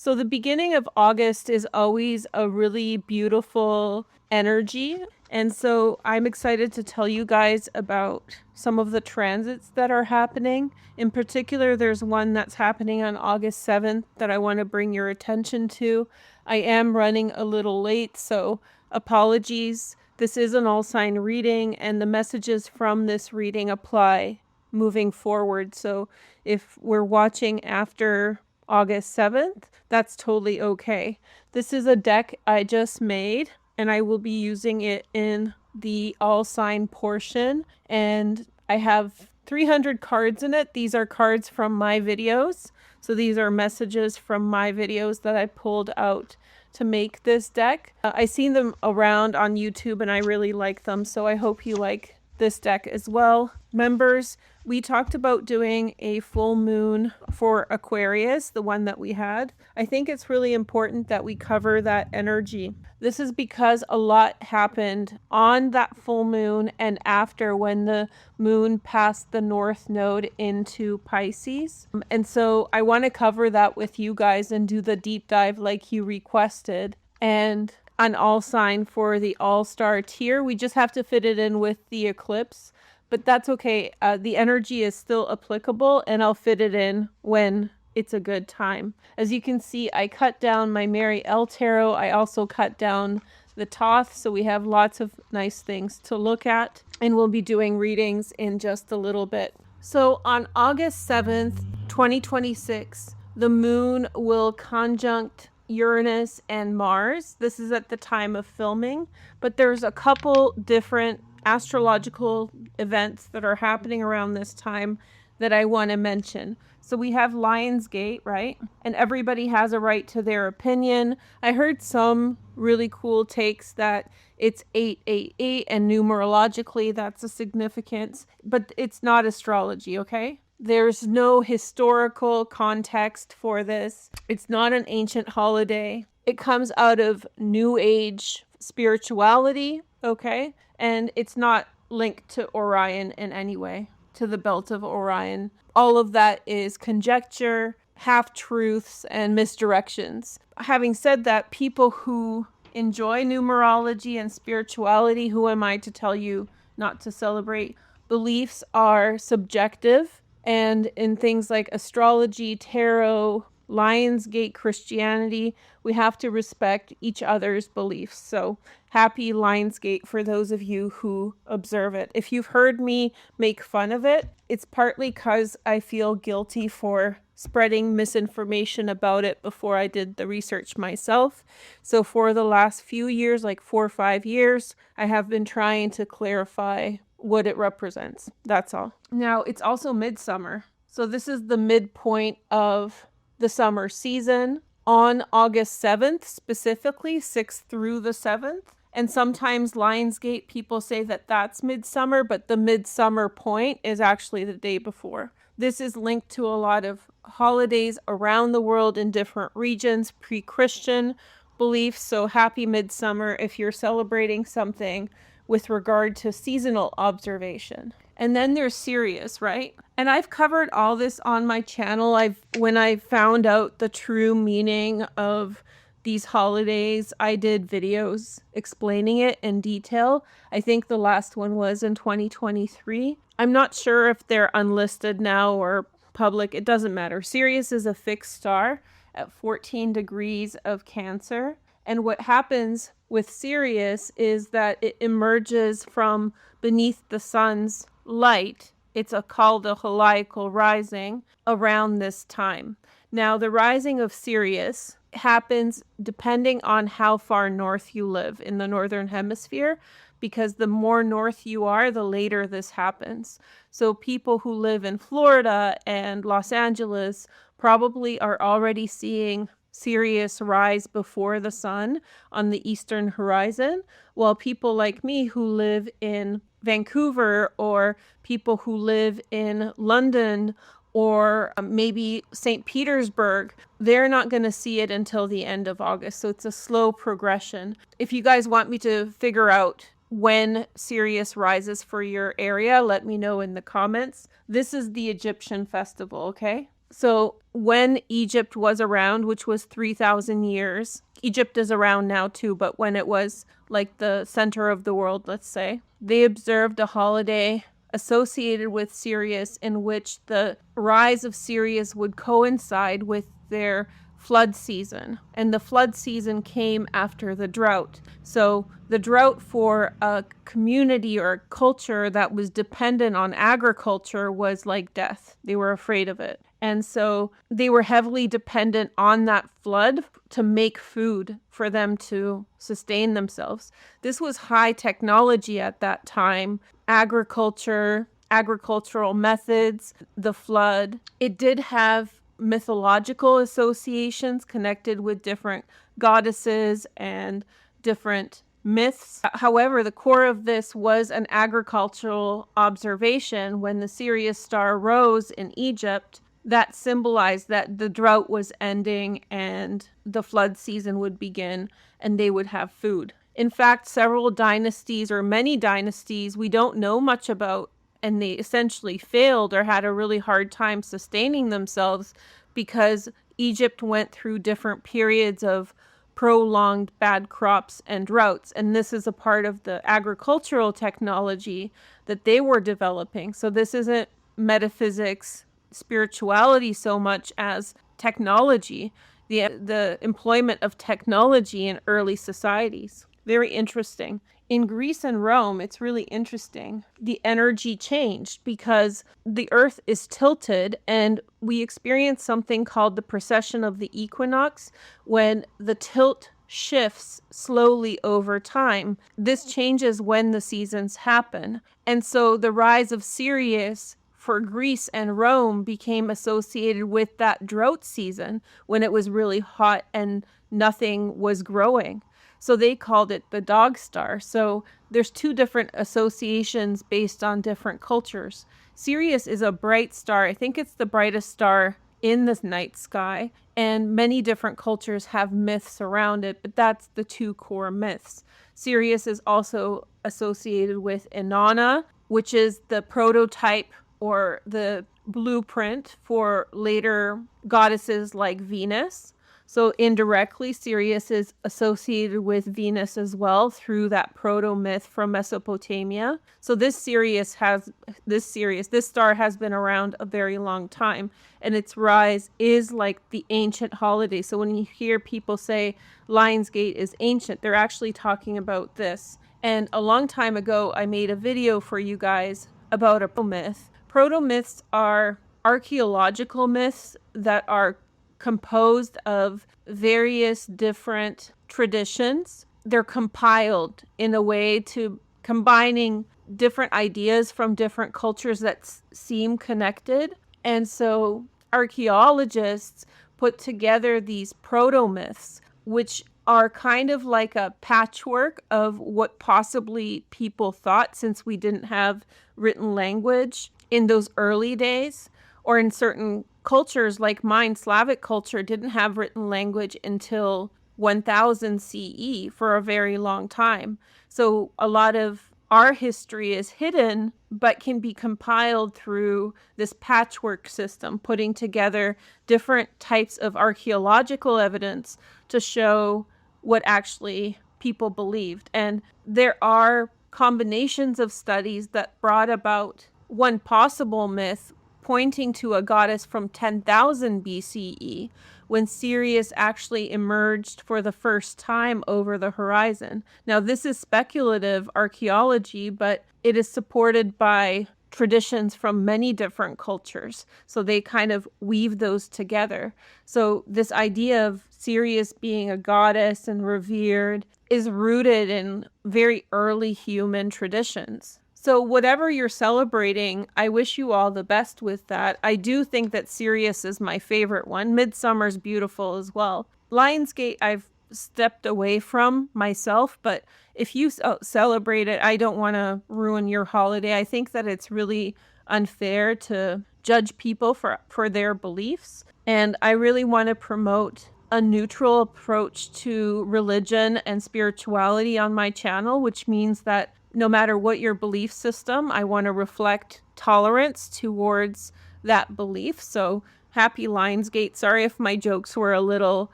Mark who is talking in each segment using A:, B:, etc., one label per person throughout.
A: So the beginning of August is always a really beautiful energy. And so I'm excited to tell you guys about some of the transits that are happening. In particular, there's one that's happening on August 7th that I want to bring your attention to. I am running a little late, so apologies. This is an all sign reading, and the messages from this reading apply moving forward. So if we're watching after August 7th, that's totally okay. This is a deck I just made, and I will be using it in the all sign portion, and I have 300 cards in it. These are cards from my videos. So these are messages from my videos that I pulled out to make this deck. I seen them around on YouTube and I really like them, so I hope you like this deck as well. Members, we talked about doing a full moon for Aquarius, the one that we had. I think it's really important that we cover that energy. This is because a lot happened on that full moon and after, when the moon passed the north node into Pisces. And so I want to cover that with you guys and do the deep dive like you requested. And an all sign for the all-star tier. We just have to fit it in with the eclipse, but that's okay. The energy is still applicable, and I'll fit it in when it's a good time. As you can see, I cut down my Mary L tarot. I also cut down the Thoth, so we have lots of nice things to look at, and we'll be doing readings in just a little bit. So on August 7th, 2026, the moon will conjunct Uranus and Mars. This is at the time of filming, but there's a couple different astrological events that are happening around this time that I want to mention. So we have Lionsgate, right? And everybody has a right to their opinion. I heard some really cool takes that it's 888 and numerologically that's a significance, but it's not astrology, okay? There's no historical context for this. It's not an ancient holiday. It comes out of New Age spirituality, okay? And it's not linked to Orion in any way, to the belt of Orion. All of that is conjecture, half-truths, and misdirections. Having said that, people who enjoy numerology and spirituality, who am I to tell you not to celebrate? Beliefs are subjective. And in things like astrology, tarot, Lionsgate Christianity, we have to respect each other's beliefs. So happy Lionsgate for those of you who observe it. If you've heard me make fun of it, it's partly because I feel guilty for spreading misinformation about it before I did the research myself. So for the last few years, like 4 or 5 years, I have been trying to clarify what it represents. That's all. Now, it's also midsummer. So this is the midpoint of the summer season on August 7th, specifically 6th through the 7th. And sometimes Lionsgate people say that that's midsummer, but the midsummer point is actually the day before. This is linked to a lot of holidays around the world in different regions, pre-Christian beliefs. So happy midsummer if you're celebrating something with regard to seasonal observation. And then there's Sirius, right? And I've covered all this on my channel. When I found out the true meaning of these holidays, I did videos explaining it in detail. I think the last one was in 2023. I'm not sure if they're unlisted now or public. It doesn't matter. Sirius is a fixed star at 14 degrees of Cancer. And what happens with Sirius is that it emerges from beneath the sun's light. It's called a heliacal rising around this time. Now, the rising of Sirius happens depending on how far north you live in the northern hemisphere, because the more north you are, the later this happens. So people who live in Florida and Los Angeles probably are already seeing Sirius rise before the sun on the eastern horizon, while people like me who live in Vancouver, or people who live in London, or maybe St. Petersburg, they're not going to see it until the end of August. So it's a slow progression. If you guys want me to figure out when Sirius rises for your area, let me know in the comments. This is the Egyptian festival, okay? So when Egypt was around, which was 3,000 years, Egypt is around now too, but when it was like the center of the world, let's say, they observed a holiday associated with Sirius in which the rise of Sirius would coincide with their flood season. And the flood season came after the drought. So the drought for a community or a culture that was dependent on agriculture was like death. They were afraid of it. And so they were heavily dependent on that flood to make food for them to sustain themselves. This was high technology at that time. Agriculture, agricultural methods, the flood. It did have mythological associations connected with different goddesses and different myths. However, the core of this was an agricultural observation when the Sirius star rose in Egypt that symbolized that the drought was ending and the flood season would begin and they would have food. In fact, several dynasties or many dynasties we don't know much about, and they essentially failed or had a really hard time sustaining themselves because Egypt went through different periods of prolonged bad crops and droughts. And this is a part of the agricultural technology that they were developing. So this isn't metaphysics, spirituality so much as technology, the employment of technology in early societies. Very interesting. In Greece and Rome, it's really interesting. The energy changed because the earth is tilted and we experience something called the precession of the equinox when the tilt shifts slowly over time. This changes when the seasons happen. And so the rise of Sirius for Greece and Rome became associated with that drought season when it was really hot and nothing was growing. So they called it the dog star. So there's two different associations based on different cultures. Sirius is a bright star. I think it's the brightest star in the night sky. And many different cultures have myths around it, but that's the two core myths. Sirius is also associated with Inanna, which is the prototype or the blueprint for later goddesses like Venus. So indirectly, Sirius is associated with Venus as well through that proto-myth from Mesopotamia. So this star has been around a very long time, and its rise is like the ancient holiday. So when you hear people say Lionsgate is ancient, they're actually talking about this. And a long time ago, I made a video for you guys about a proto-myth. Proto-myths are archaeological myths that are composed of various different traditions. They're compiled in a way to combining different ideas from different cultures that seem connected. And so archaeologists put together these proto-myths, which are kind of like a patchwork of what possibly people thought, since we didn't have written language in those early days, or in certain cultures like mine, Slavic culture, didn't have written language until 1000 CE for a very long time. So a lot of our history is hidden, but can be compiled through this patchwork system, putting together different types of archaeological evidence to show what actually people believed. And there are combinations of studies that brought about one possible myth pointing to a goddess from 10,000 BCE when Sirius actually emerged for the first time over the horizon. Now, this is speculative archaeology, but it is supported by traditions from many different cultures. So they kind of weave those together. So this idea of Sirius being a goddess and revered is rooted in very early human traditions. So whatever you're celebrating, I wish you all the best with that. I do think that Sirius is my favorite one. Midsummer's beautiful as well. Lionsgate, I've stepped away from myself, but if you celebrate it, I don't want to ruin your holiday. I think that it's really unfair to judge people for their beliefs. And I really want to promote a neutral approach to religion and spirituality on my channel, which means that no matter what your belief system, I want to reflect tolerance towards that belief. So Happy Lionsgate. Sorry if my jokes were a little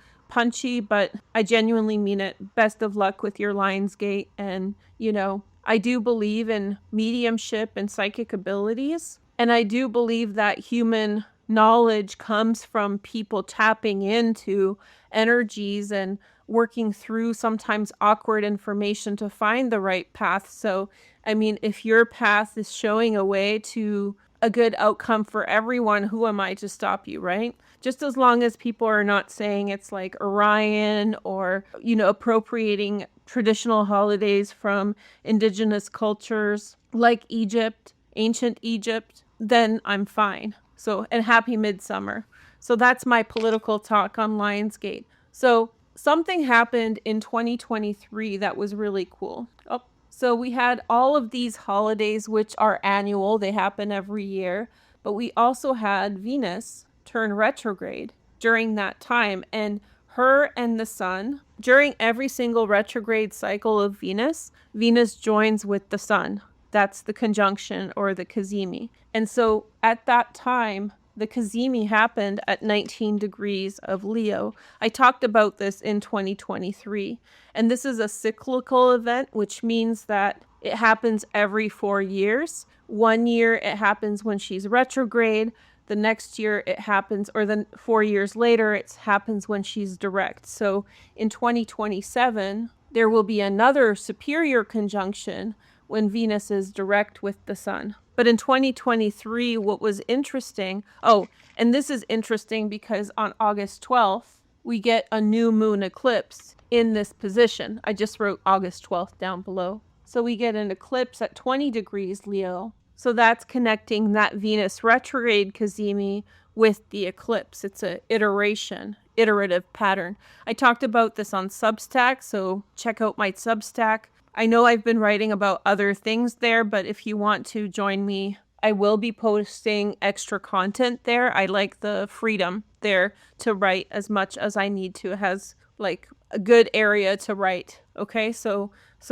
A: punchy, but I genuinely mean it. Best of luck with your Lionsgate. And, you know, I do believe in mediumship and psychic abilities. And I do believe that human knowledge comes from people tapping into energies and working through sometimes awkward information to find the right path. So, I mean, if your path is showing a way to a good outcome for everyone, who am I to stop you, right? Just as long as people are not saying it's like Orion or, you know, appropriating traditional holidays from indigenous cultures like Egypt, ancient Egypt, then I'm fine. So, and happy midsummer. So that's my political talk on Lionsgate. So something happened in 2023 that was really cool. Oh, so we had all of these holidays, which are annual. They happen every year. But we also had Venus turn retrograde during that time. And her and the sun, during every single retrograde cycle of Venus, Venus joins with the sun. That's the conjunction or the cazimi. And so at that time, the cazimi happened at 19 degrees of Leo. I talked about this in 2023. And this is a cyclical event, which means that it happens every 4 years. 1 year it happens when she's retrograde. The next year it happens, or then 4 years later, it happens when she's direct. So in 2027, there will be another superior conjunction when Venus is direct with the sun. But in 2023, what was interesting, and this is interesting because on August 12th, we get a new moon eclipse in this position. I just wrote August 12th down below. So we get an eclipse at 20 degrees Leo. So that's connecting that Venus retrograde cazimi with the eclipse. It's an iterative pattern. I talked about this on Substack, so check out my Substack. I know I've been writing about other things there, but if you want to join me, I will be posting extra content there. I like the freedom there to write as much as I need to. It has like a good area to write. Okay, so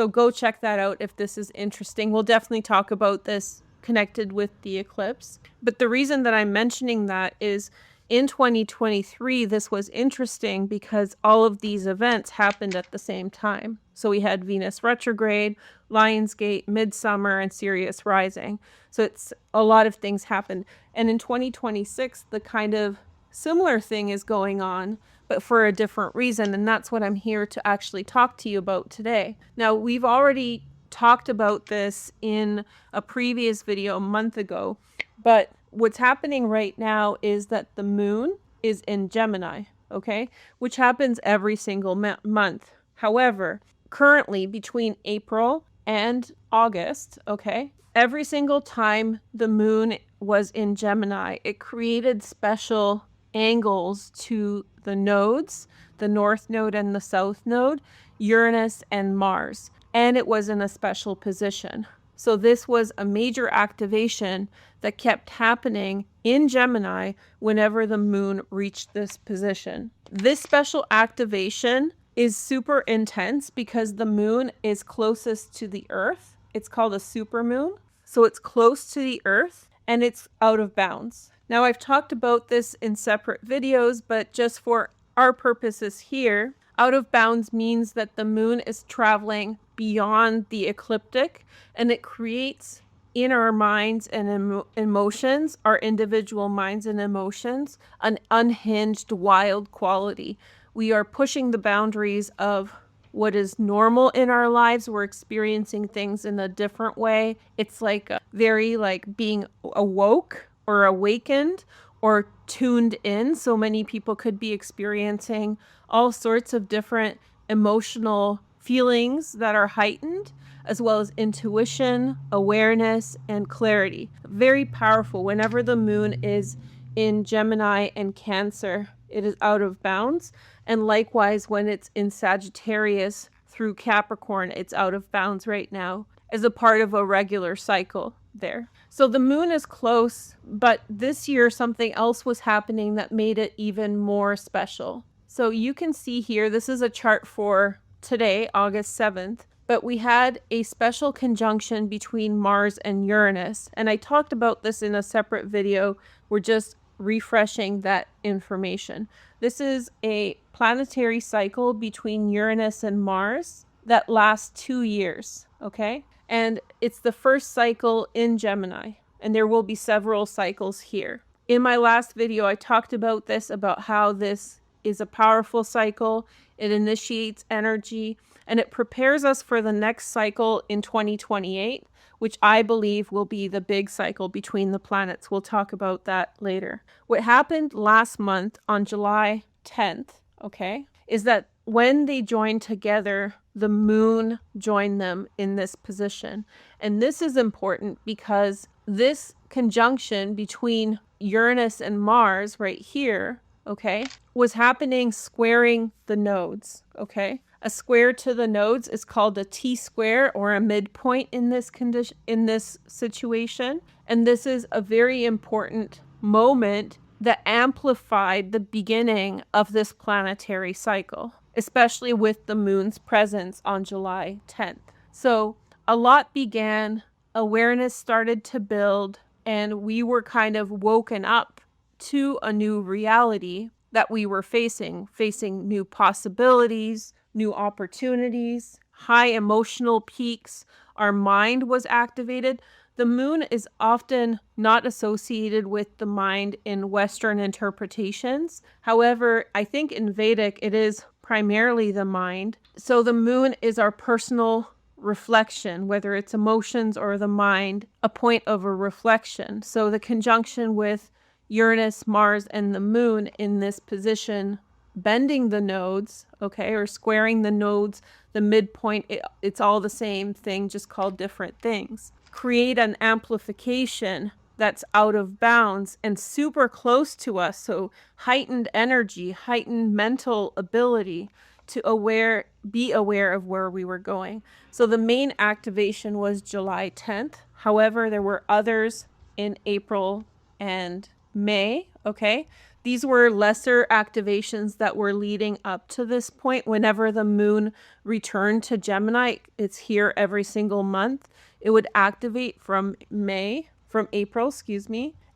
A: go check that out if this is interesting. We'll definitely talk about this connected with the eclipse. But the reason that I'm mentioning that is in 2023, this was interesting because all of these events happened at the same time. So we had Venus retrograde, Lionsgate, Midsummer, and Sirius rising. So it's a lot of things happened. And in 2026, the kind of similar thing is going on, but for a different reason. And that's what I'm here to actually talk to you about today. Now, we've already talked about this in a previous video a month ago, but what's happening right now is that the moon is in Gemini, okay, which happens every single month. However, currently between April and August, okay, every single time the moon was in Gemini, it created special angles to the nodes, the north node and the south node, Uranus and Mars, and it was in a special position. So this was a major activation that kept happening in Gemini whenever the moon reached this position. This special activation is super intense because the moon is closest to the Earth. It's called a supermoon. So it's close to the Earth and it's out of bounds. Now, I've talked about this in separate videos, but just for our purposes here, out of bounds means that the moon is traveling beyond the ecliptic, and it creates in our minds and emotions, our individual minds and emotions, an unhinged, wild quality. We are pushing the boundaries of what is normal in our lives. We're experiencing things in a different way. It's like very like being awoke or awakened or tuned in. So many people could be experiencing all sorts of different emotional feelings that are heightened, as well as intuition, awareness, and clarity. Very powerful. Whenever the moon is in Gemini and Cancer, it is out of bounds. And likewise, when it's in Sagittarius through Capricorn, it's out of bounds right now as a part of a regular cycle there. So the moon is close, but this year something else was happening that made it even more special. So you can see here, this is a chart for today, August 7th, but we had a special conjunction between Mars and Uranus. And I talked about this in a separate video. We're just refreshing that information. This is a planetary cycle between Uranus and Mars that lasts 2 years, okay? And it's the first cycle in Gemini, and there will be several cycles here. In my last video, I talked about this, about how this is a powerful cycle. It initiates energy, and it prepares us for the next cycle in 2028, which I believe will be the big cycle between the planets. We'll talk about that later. What happened last month on July 10th, okay, is that when they joined together, the moon joined them in this position. And this is important because this conjunction between Uranus and Mars right here, okay, was happening squaring the nodes, okay? A square to the nodes is called a T-square, or a midpoint in this condition, in this situation. And this is a very important moment that amplified the beginning of this planetary cycle, especially with the moon's presence on July 10th. So a lot began, awareness started to build, and we were kind of woken up to a new reality that we were facing new possibilities, new opportunities, high emotional peaks. Our mind was activated. The moon is often not associated with the mind in Western interpretations. However, I think in Vedic it is primarily the mind. So the moon is our personal reflection, whether it's emotions or the mind, a point of a reflection. So the conjunction with Uranus, Mars, and the moon in this position, bending the nodes, okay, or squaring the nodes, the midpoint, it's all the same thing, just called different things, create an amplification that's out of bounds and super close to us. So heightened energy, heightened mental ability to be aware of where we were going. So the main activation was July 10th. However, there were others in April and May, okay? These were lesser activations that were leading up to this point. Whenever the moon returned to Gemini, it's here every single month. It would activate from April,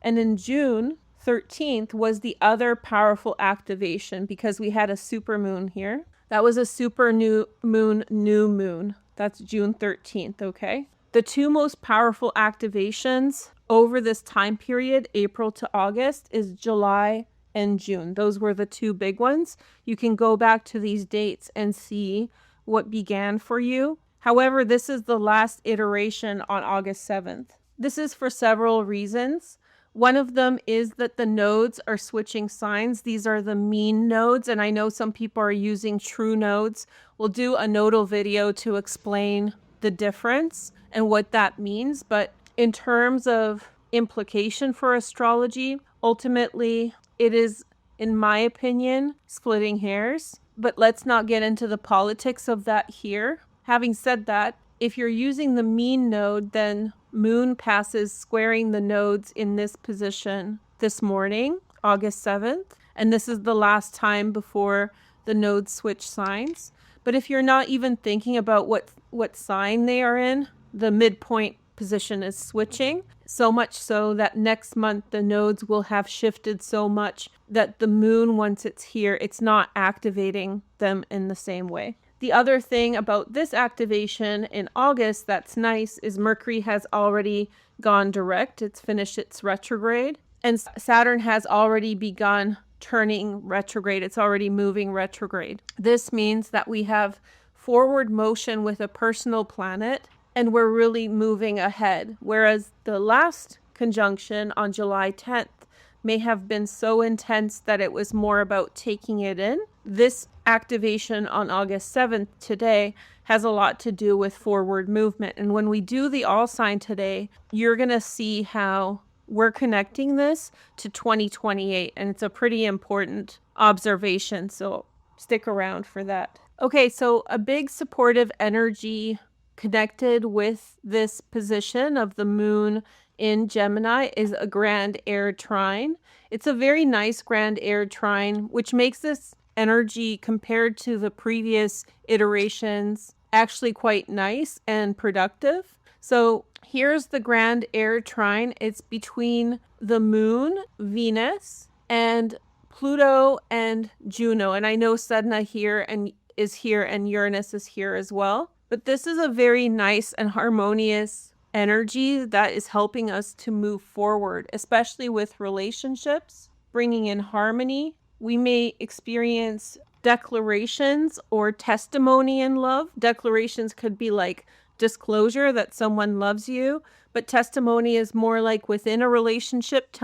A: and in June 13th was the other powerful activation because we had a super moon here. That was a super new moon. That's June 13th, okay? The two most powerful activations over this time period, April to August, is July and June. Those were the two big ones. You can go back to these dates and see what began for you. However, this is the last iteration on August 7th. This is for several reasons. One of them is that the nodes are switching signs. These are the mean nodes, and I know some people are using true nodes. We'll do a nodal video to explain the difference and what that means. But in terms of implication for astrology, ultimately, it is, in my opinion, splitting hairs. But let's not get into the politics of that here. Having said that, if you're using the mean node, then moon passes squaring the nodes in this position this morning, August 7th. And this is the last time before the nodes switch signs. But if you're not even thinking about what sign they are in, the midpoint position is switching. So much so that next month the nodes will have shifted so much that the moon, once it's here, it's not activating them in the same way. The other thing about this activation in August that's nice is Mercury has already gone direct. It's finished its retrograde. And Saturn has already begun turning retrograde. It's already moving retrograde. This means that we have forward motion with a personal planet, and we're really moving ahead. Whereas the last conjunction on July 10th may have been so intense that it was more about taking it in. This activation on August 7th today has a lot to do with forward movement. And when we do the all sign today, you're going to see how we're connecting this to 2028. And it's a pretty important observation. So stick around for that. Okay, so a big supportive energy connected with this position of the moon in Gemini is a grand Air Trine. It's a very nice grand Air Trine, which makes this energy compared to the previous iterations actually quite nice and productive. So here's the grand Air Trine. It's between the moon, Venus, and Pluto and Juno. And I know Sedna here and is here and Uranus is here as well. But this is a very nice and harmonious energy that is helping us to move forward, especially with relationships, bringing in harmony. We may experience declarations or testimony in love. Declarations could be like disclosure that someone loves you, but testimony is more like within a relationship,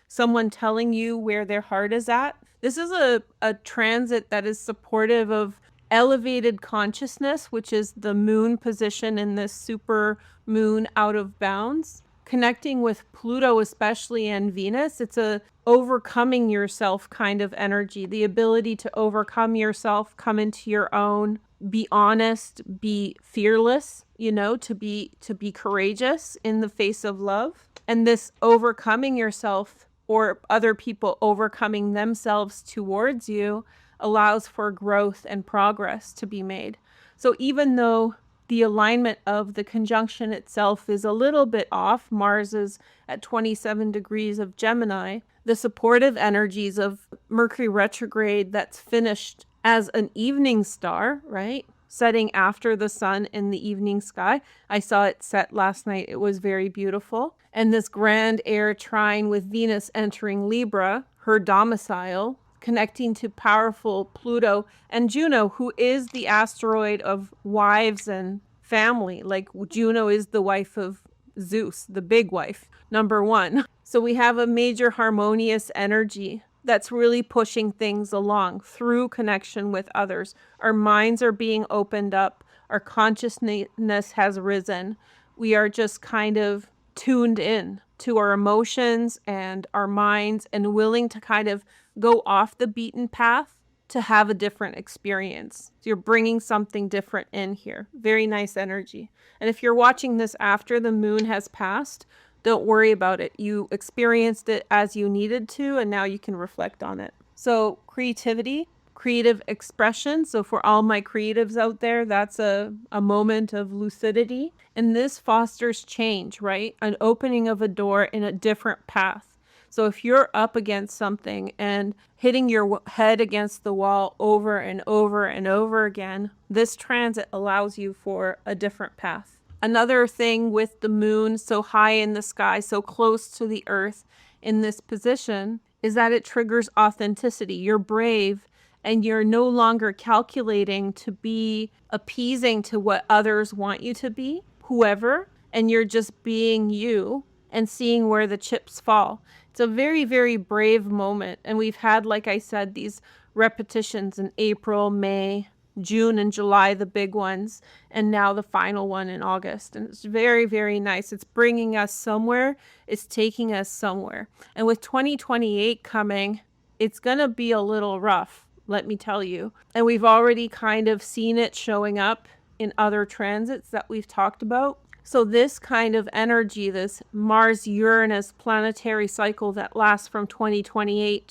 A: someone telling you where their heart is at. This is a transit that is supportive of elevated consciousness, which is the moon position in this super moon out of bounds. Connecting with Pluto especially and Venus, it's a overcoming yourself kind of energy, the ability to overcome yourself, come into your own, be honest, be fearless, to be courageous in the face of love. And this overcoming yourself or other people overcoming themselves towards you allows for growth and progress to be made. So even though the alignment of the conjunction itself is a little bit off, Mars is at 27 degrees of Gemini, the supportive energies of Mercury retrograde that's finished as an evening star, right? Setting after the sun in the evening sky. I saw it set last night. It was very beautiful. And this grand air trine with Venus entering Libra, her domicile, connecting to powerful Pluto and Juno, who is the asteroid of wives and family. Like Juno is the wife of Zeus, the big wife, number one. So we have a major harmonious energy that's really pushing things along through connection with others. Our minds are being opened up. Our consciousness has risen. We are just kind of tuned in to our emotions and our minds and willing to kind of go off the beaten path to have a different experience. So you're bringing something different in here. Very nice energy. And if you're watching this after the moon has passed, don't worry about it. You experienced it as you needed to, and now you can reflect on it. So creativity, creative expression. So for all my creatives out there, that's a moment of lucidity. And this fosters change, right? An opening of a door in a different path. So if you're up against something and hitting your head against the wall over and over and over again, this transit allows you for a different path. Another thing with the moon so high in the sky, so close to the earth in this position, is that it triggers authenticity. You're brave and you're no longer calculating to be appeasing to what others want you to be, whoever, and you're just being you and seeing where the chips fall. It's a very, very brave moment. And we've had, like I said, these repetitions in April, May, June, and July, the big ones, and now the final one in August. And it's very, very nice. It's bringing us somewhere. It's taking us somewhere. And with 2028 coming, it's going to be a little rough, let me tell you. And we've already kind of seen it showing up in other transits that we've talked about. So this kind of energy, this Mars-Uranus planetary cycle that lasts from 2026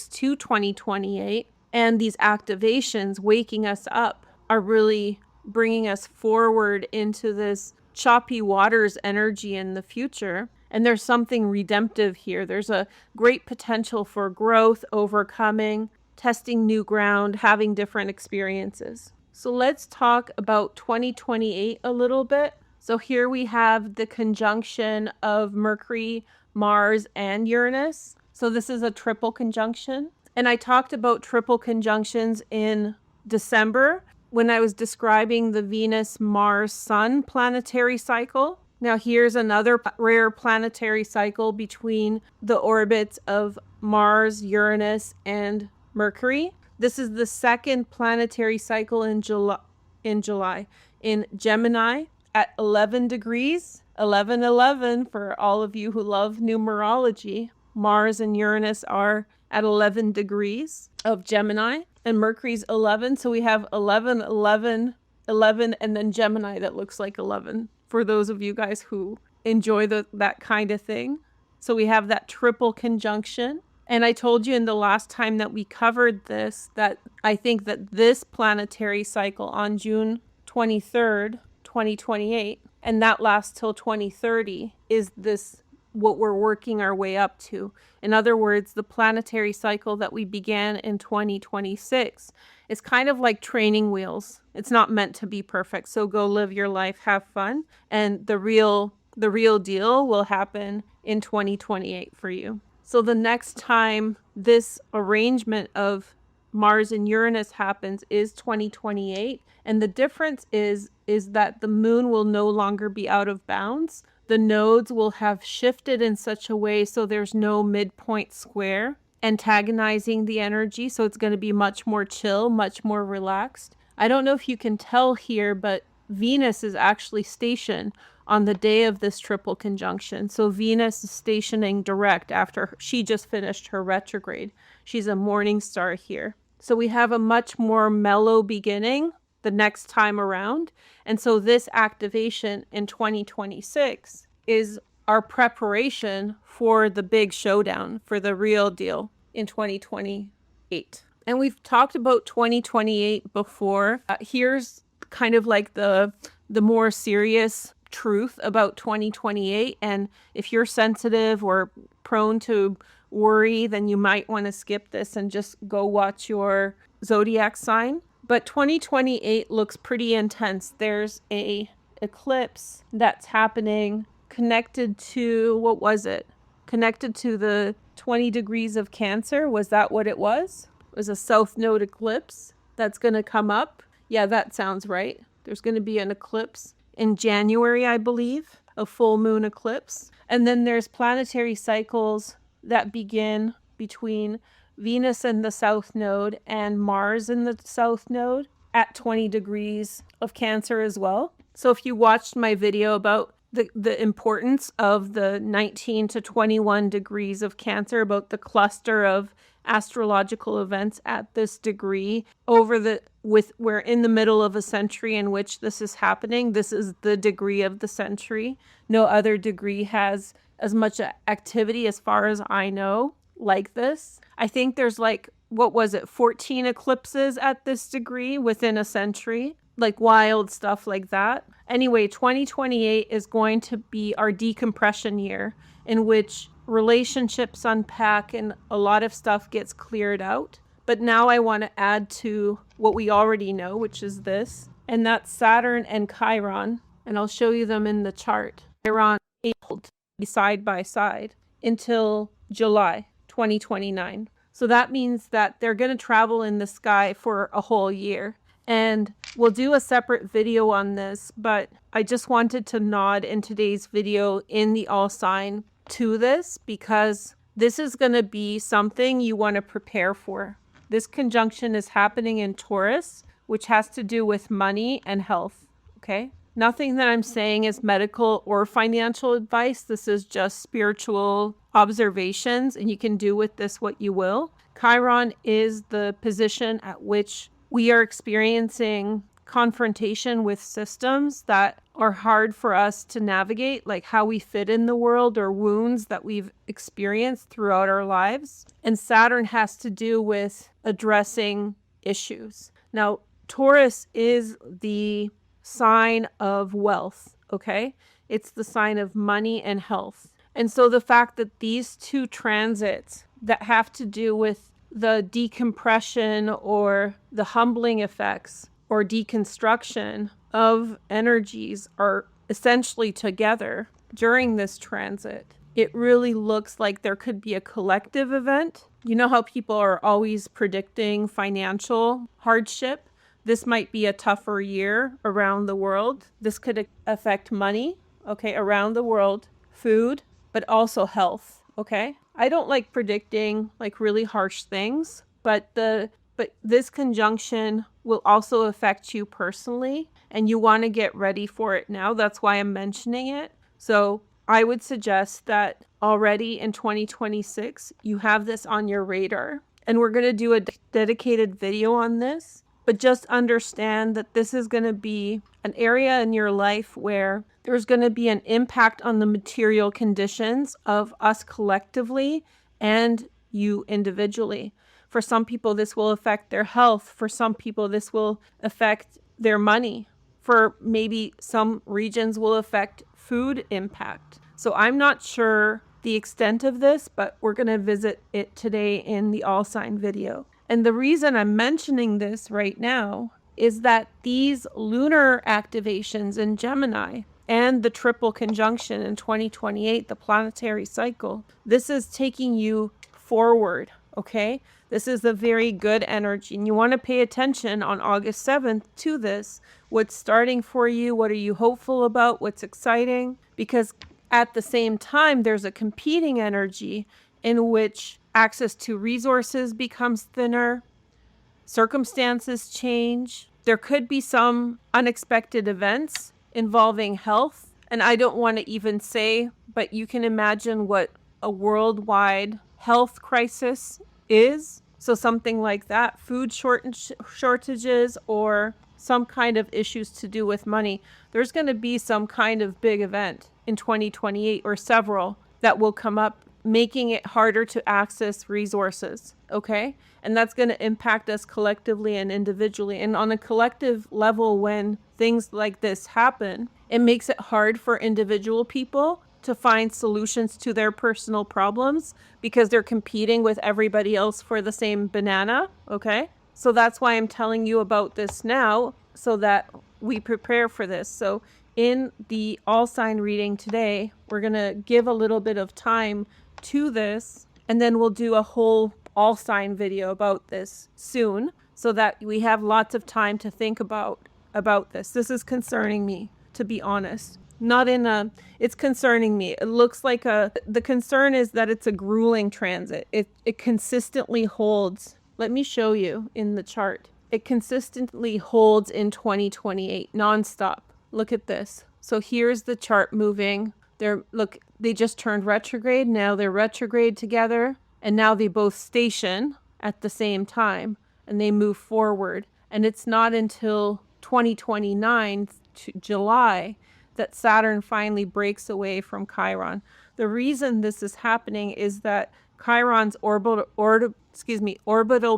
A: to 2028, and these activations waking us up are really bringing us forward into this choppy waters energy in the future. And there's something redemptive here. There's a great potential for growth, overcoming, testing new ground, having different experiences. So let's talk about 2028 a little bit. So here we have the conjunction of Mercury, Mars, and Uranus. So this is a triple conjunction. And I talked about triple conjunctions in December when I was describing the Venus-Mars-Sun planetary cycle. Now here's another rare planetary cycle between the orbits of Mars, Uranus, and Mercury. This is the second planetary cycle in July in Gemini at 11 degrees, 11 for all of you who love numerology. Mars and Uranus are at 11 degrees of Gemini, and Mercury's 11. So we have 11, 11, 11, and then Gemini that looks like 11 for those of you guys who enjoy that kind of thing. So we have that triple conjunction. And I told you in the last time that we covered this, that I think that this planetary cycle on June 23rd, 2028, and that lasts till 2030, is this what we're working our way up to. In other words, the planetary cycle that we began in 2026 is kind of like training wheels. It's not meant to be perfect. So go live your life, have fun, and the real deal will happen in 2028 for you. So the next time this arrangement of Mars and Uranus happens is 2028, and the difference is that the moon will no longer be out of bounds. The nodes will have shifted in such a way so there's no midpoint square antagonizing the energy, so it's going to be much more chill, much more relaxed. I don't know if you can tell here, but Venus is actually stationed on the day of this triple conjunction. So Venus is stationing direct after she just finished her retrograde. She's a morning star here. So we have a much more mellow beginning the next time around. And so this activation in 2026 is our preparation for the big showdown, for the real deal in 2028. And we've talked about 2028 before. Here's kind of like the more serious truth about 2028. And if you're sensitive or prone to worry, then you might want to skip this and just go watch your zodiac sign. But 2028 looks pretty intense. There's a eclipse that's happening connected to, what was it? Connected to the 20 degrees of Cancer. Was that what it was? It was a south node eclipse that's going to come up. Yeah, that sounds right. There's going to be an eclipse in January, I believe, a full moon eclipse. And then there's planetary cycles that begin between Venus in the south node and Mars in the south node at 20 degrees of Cancer as well. So if you watched my video about the importance of the 19 to 21 degrees of Cancer, about the cluster of astrological events at this degree we're in the middle of a century in which this is happening. This is the degree of the century. No other degree has as much activity, as far as I know, like this. I think there's 14 eclipses at this degree within a century, like wild stuff like that. Anyway, 2028 is going to be our decompression year, in which relationships unpack and a lot of stuff gets cleared out. But now I want to add to what we already know, which is this, and that's Saturn and Chiron. And I'll show you them in the chart. Chiron able to be side by side until July 2029. So that means that they're going to travel in the sky for a whole year. And we'll do a separate video on this, but I just wanted to nod in today's video in the all sign to this, because this is going to be something you want to prepare for. This conjunction is happening in Taurus, which has to do with money and health. Okay? Nothing that I'm saying is medical or financial advice. This is just spiritual observations, and you can do with this what you will. Chiron is the position at which we are experiencing confrontation with systems that are hard for us to navigate, like how we fit in the world or wounds that we've experienced throughout our lives. And Saturn has to do with addressing issues. Now, Taurus is the sign of wealth, okay? It's the sign of money and health. And so the fact that these two transits that have to do with the decompression or the humbling effects or deconstruction of energies are essentially together during this transit, it really looks like there could be a collective event. You know how people are always predicting financial hardship? This might be a tougher year around the world. This could affect money, okay, around the world, food, but also health, okay? I don't like predicting like really harsh things, but this conjunction will also affect you personally, and you want to get ready for it now. That's why I'm mentioning it. So I would suggest that already in 2026, you have this on your radar. And we're going to do a dedicated video on this. But just understand that this is going to be an area in your life where there's going to be an impact on the material conditions of us collectively and you individually. For some people, this will affect their health. For some people, this will affect their money. For maybe some regions will affect food impact. So I'm not sure the extent of this, but we're going to visit it today in the all sign video. And the reason I'm mentioning this right now is that these lunar activations in Gemini and the triple conjunction in 2028, the planetary cycle, this is taking you forward, okay? This is a very good energy, and you want to pay attention on August 7th to this. What's starting for you? What are you hopeful about? What's exciting? Because at the same time, there's a competing energy in which access to resources becomes thinner, circumstances change. There could be some unexpected events involving health. And I don't want to even say, but you can imagine what a worldwide health crisis is. So something like that, food shortages or some kind of issues to do with money. There's going to be some kind of big event in 2028 or several that will come up, making it harder to access resources. Okay? And that's going to impact us collectively and individually. And on a collective level, when things like this happen, it makes it hard for individual people to find solutions to their personal problems because they're competing with everybody else for the same banana. Okay? So that's why I'm telling you about this now, so that we prepare for this. So in the all sign reading today, we're going to give a little bit of time to this, and then we'll do a whole all sign video about this soon, so that we have lots of time to think about this. This is concerning me, to be honest. It's concerning me. It looks like the concern is that it's a grueling transit. It consistently holds. Let me show you in the chart. It consistently holds in 2028, nonstop. Look at this. So here's the chart moving. They just turned retrograde. Now they're retrograde together. And now they both station at the same time. And they move forward. And it's not until 2029, July, that Saturn finally breaks away from Chiron. The reason this is happening is that Chiron's orbital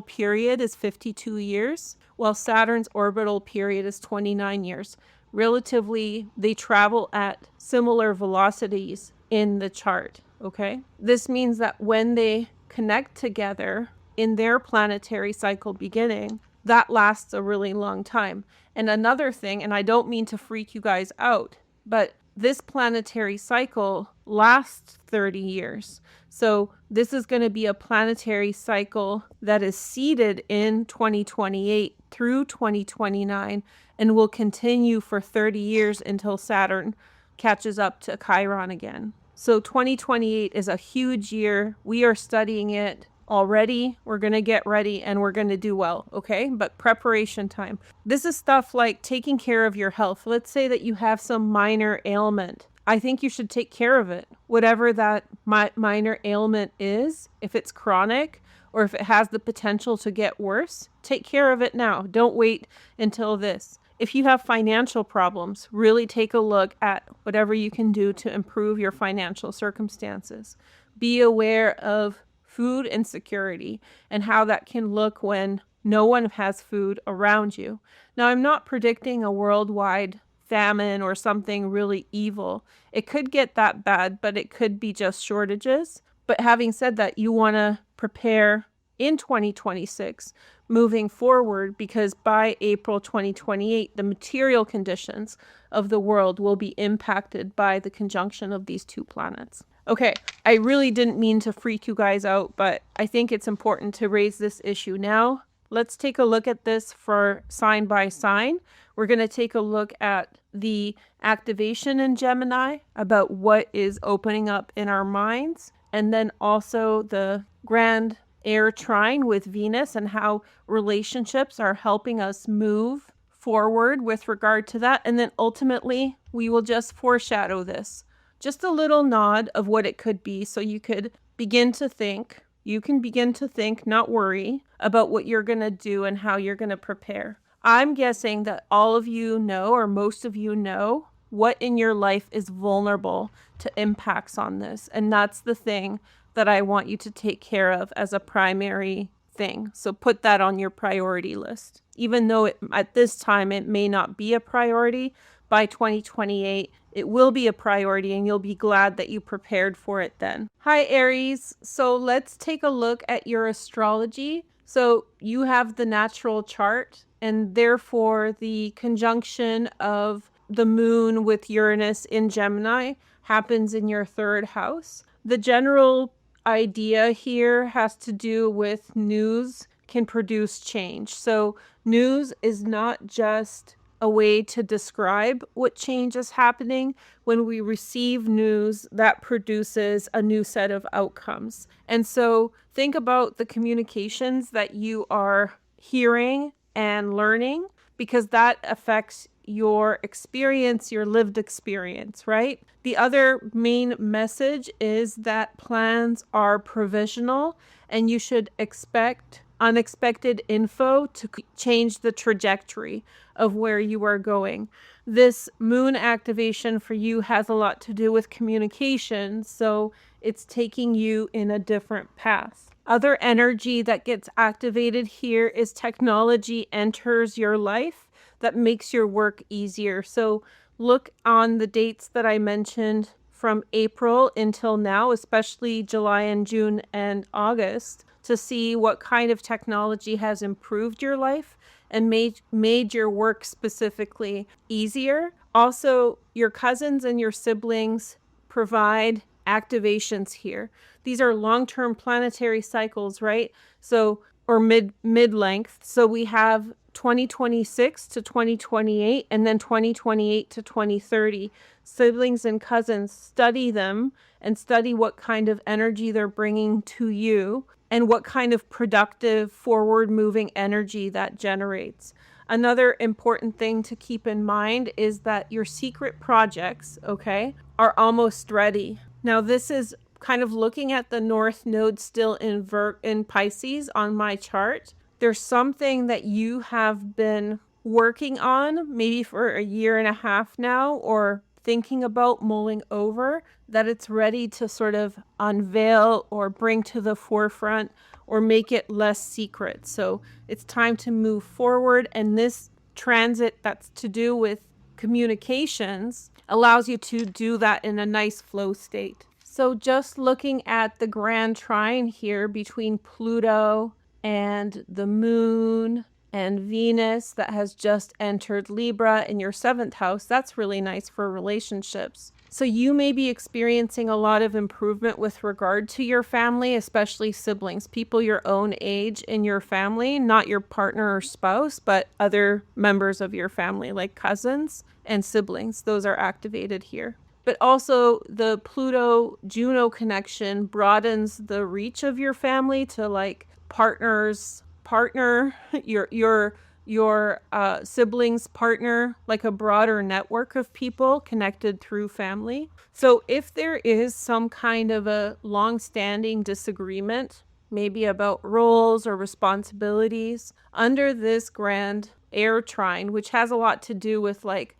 A: period is 52 years, while Saturn's orbital period is 29 years. Relatively, they travel at similar velocities in the chart, okay? This means that when they connect together in their planetary cycle beginning, that lasts a really long time. And another thing, and I don't mean to freak you guys out, but this planetary cycle lasts 30 years. So this is going to be a planetary cycle that is seeded in 2028 through 2029 and will continue for 30 years until Saturn catches up to Chiron again. So 2028 is a huge year. We are studying it already. We're going to get ready and we're going to do well, okay? But preparation time. This is stuff like taking care of your health. Let's say that you have some minor ailment. I think you should take care of it. Whatever that minor ailment is, if it's chronic or if it has the potential to get worse, take care of it now. Don't wait until this. If you have financial problems, really take a look at whatever you can do to improve your financial circumstances. Be aware of food insecurity and how that can look when no one has food around you. Now, I'm not predicting a worldwide famine or something really evil. It could get that bad, but it could be just shortages. But having said that, you want to prepare in 2026 moving forward, because by April 2028, the material conditions of the world will be impacted by the conjunction of these two planets. Okay, I really didn't mean to freak you guys out, but I think it's important to raise this issue now. Let's take a look at this for sign by sign. We're going to take a look at the activation in Gemini, about what is opening up in our minds, and then also the grand Air Trine with Venus and how relationships are helping us move forward with regard to that. And then ultimately, we will just foreshadow this. Just a little nod of what it could be, so you could begin to think. You can begin to think, not worry, about what you're going to do and how you're going to prepare. I'm guessing that all of you know, or most of you know, what in your life is vulnerable to impacts on this. And that's the thing that I want you to take care of as a primary thing. So put that on your priority list. Even though at this time it may not be a priority, by 2028, it will be a priority and you'll be glad that you prepared for it then. Hi, Aries. So let's take a look at your astrology. So you have the natural chart, and therefore the conjunction of the moon with Uranus in Gemini happens in your third house. The general idea here has to do with news can produce change. So news is not just a way to describe what change is happening. When we receive news, that produces a new set of outcomes. And so think about the communications that you are hearing and learning, because that affects your experience, your lived experience, right? The other main message is that plans are provisional and you should expect unexpected info to change the trajectory of where you are going. This moon activation for you has a lot to do with communication, so it's taking you in a different path. Other energy that gets activated here is technology enters your life that makes your work easier. So look on the dates that I mentioned from April until now, especially July and June and August, to see what kind of technology has improved your life and made your work specifically easier. Also, your cousins and your siblings provide activations here. These are long-term planetary cycles, right? So, or mid-length. So we have 2026 to 2028 and then 2028 to 2030. Siblings and cousins, study them and study what kind of energy they're bringing to you and what kind of productive, forward-moving energy that generates. Another important thing to keep in mind is that your secret projects, okay, are almost ready. Now, this is kind of looking at the North Node still in Pisces on my chart. There's something that you have been working on maybe for a year and a half now, or thinking about mulling over, that it's ready to sort of unveil or bring to the forefront or make it less secret. So it's time to move forward. And this transit that's to do with communications allows you to do that in a nice flow state. So just looking at the grand trine here between Pluto and the moon and Venus that has just entered Libra in your 7th house, that's really nice for relationships. So you may be experiencing a lot of improvement with regard to your family, especially siblings, people your own age in your family, not your partner or spouse, but other members of your family like cousins and siblings. Those are activated here. But also the Pluto-Juno connection broadens the reach of your family to like partner, your siblings' partner, like a broader network of people connected through family. So if there is some kind of a long-standing disagreement, maybe about roles or responsibilities, under this grand air trine, which has a lot to do with like,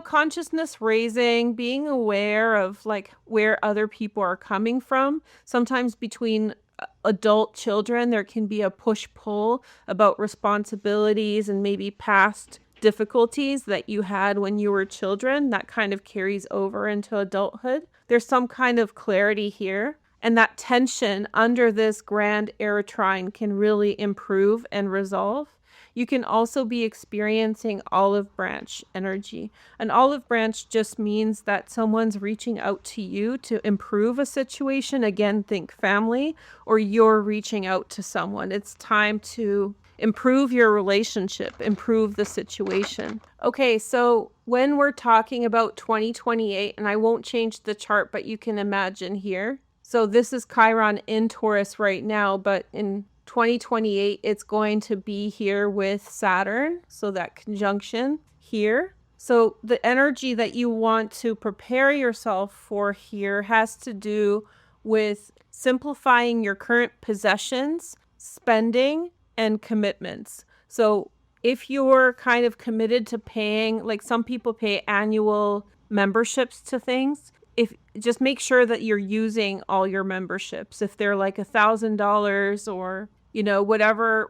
A: consciousness raising, being aware of like where other people are coming from. Sometimes between adult children, there can be a push-pull about responsibilities and maybe past difficulties that you had when you were children that kind of carries over into adulthood. There's some kind of clarity here. And that tension under this grand air trine can really improve and resolve. You can also be experiencing olive branch energy. An olive branch just means that someone's reaching out to you to improve a situation. Again, think family, or you're reaching out to someone. It's time to improve your relationship, improve the situation. Okay, so when we're talking about 2028, and I won't change the chart, but you can imagine here. So this is Chiron in Taurus right now, but in 2028, it's going to be here with Saturn. So that conjunction here. So the energy that you want to prepare yourself for here has to do with simplifying your current possessions, spending, and commitments. So if you're kind of committed to paying, like some people pay annual memberships to things, just make sure that you're using all your memberships. If they're like $1,000 or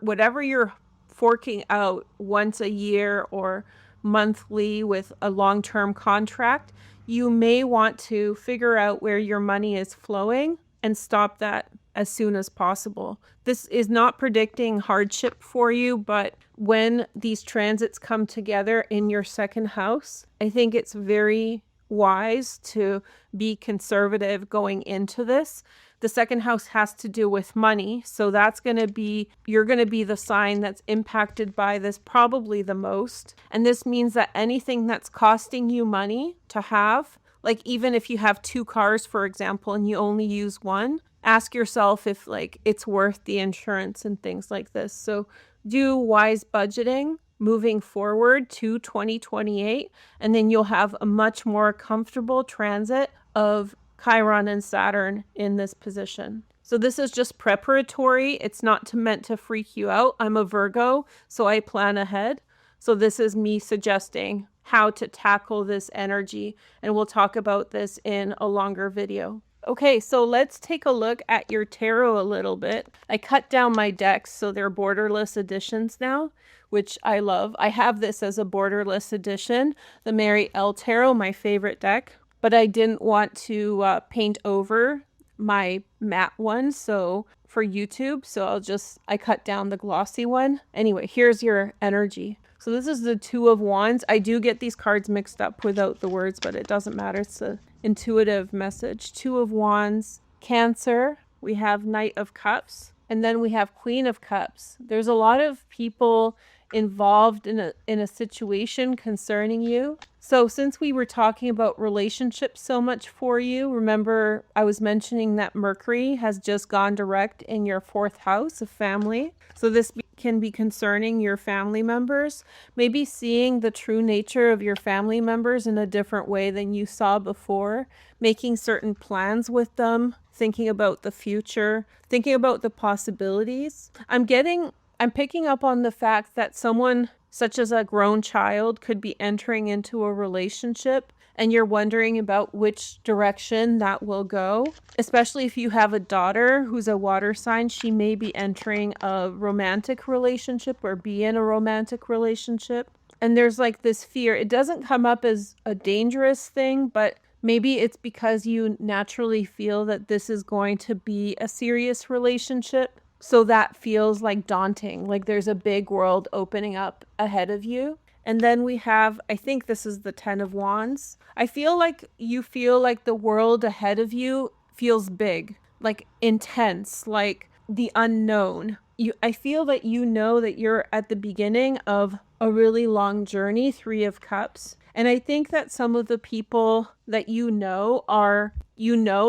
A: whatever you're forking out once a year, or monthly with a long-term contract, you may want to figure out where your money is flowing and stop that as soon as possible. This is not predicting hardship for you, but when these transits come together in your second house, I think it's very wise to be conservative going into this. The second house has to do with money, so that's going to be, you're going to be the sign that's impacted by this probably the most. And this means that anything that's costing you money to have, like even if you have 2 cars, for example, and you only use one, ask yourself if like it's worth the insurance and things like this. So do wise budgeting moving forward to 2028, and then you'll have a much more comfortable transit of Chiron and Saturn in this position. So this is just preparatory. It's not meant to freak you out. I'm a Virgo, so I plan ahead. So this is me suggesting how to tackle this energy, and we'll talk about this in a longer video. Okay, so let's take a look at your tarot a little bit. I cut down my decks, so they're borderless editions now, which I love. I have this as a borderless edition, the Mary L. Tarot, my favorite deck, but I didn't want to paint over my matte one, so for YouTube, so I cut down the glossy one. Anyway, here's your energy. So this is the Two of Wands. I do get these cards mixed up without the words, but it doesn't matter. It's an intuitive message. Two of Wands, Cancer. We have Knight of Cups, and then we have Queen of Cups. There's a lot of people involved in a situation concerning you. So since we were talking about relationships so much for you, remember I was mentioning that Mercury has just gone direct in your 4th house of family. So this can be concerning your family members, maybe seeing the true nature of your family members in a different way than you saw before, making certain plans with them, thinking about the future, thinking about the possibilities. I'm picking up on the fact that someone such as a grown child could be entering into a relationship, and you're wondering about which direction that will go. Especially if you have a daughter who's a water sign, she may be entering a romantic relationship or be in a romantic relationship. And there's like this fear. It doesn't come up as a dangerous thing, but maybe it's because you naturally feel that this is going to be a serious relationship. So that feels like daunting, like there's a big world opening up ahead of you. And then we have, I think this is the 10 of Wands. I feel like you feel like the world ahead of you feels big, like intense, like the unknown. I feel that you know that you're at the beginning of a really long journey, 3 of Cups. And I think that some of the people that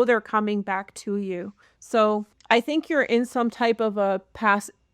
A: they're coming back to you. So I think you're in some type of a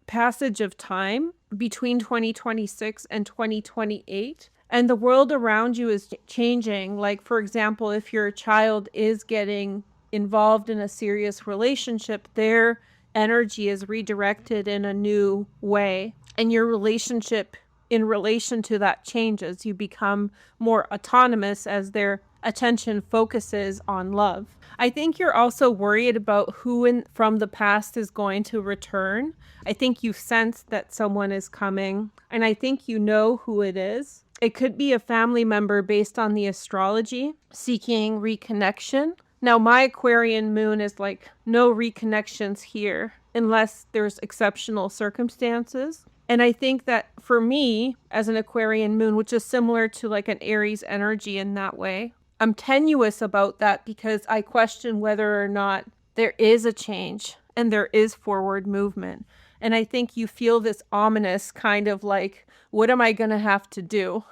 A: passage of time between 2026 and 2028. And the world around you is changing. Like, for example, if your child is getting involved in a serious relationship, their energy is redirected in a new way. And your relationship in relation to that changes. You become more autonomous as their attention focuses on love. I think you're also worried about who from the past is going to return. I think you sense that someone is coming, and I think you know who it is. It could be a family member based on the astrology seeking reconnection. Now, my Aquarian moon is like no reconnections here unless there's exceptional circumstances. And I think that for me, as an Aquarian moon, which is similar to like an Aries energy in that way, I'm tenuous about that because I question whether or not there is a change and there is forward movement. And I think you feel this ominous kind of like, what am I going to have to do?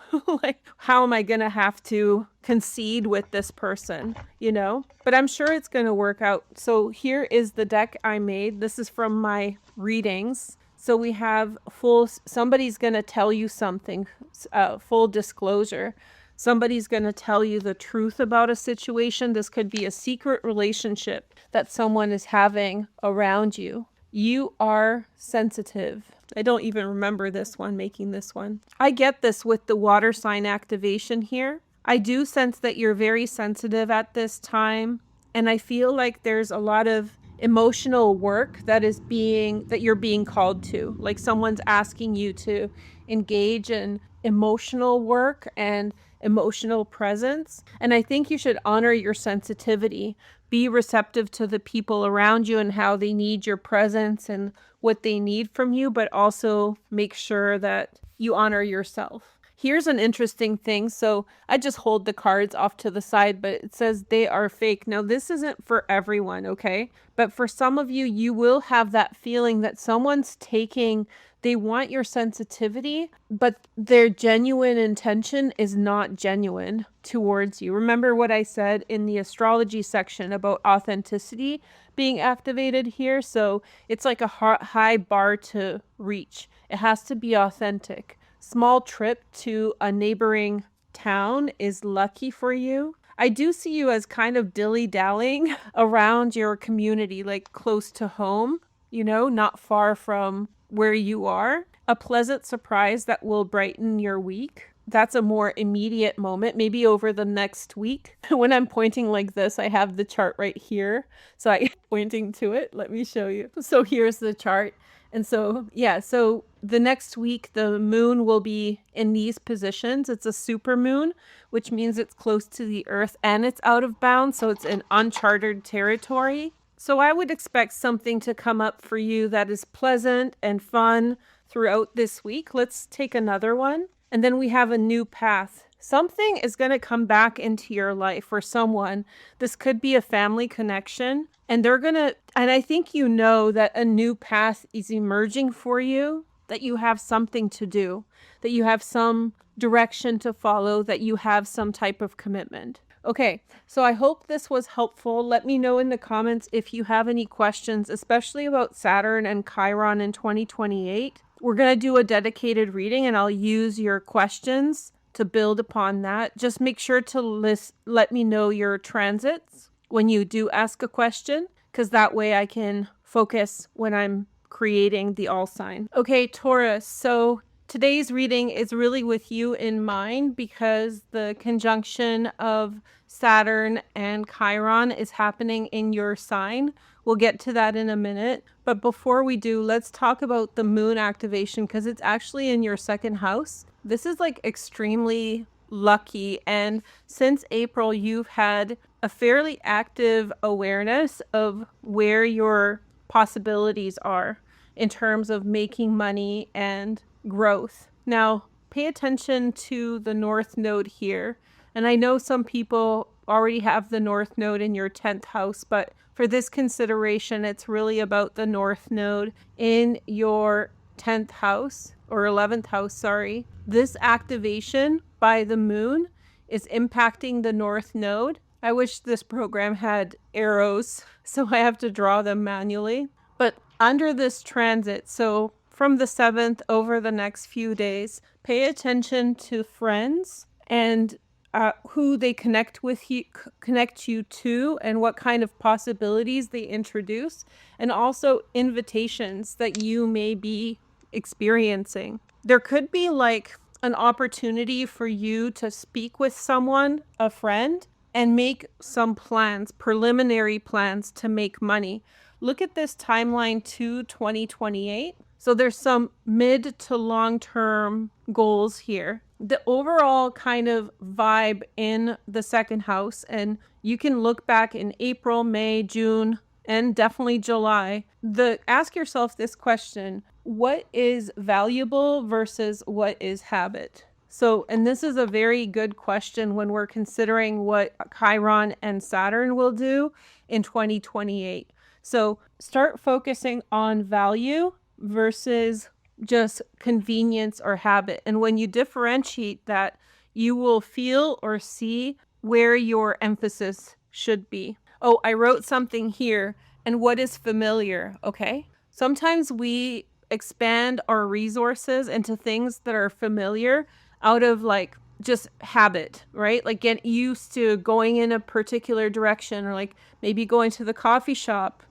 A: Like, how am I going to have to concede with this person, you know? But I'm sure it's going to work out. So here is the deck I made. This is from my readings. So we have somebody's going to tell you something, full disclosure. Somebody's going to tell you the truth about a situation. This could be a secret relationship that someone is having around you. You are sensitive. I don't even remember this one, making this one. I get this with the water sign activation here. I do sense that you're very sensitive at this time. And I feel like there's a lot of emotional work that you're being called to. Like someone's asking you to engage in emotional work and emotional presence. And I think you should honor your sensitivity. Be receptive to the people around you and how they need your presence and what they need from you, but also make sure that you honor yourself. Here's an interesting thing. So I just hold the cards off to the side, but it says they are fake. Now, this isn't for everyone, okay? But for some of you, you will have that feeling that someone's they want your sensitivity, but their genuine intention is not genuine towards you. Remember what I said in the astrology section about authenticity being activated here? So it's like a high bar to reach. It has to be authentic. Small trip to a neighboring town is lucky for you. I do see you as kind of dilly-dallying around your community, like close to home, not far from where you are. A pleasant surprise that will brighten your week. That's a more immediate moment, maybe over the next week. When I'm pointing like this, I have the chart right here. So I'm pointing to it. Let me show you. So here's the chart. And so, so the next week, the moon will be in these positions. It's a super moon, which means it's close to the earth and it's out of bounds. So it's in uncharted territory. So I would expect something to come up for you that is pleasant and fun throughout this week. Let's take another one. And then we have a new path. Something is going to come back into your life for someone. This could be a family connection. And I think you know that a new path is emerging for you, that you have something to do, that you have some direction to follow, that you have some type of commitment. Okay, so I hope this was helpful. Let me know in the comments if you have any questions, especially about Saturn and Chiron in 2028. We're going to do a dedicated reading and I'll use your questions to build upon that. Just make sure to let me know your transits when you do ask a question, because that way I can focus when I'm creating the all sign. Okay, Taurus. So today's reading is really with you in mind because the conjunction of Saturn and Chiron is happening in your sign. We'll get to that in a minute. But before we do, let's talk about the moon activation because it's actually in your second house. This is like extremely lucky. And since April, you've had a fairly active awareness of where your possibilities are in terms of making money and growth. Now, pay attention to the North Node here. And I know some people already have the North Node in your 10th house, but for this consideration, it's really about the North Node in your 10th house or 11th house, sorry. This activation by the moon is impacting the North Node. I wish this program had arrows, so I have to draw them manually. But under this transit, so from the 7th over the next few days, pay attention to friends and who they connect you to, and what kind of possibilities they introduce, and also invitations that you may be experiencing. There could be like an opportunity for you to speak with someone, a friend, and make some plans, preliminary plans to make money. Look at this timeline to 2028. So there's some mid to long-term goals here. The overall kind of vibe in the second house, and you can look back in April, May, June, and definitely July. Ask yourself this question: what is valuable versus what is habit? So, and this is a very good question when we're considering what Chiron and Saturn will do in 2028. So start focusing on value versus just convenience or habit. And when you differentiate that, you will feel or see where your emphasis should be. Oh, I wrote something here. And what is familiar? Okay. Sometimes we expand our resources into things that are familiar out of like just habit, right? Like get used to going in a particular direction, or like maybe going to the coffee shop,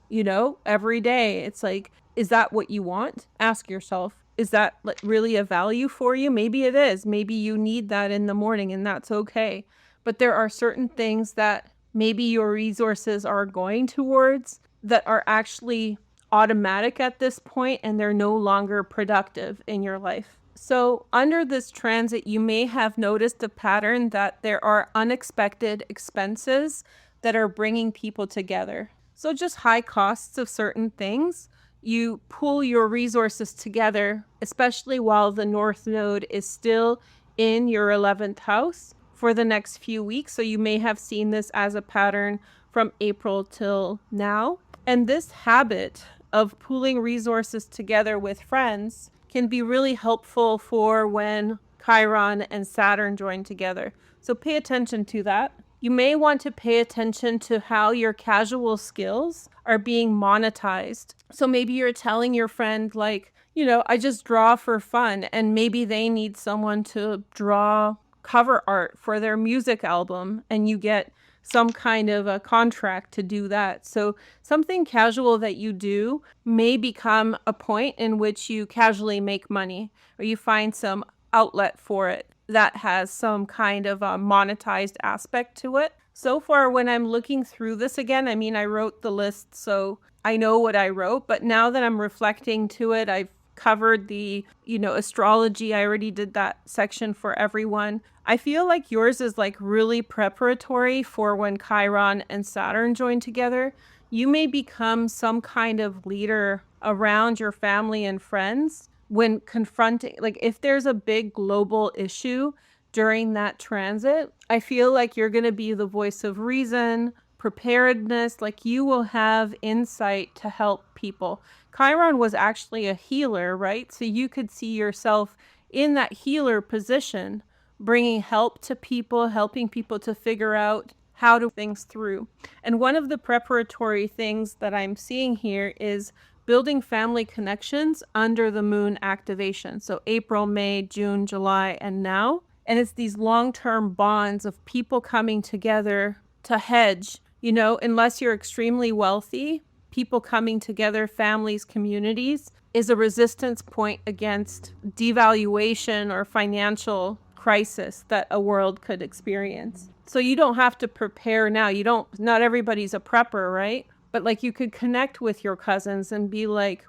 A: every day. It's like, is that what you want? Ask yourself, is that really a value for you? Maybe it is. Maybe you need that in the morning, and that's okay. But there are certain things that maybe your resources are going towards that are actually automatic at this point, and they're no longer productive in your life. So under this transit, you may have noticed a pattern that there are unexpected expenses that are bringing people together. So just high costs of certain things. You pool your resources together, especially while the North Node is still in your 11th house for the next few weeks. So you may have seen this as a pattern from April till now. And this habit of pooling resources together with friends can be really helpful for when Chiron and Saturn join together. So pay attention to that. You may want to pay attention to how your casual skills are being monetized. So maybe you're telling your friend, like, I just draw for fun, and maybe they need someone to draw cover art for their music album, and you get some kind of a contract to do that. So something casual that you do may become a point in which you casually make money, or you find some outlet for it that has some kind of a monetized aspect to it. So far, when I'm looking through this again, I wrote the list, so I know what I wrote, but now that I'm reflecting to it, I've covered the, astrology. I already did that section for everyone. I feel like yours is like really preparatory for when Chiron and Saturn join together. You may become some kind of leader around your family and friends when confronting, like if there's a big global issue during that transit. I feel like you're going to be the voice of reason, preparedness, like you will have insight to help people. Chiron was actually a healer, right? So you could see yourself in that healer position, bringing help to people, helping people to figure out how to things through. And one of the preparatory things that I'm seeing here is building family connections under the moon activation. So April, May, June, July, and now. And it's these long-term bonds of people coming together to hedge, unless you're extremely wealthy, people coming together, families, communities, is a resistance point against devaluation or financial crisis that a world could experience. So you don't have to prepare now. Not everybody's a prepper, right? But like you could connect with your cousins and be like,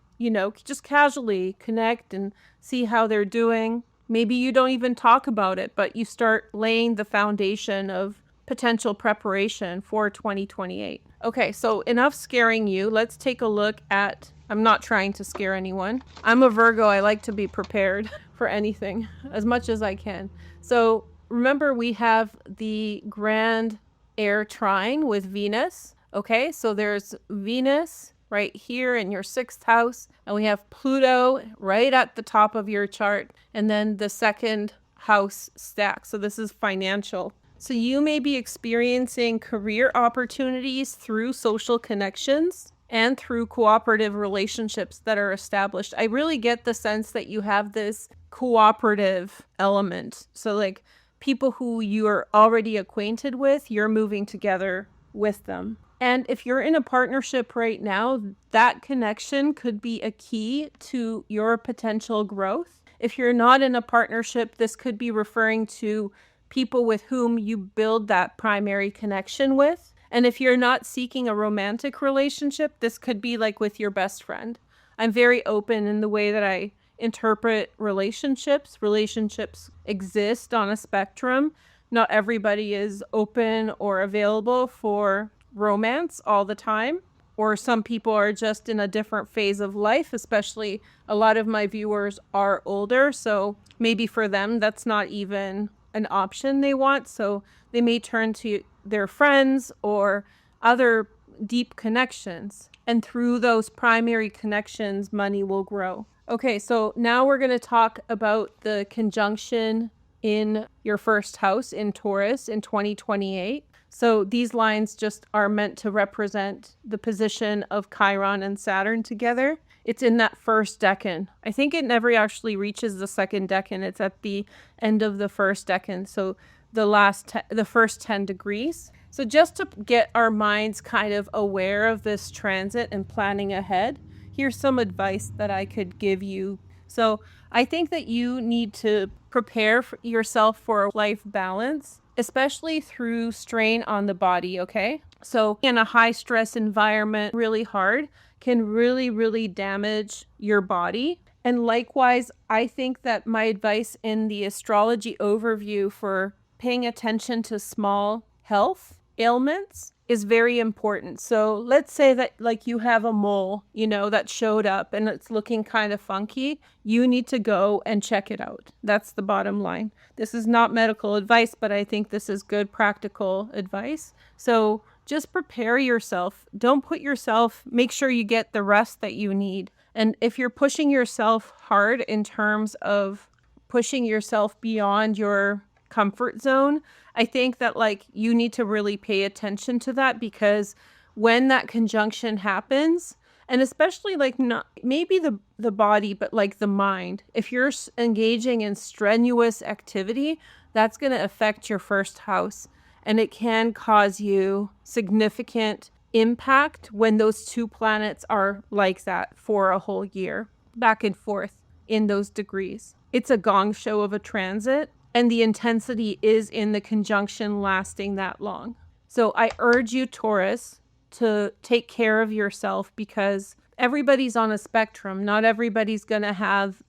A: just casually connect and see how they're doing. Maybe you don't even talk about it, but you start laying the foundation of potential preparation for 2028. Okay, so enough scaring you. Let's take a look at, I'm not trying to scare anyone. I'm a Virgo. I like to be prepared for anything as much as I can. So remember, we have the grand Air Trine with Venus. Okay, so there's Venus right here in your 6th house, and we have Pluto right at the top of your chart, and then the 2nd house stack. So this is financial. So you may be experiencing career opportunities through social connections and through cooperative relationships that are established. I really get the sense that you have this cooperative element. So like people who you are already acquainted with, you're moving together with them. And if you're in a partnership right now, that connection could be a key to your potential growth. If you're not in a partnership, this could be referring to people with whom you build that primary connection with. And if you're not seeking a romantic relationship, this could be like with your best friend. I'm very open in the way that I interpret relationships. Relationships exist on a spectrum. Not everybody is open or available for romance all the time, or some people are just in a different phase of life, especially a lot of my viewers are older, so maybe for them that's not even an option they want, so they may turn to their friends or other deep connections, and through those primary connections money will grow. Okay, so now we're going to talk about the conjunction in your 1st house in Taurus in 2028. So these lines just are meant to represent the position of Chiron and Saturn together. It's in that 1st decan. I think it never actually reaches the 2nd decan. It's at the end of the 1st decan. So the first 10 degrees. So just to get our minds kind of aware of this transit and planning ahead, here's some advice that I could give you. So I think that you need to prepare yourself for life balance, especially through strain on the body, okay? So in a high stress environment, really hard, can really, really damage your body. And likewise, I think that my advice in the astrology overview for paying attention to small health ailments is very important. So let's say that like you have a mole, that showed up and it's looking kind of funky. You need to go and check it out. That's the bottom line. This is not medical advice, but I think this is good practical advice. So just prepare yourself. Don't put yourself, make sure you get the rest that you need. And if you're pushing yourself hard in terms of pushing yourself beyond your comfort zone, I think that like you need to really pay attention to that, because when that conjunction happens, and especially like not maybe the body, but like the mind, if you're engaging in strenuous activity, that's going to affect your first house, and it can cause you significant impact when those two planets are like that for a whole year, back and forth in those degrees. It's a gong show of a transit, and the intensity is in the conjunction lasting that long. So I urge you, Taurus, to take care of yourself, because everybody's on a spectrum. Not everybody's going to have,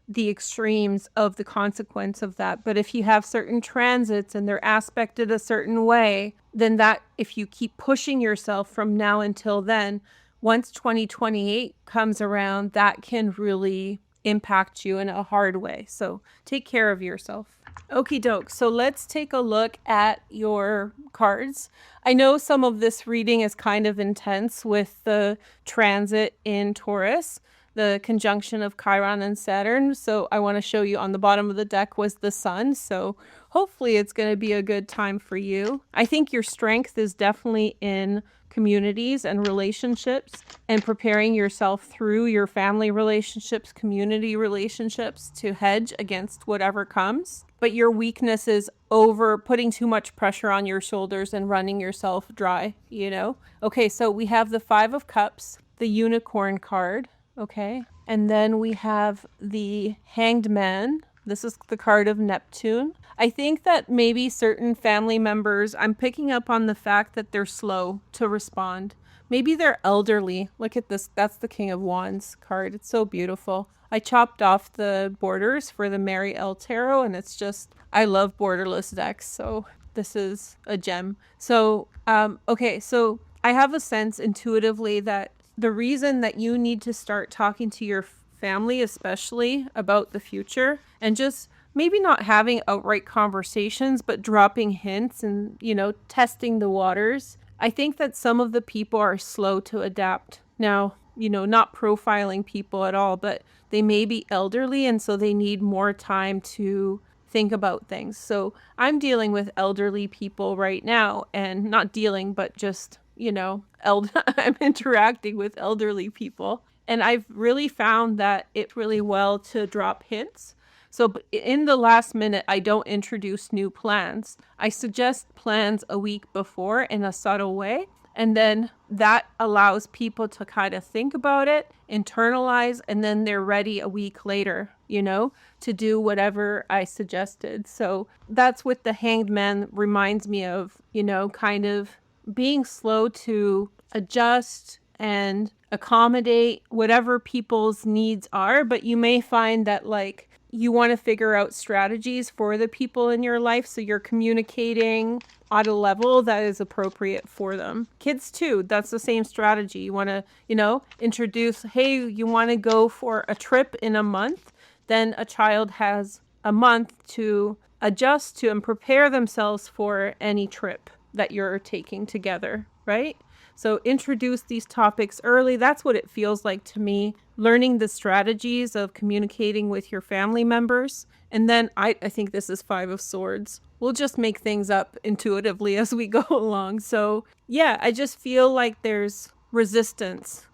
A: the extremes of the consequence of that. But if you have certain transits and they're aspected a certain way, then that, if you keep pushing yourself from now until then, once 2028 comes around, that can really impact you in a hard way. So take care of yourself. Okie doke. So let's take a look at your cards. I know some of this reading is kind of intense with the transit in Taurus, the conjunction of Chiron and Saturn. So I want to show you on the bottom of the deck was the sun. So hopefully it's going to be a good time for you. I think your strength is definitely in communities and relationships, and preparing yourself through your family relationships, community relationships, to hedge against whatever comes. But your weakness is over putting too much pressure on your shoulders and running yourself dry, Okay, so we have the Five of Cups, the Unicorn card, okay? And then we have the Hanged Man. This is the card of Neptune. I think that maybe certain family members, I'm picking up on the fact that they're slow to respond. Maybe they're elderly. Look at this. That's the King of Wands card. It's so beautiful. I chopped off the borders for the Mary L Tarot, and it's just, I love borderless decks, so this is a gem. So, okay, so I have a sense intuitively that the reason that you need to start talking to your family, especially about the future, and just maybe not having outright conversations, but dropping hints and, testing the waters. I think that some of the people are slow to adapt. Now, not profiling people at all, but they may be elderly, and so they need more time to think about things. So I'm dealing with elderly people right now, and not dealing, but just, I'm interacting with elderly people. And I've really found that it's really well to drop hints. So in the last minute, I don't introduce new plans. I suggest plans a week before in a subtle way. And then that allows people to kind of think about it, internalize, and then they're ready a week later, to do whatever I suggested. So that's what the Hanged Man reminds me of, kind of being slow to adjust and accommodate whatever people's needs are. But you may find that like you want to figure out strategies for the people in your life, so you're communicating at a level that is appropriate for them. Kids too, that's the same strategy. You want to, introduce, hey, you want to go for a trip in a month, then a child has a month to adjust to and prepare themselves for any trip that you're taking together, right? So introduce these topics early. That's what it feels like to me. Learning the strategies of communicating with your family members. And then I think this is Five of Swords. We'll just make things up intuitively as we go along. So yeah, I just feel like there's resistance.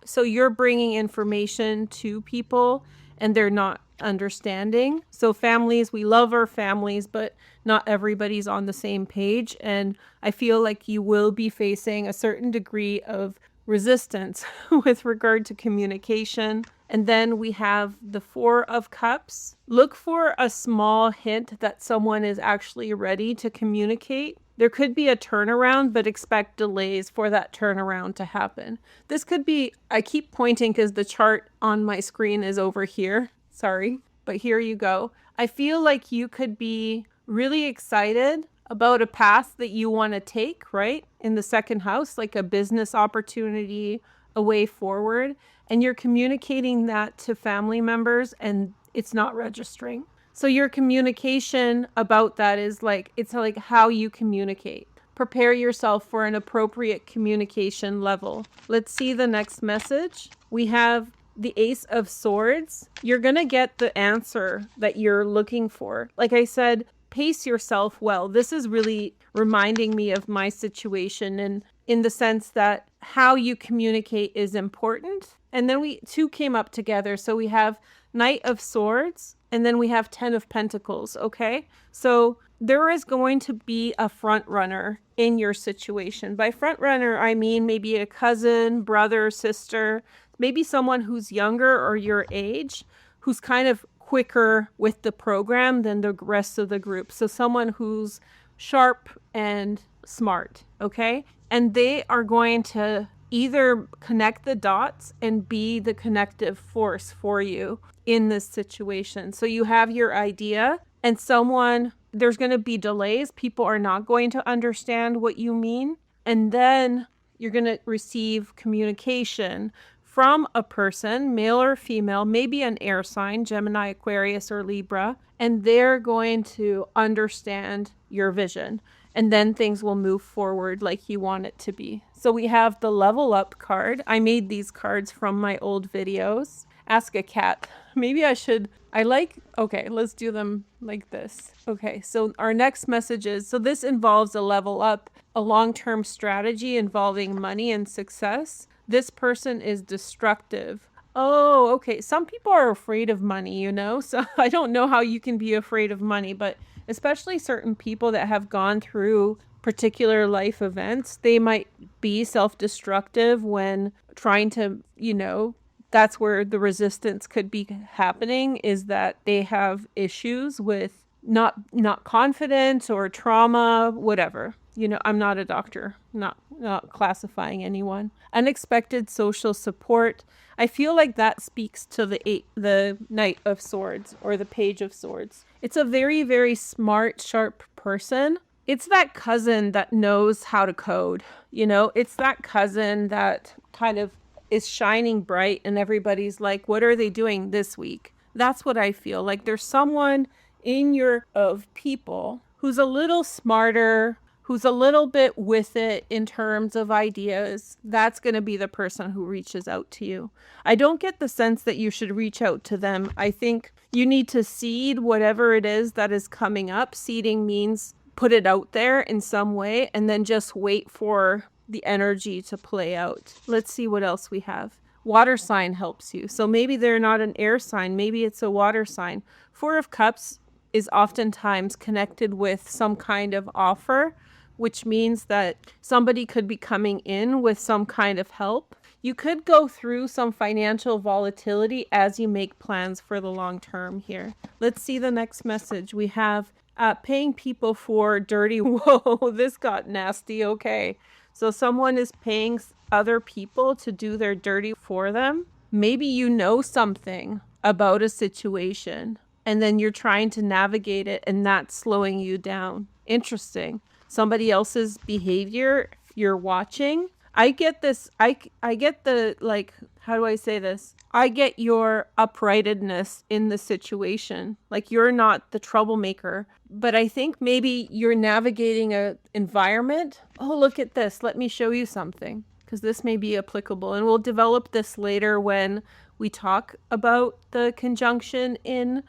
A: So you're bringing information to people and they're not understanding. So families, we love our families, but not everybody's on the same page. And I feel like you will be facing a certain degree of resistance with regard to communication And then we have the Four of Cups. Look for a small hint that someone is actually ready to communicate. There could be a turnaround, but expect delays for that turnaround to happen. This could be, I keep pointing because the chart on my screen is over here. Sorry, but here you go. I feel like you could be really excited about a path that you want to take, right? In the second house, like a business opportunity, a way forward. And you're communicating that to family members and it's not registering. So your communication about that is like, it's like how you communicate. Prepare yourself for an appropriate communication level. Let's see the next message. We have the Ace of Swords. You're going to get the answer that you're looking for. Like I said, pace yourself well. This is really reminding me of my situation, and in the sense that how you communicate is important. And then two came up together. So we have Knight of Swords, and then we have 10 of Pentacles, okay? So there is going to be a front runner in your situation. By front runner, I mean maybe a cousin, brother, sister, maybe someone who's younger or your age, who's kind of quicker with the program than the rest of the group. So someone who's sharp and smart, okay? And they are going to either connect the dots and be the connective force for you in this situation. So you have your idea and there's going to be delays. People are not going to understand what you mean. And then you're going to receive communication from a person, male or female, maybe an air sign, Gemini, Aquarius, or Libra, and they're going to understand your vision. And then things will move forward like you want it to be. So we have the Level Up card. I made these cards from my old videos. Ask a cat. Maybe I should, okay, let's do them like this. Okay, so our next message is, so this involves a level up, a long-term strategy involving money and success. This person is destructive. Oh, okay. Some people are afraid of money, you know? So I don't know how you can be afraid of money, but especially certain people that have gone through particular life events, they might be self-destructive when trying to, that's where the resistance could be happening, is that they have issues with not confidence or trauma, whatever. I'm not a doctor, not classifying anyone. Unexpected social support. I feel like that speaks to the Knight of Swords or the Page of Swords. It's a very, very smart, sharp person. It's that cousin that knows how to code. It's that cousin that kind of is shining bright and everybody's like, what are they doing this week? That's what I feel like. There's someone in of people who's a little smarter, who's a little bit with it in terms of ideas. That's going to be the person who reaches out to you. I don't get the sense that you should reach out to them. I think you need to seed whatever it is that is coming up. Seeding means put it out there in some way and then just wait for the energy to play out. Let's see what else we have. Water sign helps you. So maybe they're not an air sign. Maybe it's a water sign. Four of Cups is oftentimes connected with some kind of offer, which means that somebody could be coming in with some kind of help. You could go through some financial volatility as you make plans for the long term here. Let's see the next message. We have paying people for dirty. Whoa, this got nasty. Okay. So someone is paying other people to do their dirty for them. Maybe you know something about a situation and then you're trying to navigate it and that's slowing you down. Interesting. Somebody else's behavior, if you're watching. I get this, I get the, how do I say this? I get your uprightedness in the situation. Like, you're not the troublemaker, but I think maybe you're navigating an environment. Oh, look at this. Let me show you something, because this may be applicable, and we'll develop this later when we talk about the conjunction in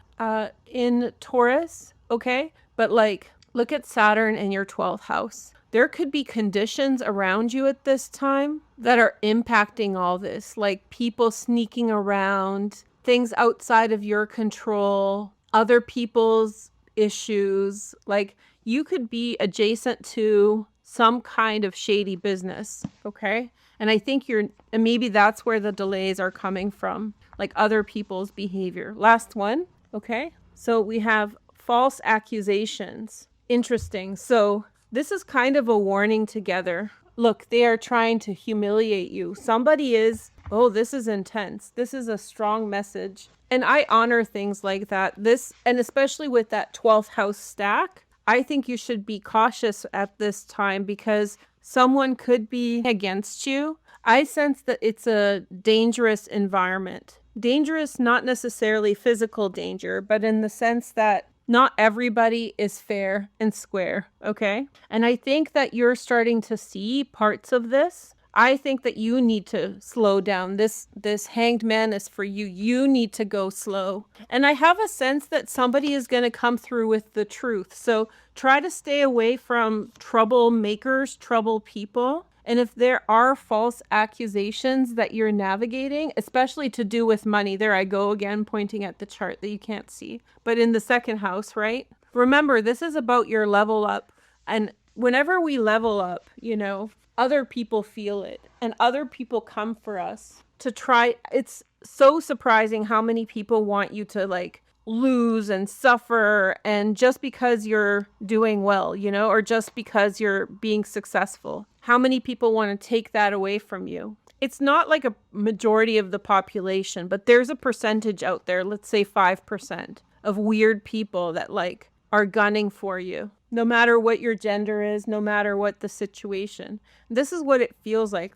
A: Taurus. Okay. But look at Saturn in your 12th house. There could be conditions around you at this time that are impacting all this, like people sneaking around, things outside of your control, other people's issues. Like, you could be adjacent to some kind of shady business, okay? And I think maybe that's where the delays are coming from. like other people's behavior. Last one. Okay. So we have false accusations. Interesting. So this is kind of a warning together. Look, they are trying to humiliate you. Somebody is, oh, this is intense. This is a strong message. And I honor things like that. This, and especially with that 12th house stack, I think you should be cautious at this time because someone could be against you. I sense that it's a dangerous environment. Dangerous, not necessarily physical danger, but in the sense that not everybody is fair and square, okay? And I think that you're starting to see parts of this. I think that you need to slow down. This hanged man is for you. You need to go slow. And I have a sense that somebody is going to come through with the truth. So try to stay away from troublemakers, trouble people. And if there are false accusations that you're navigating, especially to do with money, there I go again, pointing at the chart that you can't see, but in the second house, right? Remember, this is about your level up. And whenever we level up, you know, other people feel it and other people come for us to try. It's so surprising how many people want you to like lose and suffer, and just because you're doing well, you know, or just because you're being successful, how many people want to take that away from you? It's not like a majority of the population, but there's a percentage out there, let's say 5% of weird people that like are gunning for you, no matter what your gender is, no matter what the situation. This is what it feels like,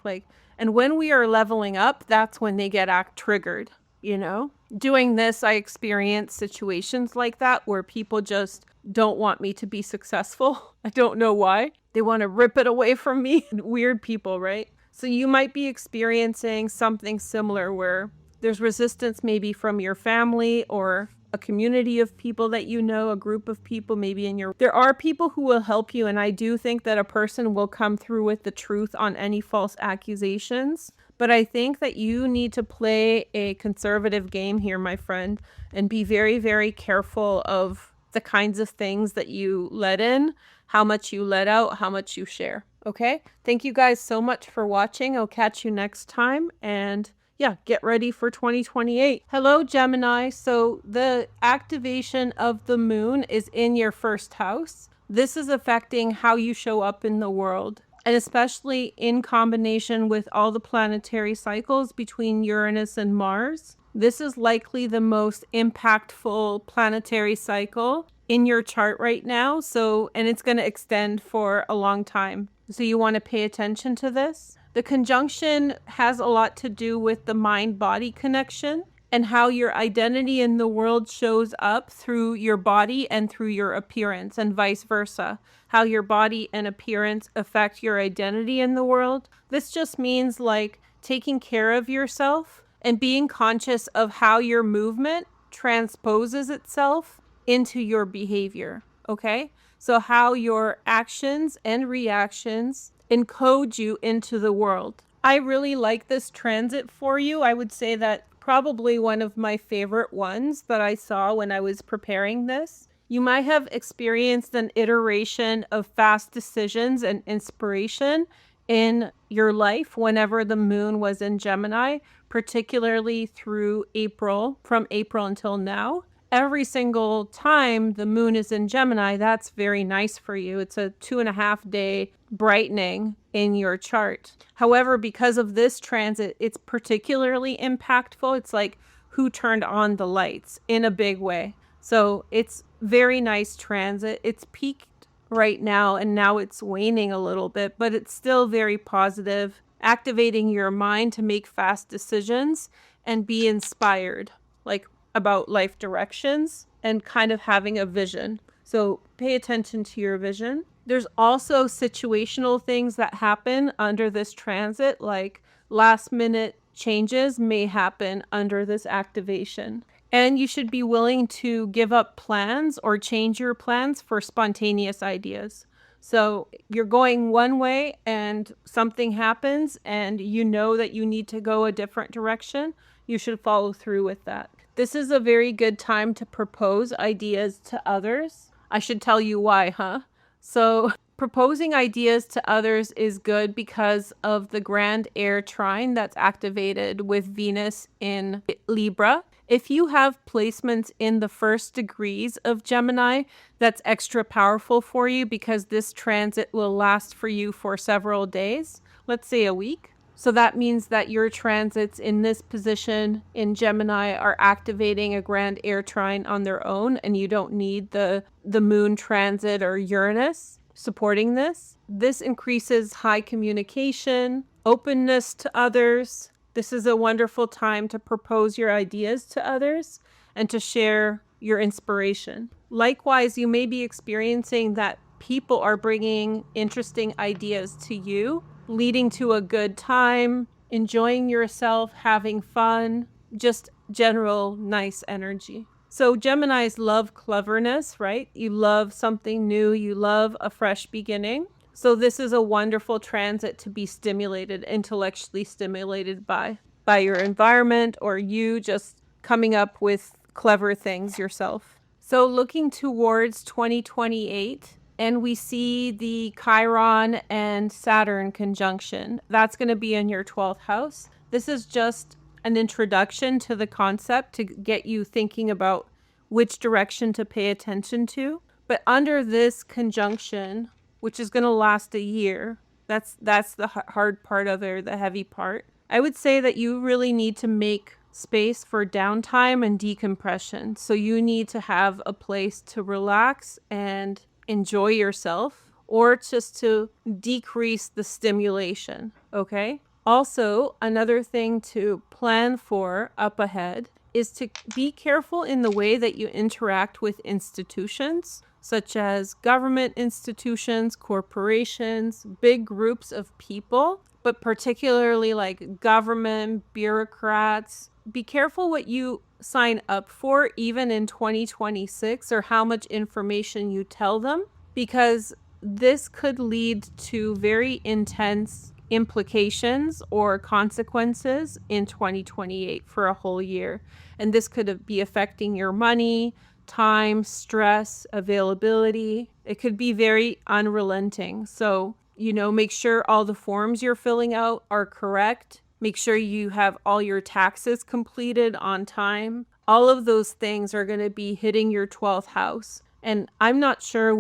A: and when we are leveling up, that's when they get triggered, you know? Doing this, I experience situations like that where people just don't want me to be successful. I don't know why. They want to rip it away from me. Weird people, right? So you might be experiencing something similar where there's resistance maybe from your family or a community of people that you know, a group of people maybe in your... There are people who will help you, and I do think that a person will come through with the truth on any false accusations. But I think that you need to play a conservative game here, my friend, and be very, very careful of the kinds of things that you let in, how much you let out, how much you share. Okay? Thank you guys so much for watching. I'll catch you next time. And yeah, get ready for 2028. Hello, Gemini. So the activation of the moon is in your first house. This is affecting how you show up in the world, and especially in combination with all the planetary cycles between Uranus and Mars. This is likely the most impactful planetary cycle in your chart right now. So, and it's going to extend for a long time. So you want to pay attention to this. The conjunction has a lot to do with the mind-body connection and how your identity in the world shows up through your body and through your appearance, and vice versa. How your body and appearance affect your identity in the world. This just means like taking care of yourself and being conscious of how your movement transposes itself into your behavior, okay? So how your actions and reactions encode you into the world. I really like this transit for you. I would say that probably one of my favorite ones that I saw when I was preparing this. You might have experienced an iteration of fast decisions and inspiration in your life whenever the moon was in Gemini, particularly through April, from April until now. Every single time the moon is in Gemini, that's very nice for you. It's a 2.5 day brightening in your chart. However, because of this transit, it's particularly impactful. It's like who turned on the lights in a big way. So it's very nice transit. It's peaked right now, and now it's waning a little bit, but it's still very positive, activating your mind to make fast decisions and be inspired, like about life directions and kind of having a vision. So pay attention to your vision. There's also situational things that happen under this transit, like last minute changes may happen under this activation. And you should be willing to give up plans or change your plans for spontaneous ideas. So you're going one way and something happens and you know that you need to go a different direction. You should follow through with that. This is a very good time to propose ideas to others. I should tell you why, huh? So Proposing ideas to others is good because of the grand Air Trine that's activated with Venus in Libra. If you have placements in the first degrees of Gemini, that's extra powerful for you because this transit will last for you for several days, let's say a week. So that means that your transits in this position in Gemini are activating a grand air trine on their own, and you don't need the moon transit or Uranus supporting this. This increases high communication, openness to others. This is a wonderful time to propose your ideas to others and to share your inspiration. Likewise, you may be experiencing that people are bringing interesting ideas to you, leading to a good time, enjoying yourself, having fun, just general nice energy. So Geminis love cleverness, right? You love something new. You love a fresh beginning. So this is a wonderful transit to be stimulated, intellectually stimulated by your environment, or you just coming up with clever things yourself. So looking towards 2028, and we see the Chiron and Saturn conjunction. That's going to be in your 12th house. This is just an introduction to the concept to get you thinking about which direction to pay attention to. But under this conjunction, which is going to last a year, that's the hard part of it, or the heavy part. I would say that you really need to make space for downtime and decompression. So you need to have a place to relax and enjoy yourself, or just to decrease the stimulation, okay? Also, another thing to plan for up ahead is to be careful in the way that you interact with institutions, such as government institutions, corporations, big groups of people, but particularly like government, bureaucrats. Be careful what you sign up for, even in 2026, or how much information you tell them, because this could lead to very intense implications or consequences in 2028 for a whole year. And this could be affecting your money, time, stress, availability. It could be very unrelenting. So, make sure all the forms you're filling out are correct. Make sure you have all your taxes completed on time. All of those things are going to be hitting your 12th house. And I'm not sure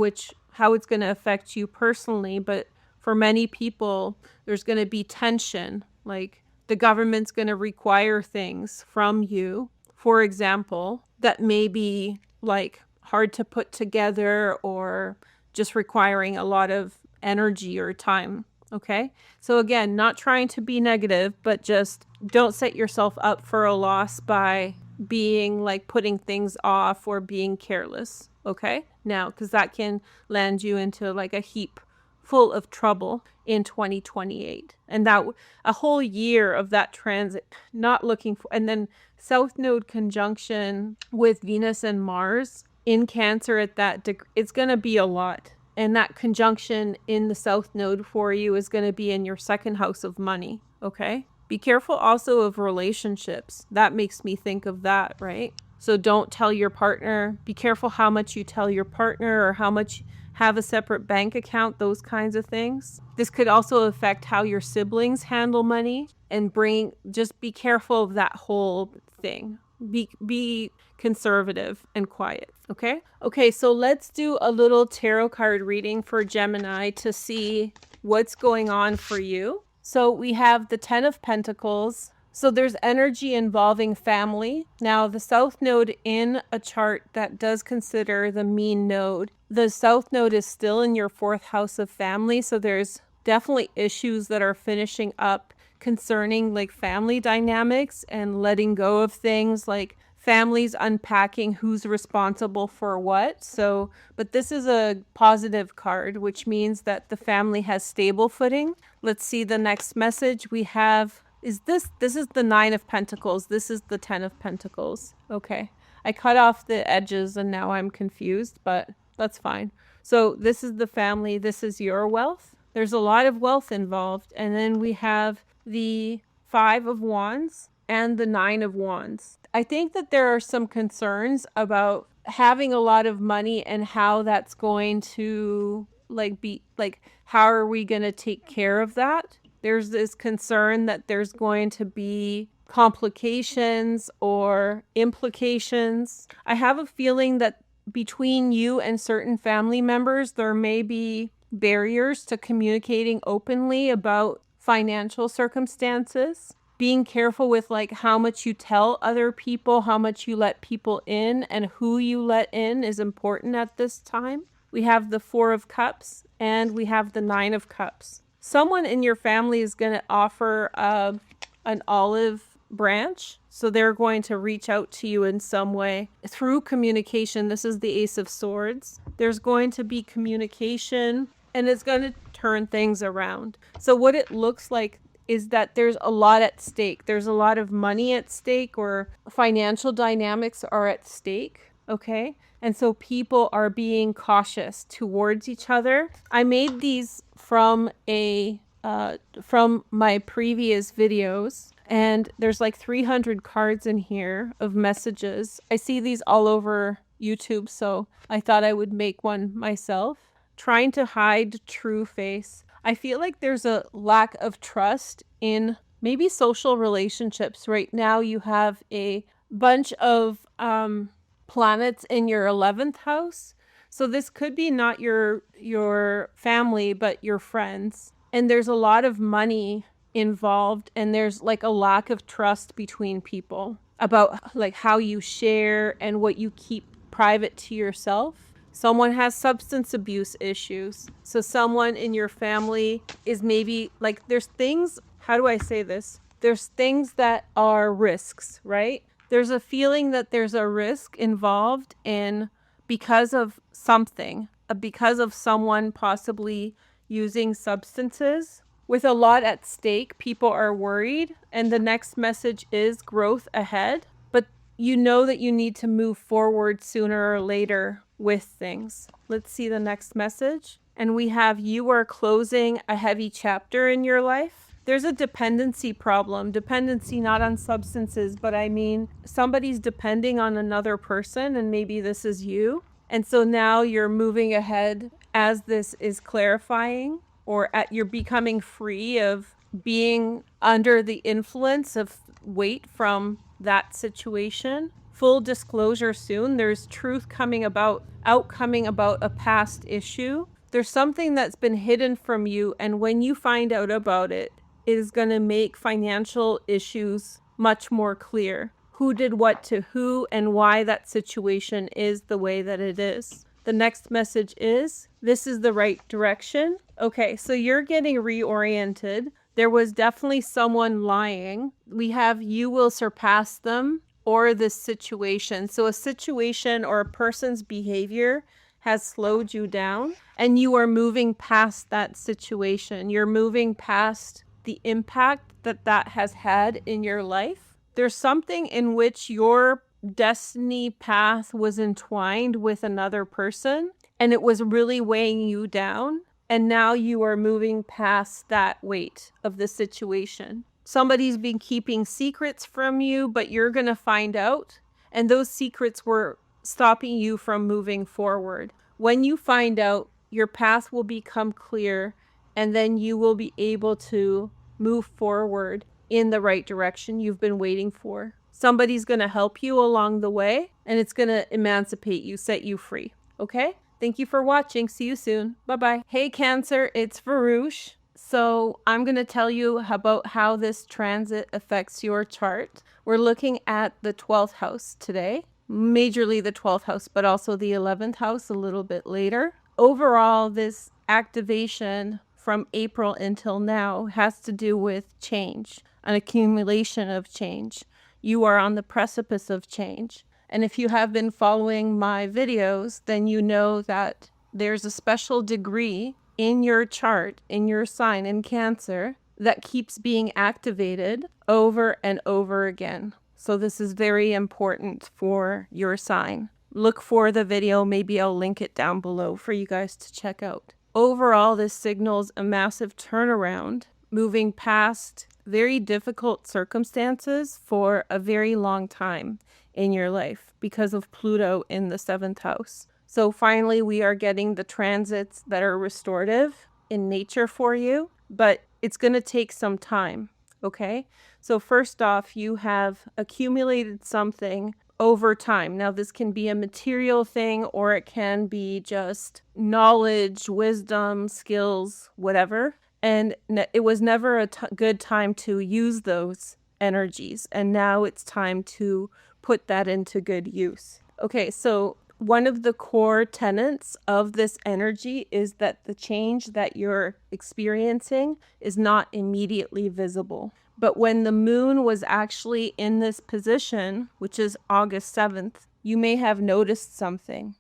A: how it's going to affect you personally, but for many people, there's going to be tension. Like, the government's going to require things from you, for example, that may be like hard to put together, or just requiring a lot of energy or time. Okay? So again, not trying to be negative, but just don't set yourself up for a loss by being like putting things off or being careless. Okay? Now, because that can land you into like a heap full of trouble in 2028. And that a whole year of that transit, not looking for, and then South Node conjunction with Venus and Mars in Cancer at that it's going to be a lot. And that conjunction in the South Node for you is going to be in your second house of money. Okay? Be careful also of relationships. That makes me think of that, right? So don't tell your partner. Be careful how much you tell your partner, or how much have a separate bank account, those kinds of things. This could also affect how your siblings handle money, and just be careful of that whole thing. Be conservative and quiet, okay? Okay, so let's do a little tarot card reading for Gemini to see what's going on for you. So we have the 10 of Pentacles. So there's energy involving family. Now, the South Node in a chart that does consider the mean node, the South Node is still in your 4th house of family. So there's definitely issues that are finishing up concerning like family dynamics and letting go of things, like families unpacking who's responsible for what. So, but this is a positive card, which means that the family has stable footing. Let's see the next message we have. This is the 9 of Pentacles. This is the 10 of Pentacles. Okay. I cut off the edges and now I'm confused, but that's fine. So this is the family. This is your wealth. There's a lot of wealth involved. And then we have the 5 of Wands and the 9 of Wands. I think that there are some concerns about having a lot of money and how that's going to how are we going to take care of that? There's this concern that there's going to be complications or implications. I have a feeling that between you and certain family members, there may be barriers to communicating openly about financial circumstances. Being careful with like how much you tell other people, how much you let people in, and who you let in is important at this time. We have the Four of Cups and we have the Nine of Cups. Someone in your family is going to offer an olive branch. So they're going to reach out to you in some way through communication. This is the Ace of Swords. There's going to be communication and it's going to turn things around. So what it looks like is that there's a lot at stake. There's a lot of money at stake, or financial dynamics are at stake. Okay. And so people are being cautious towards each other. I made these from my previous videos, and there's like 300 cards in here of messages. I see these all over YouTube, so I thought I would make one myself. Trying to hide true face. I feel like there's a lack of trust in maybe social relationships. Right now you have a bunch of planets in your 11th house. So this could be not your family, but your friends. And there's a lot of money involved, and there's like a lack of trust between people about like how you share and what you keep private to yourself. Someone has substance abuse issues. So someone in your family is maybe like, there's things, how do I say this? There's things that are risks, right? There's a feeling that there's a risk involved in because of something, because of someone possibly using substances. With a lot at stake, people are worried, and the next message is growth ahead. But you know that you need to move forward sooner or later with things. Let's see the next message. And we have, you are closing a heavy chapter in your life. There's a dependency problem. Dependency not on substances, but I mean somebody's depending on another person, and maybe this is you. And so now you're moving ahead as this is clarifying, or you're becoming free of being under the influence of weight from that situation. Full disclosure soon. There's truth coming about a past issue. There's something that's been hidden from you, and when you find out about it, it is going to make financial issues much more clear. Who did what to who and why that situation is the way that it is. The next message is, this is the right direction. Okay, so you're getting reoriented. There was definitely someone lying. We have, you will surpass them, or this situation. So a situation or a person's behavior has slowed you down, and you are moving past that situation. You're moving past the impact that has had in your life. There's something in which your destiny path was entwined with another person, and it was really weighing you down. And now you are moving past that weight of the situation. Somebody's been keeping secrets from you, but you're going to find out. And those secrets were stopping you from moving forward. When you find out, your path will become clear, and then you will be able to move forward in the right direction you've been waiting for. Somebody's going to help you along the way, and it's going to emancipate you, set you free. Okay? Thank you for watching. See you soon. Bye-bye. Hey, Cancer, it's Veroosh. So I'm going to tell you about how this transit affects your chart. We're looking at the 12th house today, majorly the 12th house, but also the 11th house a little bit later. Overall, this activation from April until now has to do with change, an accumulation of change. You are on the precipice of change. And if you have been following my videos, then you know that there's a special degree in your chart, in your sign in Cancer, that keeps being activated over and over again. So this is very important for your sign. Look for the video. Maybe I'll link it down below for you guys to check out. Overall, this signals a massive turnaround, moving past very difficult circumstances for a very long time in your life because of Pluto in the 7th house. So finally, we are getting the transits that are restorative in nature for you, but it's going to take some time. Okay. So first off, you have accumulated something over time. Now, this can be a material thing, or it can be just knowledge, wisdom, skills, whatever. And it was never a good time to use those energies. And now it's time to put that into good use. Okay, so one of the core tenets of this energy is that the change that you're experiencing is not immediately visible. But when the moon was actually in this position, which is August 7th, you may have noticed something,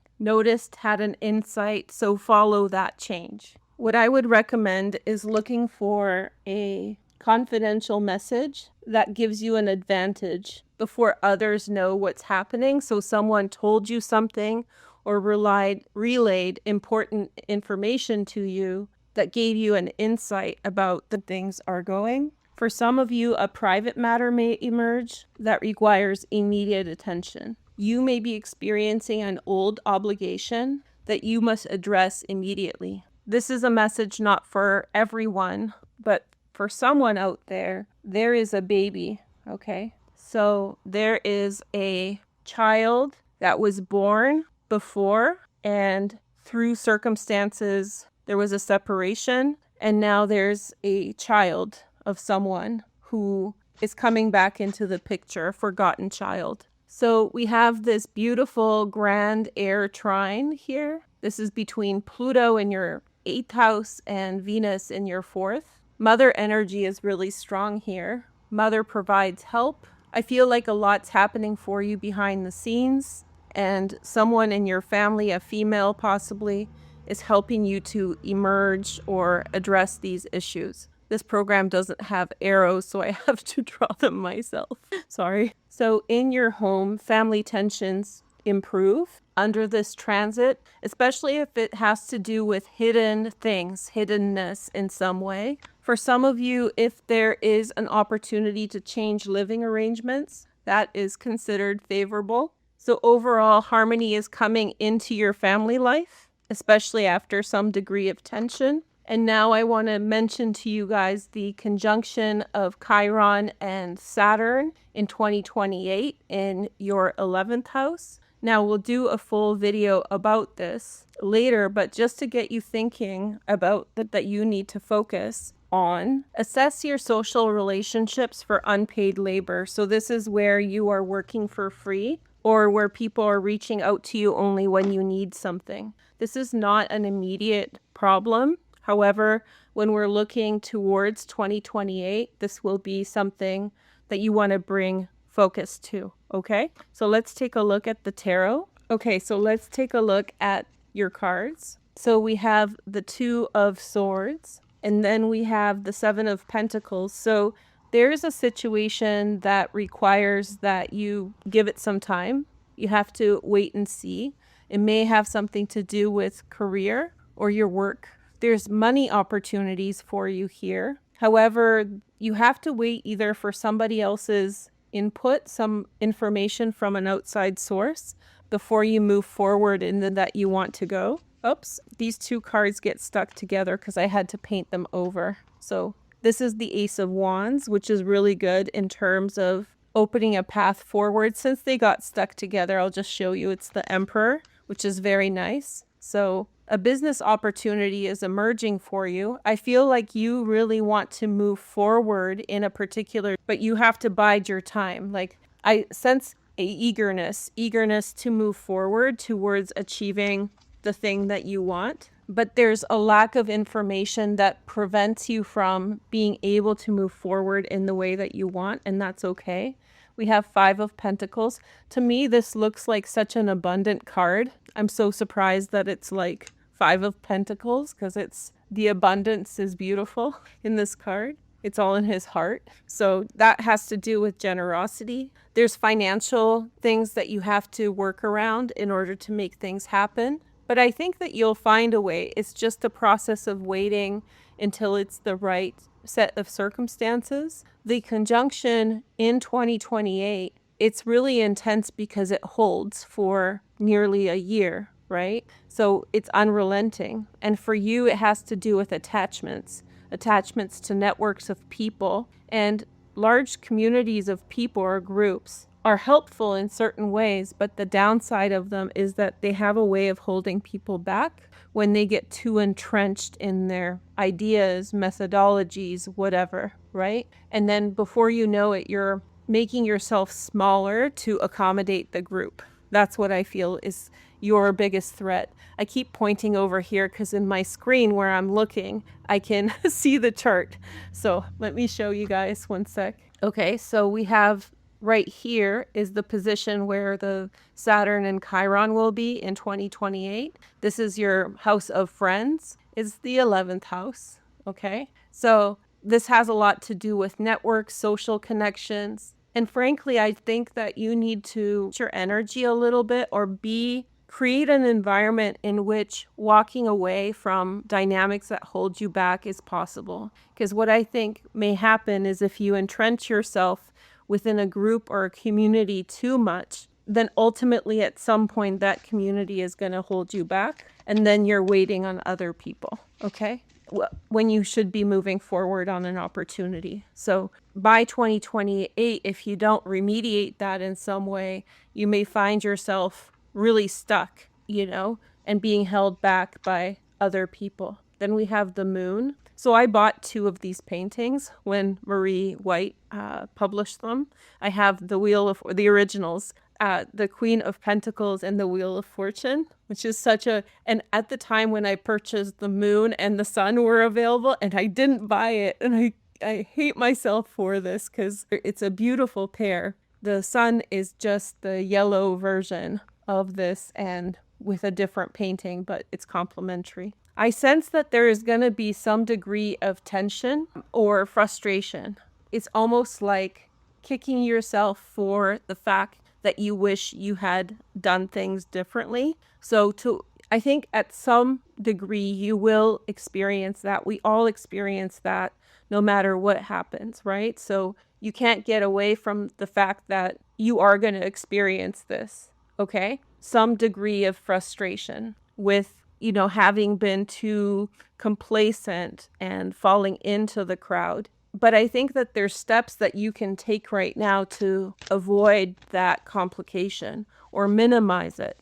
A: had an insight, so follow that change. What I would recommend is looking for a confidential message that gives you an advantage before others know what's happening. So someone told you something or relayed important information to you that gave you an insight about the things are going. For some of you, a private matter may emerge that requires immediate attention. You may be experiencing an old obligation that you must address immediately. This is a message not for everyone, but for someone out there. There is a baby, okay? So there is a child that was born before, and through circumstances, there was a separation, and now there's a child of someone who is coming back into the picture, a forgotten child. So we have this beautiful grand Air Trine here. This is between Pluto in your 8th house and Venus in your 4th. Mother energy is really strong here. Mother provides help. I feel like a lot's happening for you behind the scenes, and someone in your family, a female possibly, is helping you to emerge or address these issues. This program doesn't have arrows, so I have to draw them myself. Sorry. So in your home, family tensions improve under this transit, especially if it has to do with hidden things, hiddenness in some way. For some of you, if there is an opportunity to change living arrangements, that is considered favorable. So overall, harmony is coming into your family life, especially after some degree of tension. And now I want to mention to you guys the conjunction of Chiron and Saturn in 2028 in your 11th house. Now we'll do a full video about this later, but just to get you thinking about that you need to focus on, assess your social relationships for unpaid labor. So this is where you are working for free or where people are reaching out to you only when you need something. This is not an immediate problem. However, when we're looking towards 2028, this will be something that you want to bring focus to, okay? So let's take a look at the tarot. Okay, so let's take a look at your cards. So we have the Two of Swords, and then we have the Seven of Pentacles. So there's a situation that requires that you give it some time. You have to wait and see. It may have something to do with career or your work. There's money opportunities for you here. However, you have to wait either for somebody else's input, some information from an outside source, before you move forward in that you want to go. Oops, these two cards get stuck together because I had to paint them over. So this is the Ace of Wands, which is really good in terms of opening a path forward. Since they got stuck together, I'll just show you. It's the Emperor, which is very nice. So a business opportunity is emerging for you. I feel like you really want to move forward in a particular, but you have to bide your time. Like I sense a eagerness to move forward towards achieving the thing that you want. But there's a lack of information that prevents you from being able to move forward in the way that you want, and that's okay. We have Five of Pentacles. To me, this looks like such an abundant card. I'm so surprised that it's like Five of Pentacles because the abundance is beautiful in this card. It's all in his heart. So that has to do with generosity. There's financial things that you have to work around in order to make things happen. But I think that you'll find a way. It's just a process of waiting until it's the right set of circumstances. The conjunction in 2028, it's really intense because it holds for nearly a year, right? So it's unrelenting. And for you, it has to do with attachments to networks of people, and large communities of people or groups are helpful in certain ways, but the downside of them is that they have a way of holding people back when they get too entrenched in their ideas, methodologies, whatever, right? And then before you know it, you're making yourself smaller to accommodate the group. That's what I feel is your biggest threat. I keep pointing over here because in my screen where I'm looking, I can see the chart. So let me show you guys one sec. Okay, so we have right here is the position where the Saturn and Chiron will be in 2028. This is your house of friends. It's the 11th house. Okay, so this has a lot to do with networks, social connections. And frankly, I think that you need to your energy a little bit or create an environment in which walking away from dynamics that hold you back is possible. Because what I think may happen is if you entrench yourself within a group or a community too much, then ultimately at some point that community is going to hold you back, and then you're waiting on other people, okay? When you should be moving forward on an opportunity. So by 2028, if you don't remediate that in some way, you may find yourself really stuck, and being held back by other people. Then we have the moon. So I bought 2 of these paintings when Marie White published them. I have the originals, the Queen of Pentacles and the Wheel of Fortune, which is and at the time when I purchased, the moon and the sun were available and I didn't buy it. And I hate myself for this because it's a beautiful pair. The sun is just the yellow version of this and with a different painting, but it's complementary. I sense that there is going to be some degree of tension or frustration. It's almost like kicking yourself for the fact that you wish you had done things differently. I think at some degree you will experience that. We all experience that no matter what happens, right? So you can't get away from the fact that you are going to experience this, okay? Some degree of frustration with, having been too complacent and falling into the crowd. But I think that there's steps that you can take right now to avoid that complication or minimize it,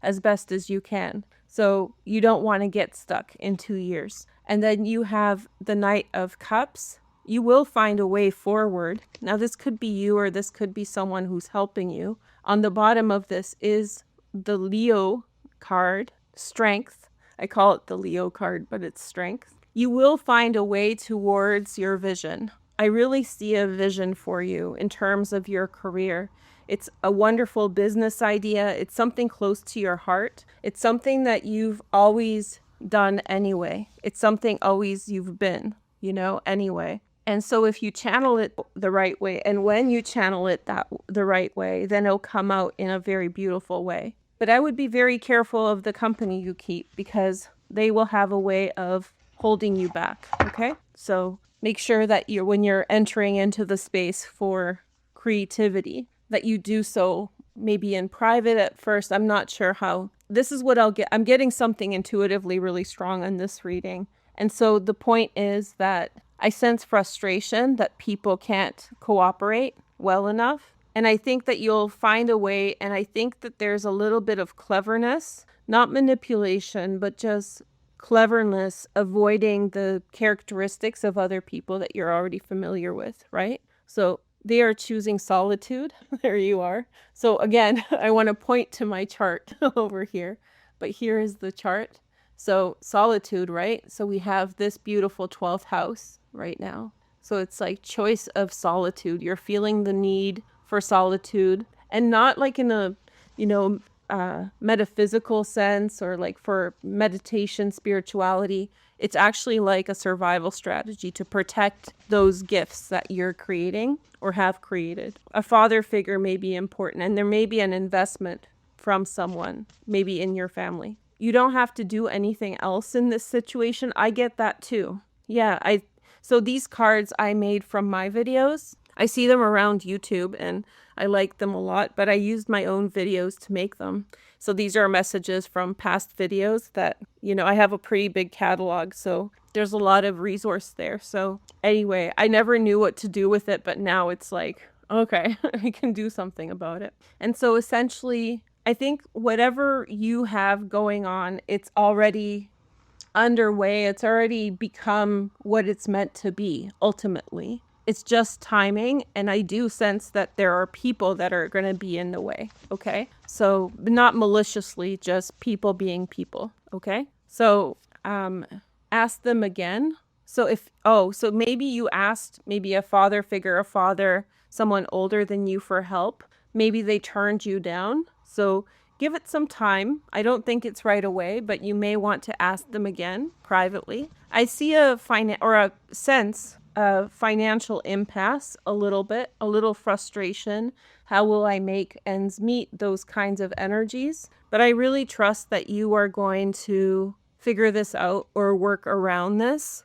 A: as best as you can. So you don't want to get stuck in 2 years. And then you have the Knight of Cups. You will find a way forward. Now, this could be you or this could be someone who's helping you. On the bottom of this is the Leo card, Strength. I call it the Leo card, but it's Strength. You will find a way towards your vision. I really see a vision for you in terms of your career. It's a wonderful business idea. It's something close to your heart. It's something that you've always done anyway. It's something always you've been, anyway. And so if you channel it the right way, and when you channel it the right way, then it'll come out in a very beautiful way. But I would be very careful of the company you keep because they will have a way of holding you back, okay? So make sure that when you're entering into the space for creativity, that you do so maybe in private at first. I'm not sure how. This is what I'll get. I'm getting something intuitively really strong on this reading. And so the point is that I sense frustration that people can't cooperate well enough. And I think that you'll find a way, and I think that there's a little bit of cleverness, not manipulation, but just cleverness, avoiding the characteristics of other people that you're already familiar with, right? So they are choosing solitude. There you are. So again, I want to point to my chart over here, but here is the chart. So solitude, right? So we have this beautiful 12th house right now. So it's like choice of solitude. You're feeling the need for solitude, and not like in a, metaphysical sense or like for meditation, spirituality. It's actually like a survival strategy to protect those gifts that you're creating or have created. A father figure may be important, and there may be an investment from someone, maybe in your family. You don't have to do anything else in this situation. I get that too. Yeah, so these cards I made from my videos. I see them around YouTube and I like them a lot, but I used my own videos to make them. So these are messages from past videos that, I have a pretty big catalog. So there's a lot of resource there. So anyway, I never knew what to do with it, but now it's like, okay, I can do something about it. And so essentially, I think whatever you have going on, it's already underway. It's already become what it's meant to be, ultimately. It's just timing, and I do sense that there are people that are going to be in the way, okay? So not maliciously, just people being people, okay? So ask them again. So so maybe you asked maybe a father figure, someone older than you for help. Maybe they turned you down. So give it some time. I don't think it's right away, but you may want to ask them again privately. I see a sense of financial impasse, a little frustration. How will I make ends meet? Those kinds of energies. But I really trust that you are going to figure this out or work around this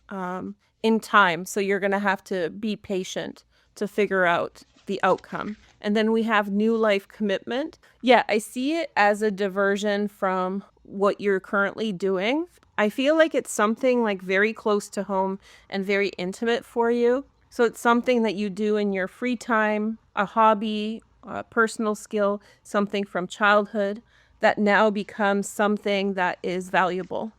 A: in time. So you're going to have to be patient to figure out the outcome. And then we have new life commitment. Yeah, I see it as a diversion from what you're currently doing. I feel like it's something like very close to home and very intimate for you. So it's something that you do in your free time, a hobby, a personal skill, something from childhood that now becomes something that is valuable,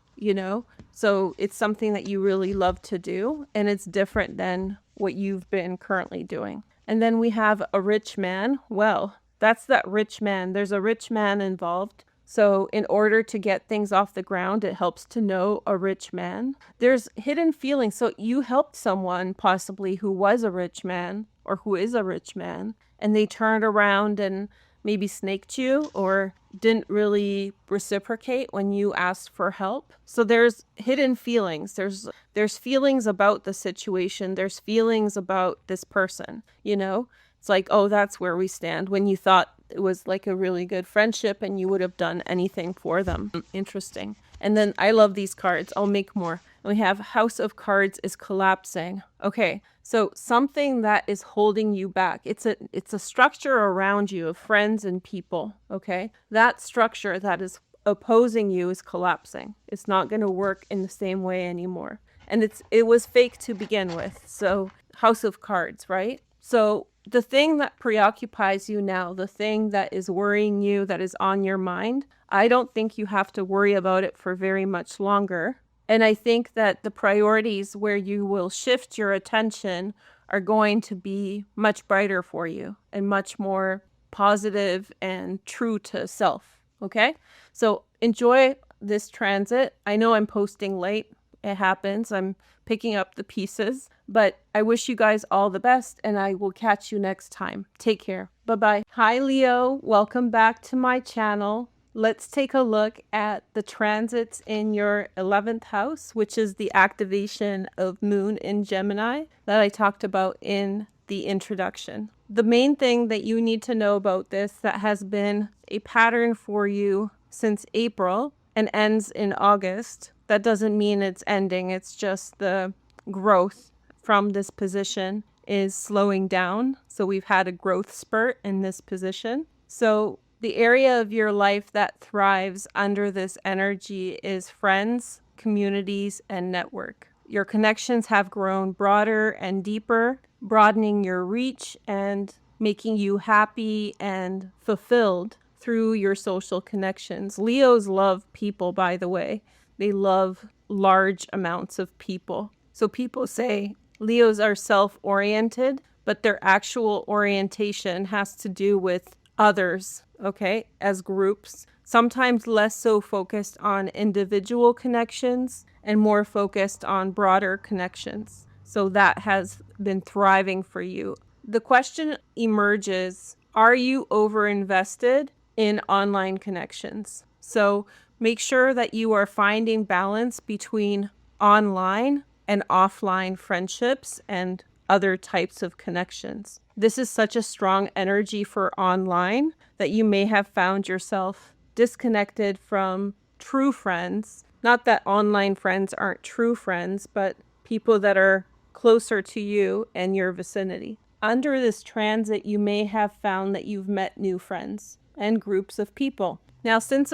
A: So it's something that you really love to do, and it's different than what you've been currently doing. And then we have a rich man. Well, that's that rich man. There's a rich man involved. So in order to get things off the ground, it helps to know a rich man. There's hidden feelings. So you helped someone possibly who was a rich man or who is a rich man, and they turned around and maybe snaked you or didn't really reciprocate when you asked for help. So there's hidden feelings. There's feelings about the situation. There's feelings about this person, It's like, oh, that's where we stand, when you thought it was like a really good friendship and you would have done anything for them. Interesting. And then I love these cards. I'll make more. And we have House of Cards is collapsing. Okay, so something that is holding you back. It's a structure around you of friends and people, okay? That structure that is opposing you is collapsing. It's not going to work in the same way anymore. And it was fake to begin with. So House of Cards, right? So the thing that preoccupies you now, the thing that is worrying you, that is on your mind, I don't think you have to worry about it for very much longer. And I think that the priorities where you will shift your attention are going to be much brighter for you and much more positive and true to self. Okay? So enjoy this transit. I know I'm posting late. It happens. I'm picking up the pieces, but I wish you guys all the best, and I will catch you next time. Take care. Bye-bye. Hi, Leo. Welcome back to my channel. Let's take a look at the transits in your 11th house, which is the activation of Moon in Gemini that I talked about in the introduction. The main thing that you need to know about this that has been a pattern for you since April and ends in August, that doesn't mean it's ending. It's just the growth from this position is slowing down. So we've had a growth spurt in this position. So the area of your life that thrives under this energy is friends, communities, and network. Your connections have grown broader and deeper, broadening your reach and making you happy and fulfilled through your social connections. Leos love people, by the way. They love large amounts of people. So people say Leos are self-oriented, but their actual orientation has to do with others, okay, as groups. Sometimes less so focused on individual connections and more focused on broader connections. So that has been thriving for you. The question emerges, are you overinvested in online connections? So make sure that you are finding balance between online and offline friendships and other types of connections. This is such a strong energy for online that you may have found yourself disconnected from true friends. Not that online friends aren't true friends, but people that are closer to you and your vicinity. Under this transit, you may have found that you've met new friends and groups of people. Now, since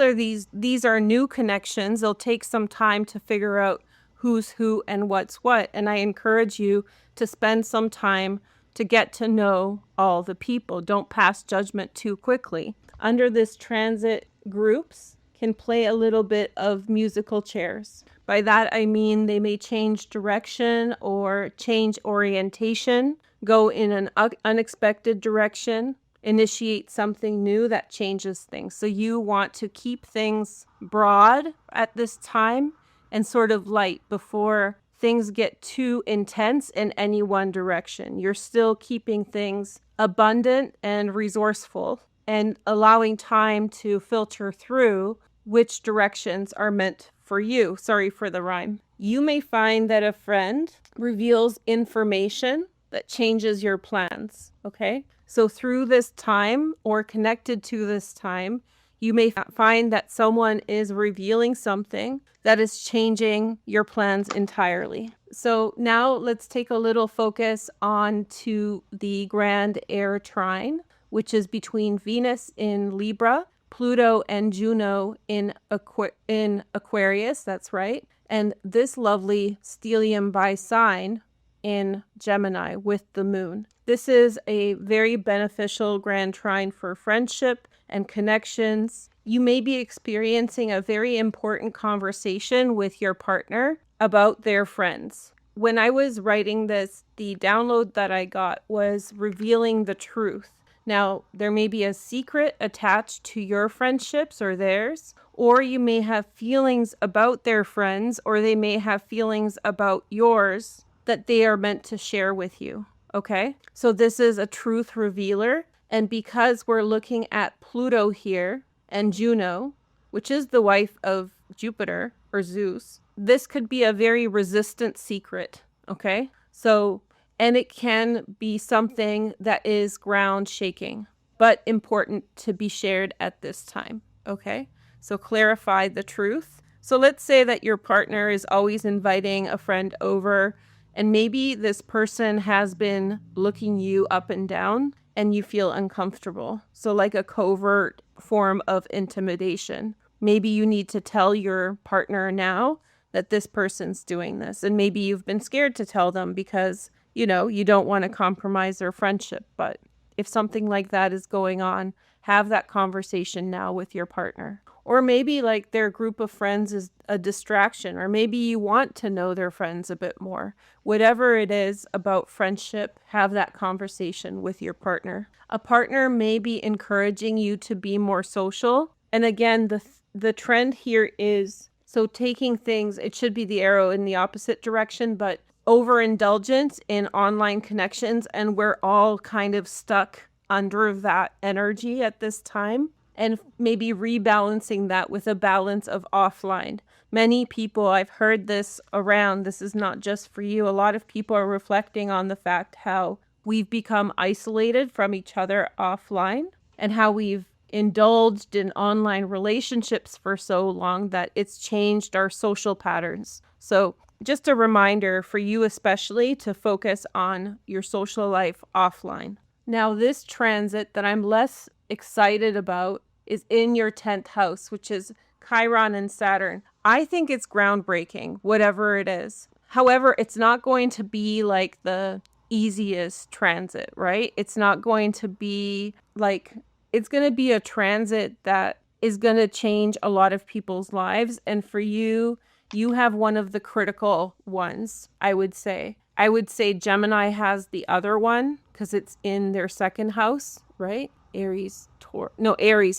A: these are new connections, it'll take some time to figure out who's who and what's what. And I encourage you to spend some time to get to know all the people. Don't pass judgment too quickly. Under this transit, groups can play a little bit of musical chairs. By that, I mean they may change direction or change orientation, go in an unexpected direction, initiate something new that changes things. So you want to keep things broad at this time and sort of light before things get too intense in any one direction. You're still keeping things abundant and resourceful and allowing time to filter through which directions are meant for you. Sorry for the rhyme. You may find that a friend reveals information that changes your plans, okay? So through this time or connected to this time, you may find that someone is revealing something that is changing your plans entirely. So now let's take a little focus on to the grand Air Trine, which is between Venus in Libra, Pluto and Juno in Aquarius, that's right, and this lovely stellium by sign in Gemini with the moon. This is a very beneficial grand trine for friendship and connections. You may be experiencing a very important conversation with your partner about their friends. When I was writing this, the download that I got was revealing the truth. Now, there may be a secret attached to your friendships or theirs, or you may have feelings about their friends, or they may have feelings about yours that they are meant to share with you, okay? So this is a truth revealer, and because we're looking at Pluto here and Juno, which is the wife of Jupiter or Zeus, this could be a very resistant secret, okay? So, and it can be something that is ground shaking, but important to be shared at this time, okay? So clarify the truth. So let's say that your partner is always inviting a friend over, and maybe this person has been looking you up and down and you feel uncomfortable. So like a covert form of intimidation. Maybe you need to tell your partner now that this person's doing this. And maybe you've been scared to tell them because, you know, you don't want to compromise their friendship. But if something like that is going on, have that conversation now with your partner. Or maybe like their group of friends is a distraction, or maybe you want to know their friends a bit more. Whatever it is about friendship, have that conversation with your partner. A partner may be encouraging you to be more social. And again, the trend here is, so taking things, it should be the arrow in the opposite direction, but overindulgence in online connections, and we're all kind of stuck under that energy at this time. And maybe rebalancing that with a balance of offline. Many people, I've heard this around, this is not just for you, a lot of people are reflecting on the fact how we've become isolated from each other offline and how we've indulged in online relationships for so long that it's changed our social patterns. So just a reminder for you especially to focus on your social life offline. Now this transit that I'm less excited about is in your 10th house, which is Chiron and Saturn. I think it's groundbreaking, whatever it is. However, it's not going to be like the easiest transit, right? It's not going to be like, it's going to be a transit that is going to change a lot of people's lives. And for you, you have one of the critical ones, I would say. I would say Gemini has the other one because it's in their second house, right? Aries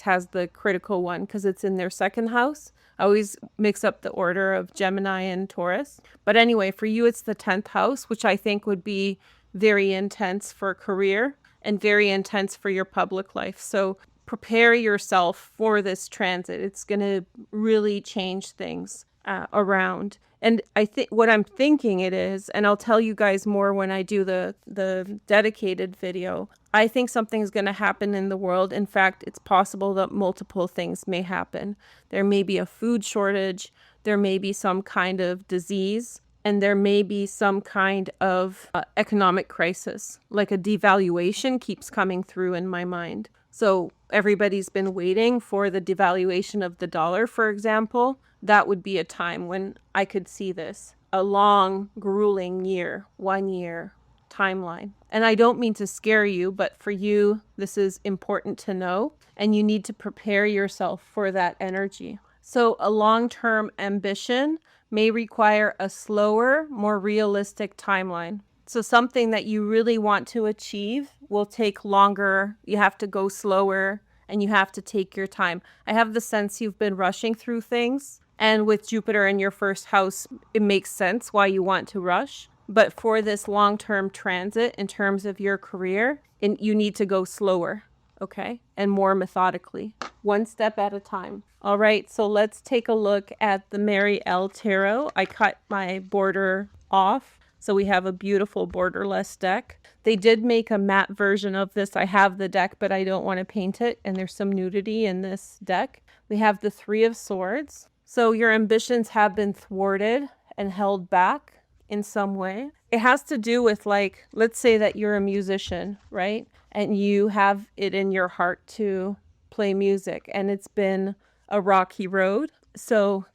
A: has the critical one because it's in their second house. I always mix up the order of Gemini and Taurus. But anyway, for you, it's the 10th house, which I think would be very intense for career and very intense for your public life. So prepare yourself for this transit. It's going to really change things around. And I think what I'm thinking it is, and I'll tell you guys more when I do the dedicated video, I think something's going to happen in the world. In fact, it's possible that multiple things may happen. There may be a food shortage, there may be some kind of disease, and there may be some kind of economic crisis, like a devaluation keeps coming through in my mind. So everybody's been waiting for the devaluation of the dollar, for example. That would be a time when I could see this. A long, grueling year, 1 year timeline. And I don't mean to scare you, but for you, this is important to know, and you need to prepare yourself for that energy. So a long-term ambition may require a slower, more realistic timeline. So something that you really want to achieve will take longer. You have to go slower and you have to take your time. I have the sense you've been rushing through things. And with Jupiter in your first house, it makes sense why you want to rush. But for this long-term transit in terms of your career, you need to go slower, okay? And more methodically, one step at a time. All right, so let's take a look at the Mary L. Tarot. I cut my border off, so we have a beautiful borderless deck. They did make a matte version of this. I have the deck, but I don't want to paint it, and there's some nudity in this deck. We have the Three of Swords. So your ambitions have been thwarted and held back in some way. It has to do with, like, let's say that you're a musician, right? And you have it in your heart to play music, and it's been a rocky road. So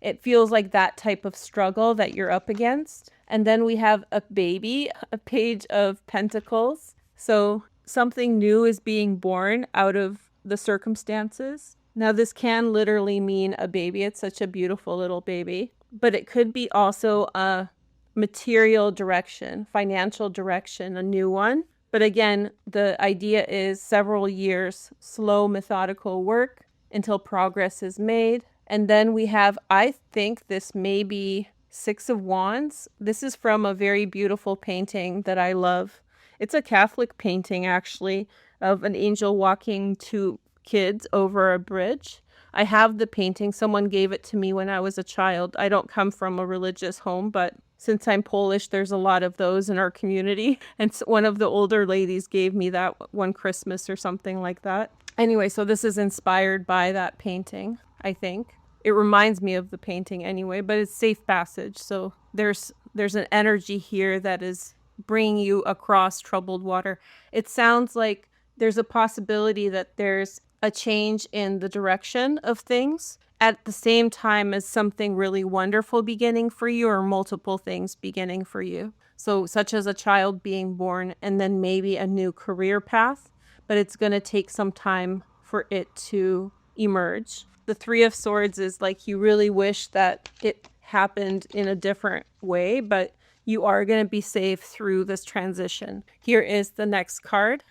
A: it feels like that type of struggle that you're up against. And then we have a baby, a Page of Pentacles. So something new is being born out of the circumstances. Now, this can literally mean a baby. It's such a beautiful little baby. But it could be also a material direction, financial direction, a new one. But again, the idea is several years, slow, methodical work until progress is made. And then we have, I think this may be Six of Wands. This is from a very beautiful painting that I love. It's a Catholic painting, actually, of an angel walking two kids over a bridge. I have the painting. Someone gave it to me when I was a child. I don't come from a religious home, but since I'm Polish, there's a lot of those in our community. And one of the older ladies gave me that one Christmas or something like that. Anyway, so this is inspired by that painting, I think. It reminds me of the painting anyway, but it's safe passage. So there's an energy here that is bringing you across troubled water. It sounds like there's a possibility that there's a change in the direction of things at the same time as something really wonderful beginning for you, or multiple things beginning for you. So such as a child being born and then maybe a new career path, but it's going to take some time for it to emerge. The Three of Swords is like you really wish that it happened in a different way, but you are going to be safe through this transition. Here is the next card.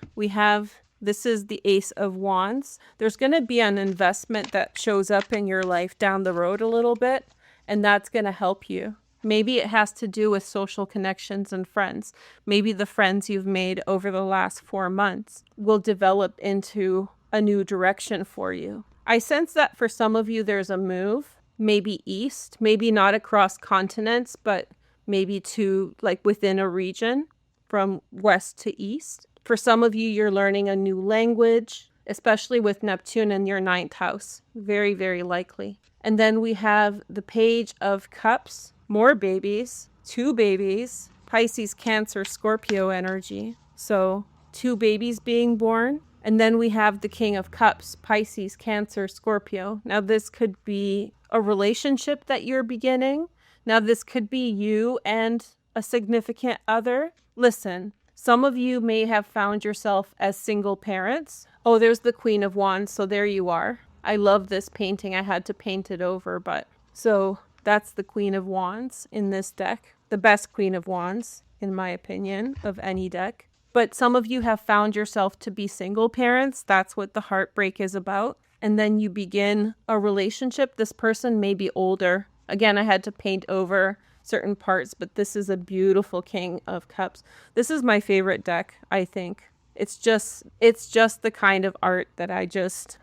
A: This is the Ace of Wands. There's going to be an investment that shows up in your life down the road a little bit, and that's going to help you. Maybe it has to do with social connections and friends. Maybe the friends you've made over the last 4 months will develop into a new direction for you. I sense that for some of you, there's a move, maybe east, maybe not across continents, but maybe to like within a region from west to east. For some of you, you're learning a new language, especially with Neptune in your 9th house. Very, very likely. And then we have the Page of Cups, more babies, 2 babies, Pisces, Cancer, Scorpio energy. So 2 babies being born. And then we have the King of Cups, Pisces, Cancer, Scorpio. Now this could be a relationship that you're beginning. Now this could be you and a significant other. Listen, some of you may have found yourself as single parents. Oh, there's the Queen of Wands, so there you are. I love this painting. I had to paint it over, but so that's the Queen of Wands in this deck. The best Queen of Wands, in my opinion, of any deck. But some of you have found yourself to be single parents. That's what the heartbreak is about. And then you begin a relationship. This person may be older. Again, I had to paint over certain parts, but this is a beautiful King of Cups. This is my favorite deck, I think. It's just the kind of art that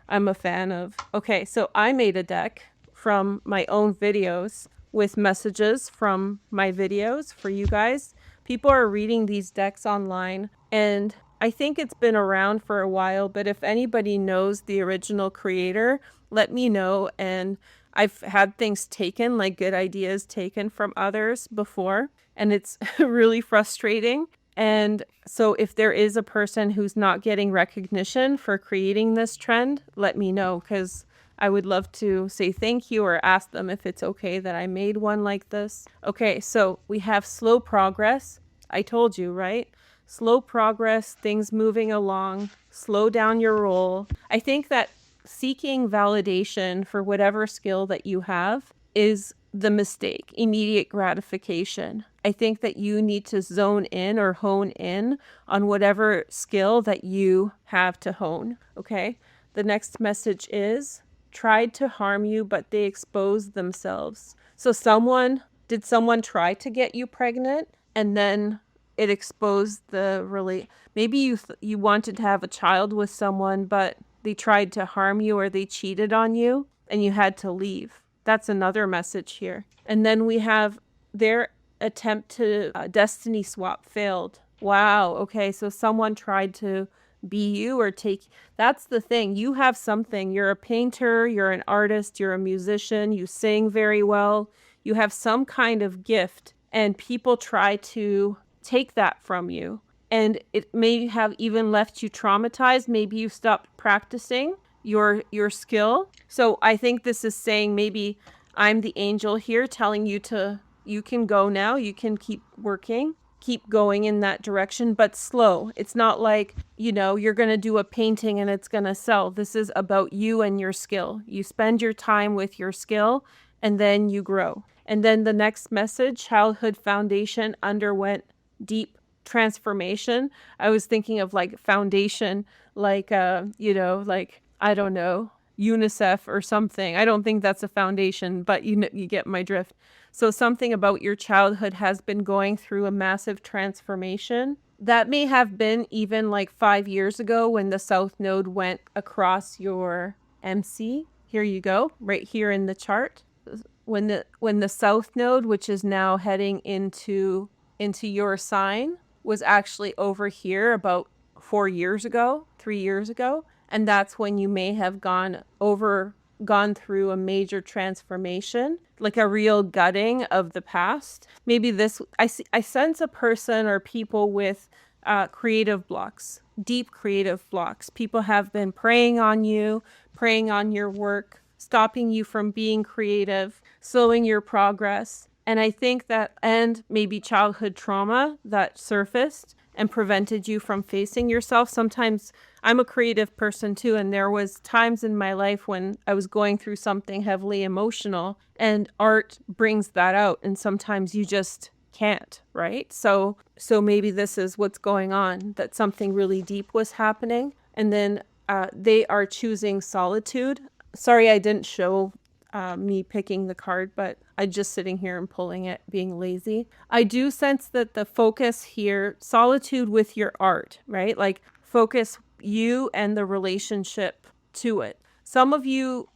A: I'm a fan of. Okay, so I made a deck from my own videos with messages from my videos for you guys. People are reading these decks online, and I think it's been around for a while, but if anybody knows the original creator, let me know. And I've had things taken, like good ideas taken from others before, and it's really frustrating. And so if there is a person who's not getting recognition for creating this trend, let me know, because I would love to say thank you or ask them if it's okay that I made one like this. Okay, so we have slow progress. I told you, right? Slow progress, things moving along, slow down your roll. I think that seeking validation for whatever skill that you have is the mistake, immediate gratification. I think that you need to zone in or hone in on whatever skill that you have to hone, okay? The next message is tried to harm you, but they exposed themselves. So did someone try to get you pregnant and then it exposed maybe you wanted to have a child with someone, but they tried to harm you or they cheated on you and you had to leave. That's another message here. And then we have their attempt to destiny swap failed. Wow. Okay. So someone tried to be you or take. That's the thing. You have something. You're a painter. You're an artist. You're a musician. You sing very well. You have some kind of gift. And people try to take that from you. And it may have even left you traumatized. Maybe you stopped practicing your skill. So I think this is saying maybe I'm the angel here telling you you can go now, you can keep working, keep going in that direction, but slow. It's not like, you're going to do a painting and it's going to sell. This is about you and your skill. You spend your time with your skill and then you grow. And then the next message, childhood foundation underwent deep transformation. I was thinking of like foundation, like, like, I don't know, UNICEF or something. I don't think that's a foundation, but you get my drift. So something about your childhood has been going through a massive transformation. That may have been even like 5 years ago when the South Node went across your MC. Here you go, right here in the chart. When the South Node, which is now heading into your sign, was actually over here about 4 years ago, 3 years ago. And that's when you may have gone through a major transformation, like a real gutting of the past. Maybe I sense a person or people with creative blocks, deep creative blocks. People have been preying on you, preying on your work, stopping you from being creative, slowing your progress. And I think that, and maybe childhood trauma that surfaced and prevented you from facing yourself. Sometimes I'm a creative person too, and there was times in my life when I was going through something heavily emotional, and art brings that out, and sometimes you just can't, right? So maybe this is what's going on, that something really deep was happening, and then they are choosing solitude. Sorry, I didn't show me picking the card, but I'm just sitting here and pulling it, being lazy. I do sense that the focus here, solitude with your art, right? Like focus you and the relationship to it. Some of you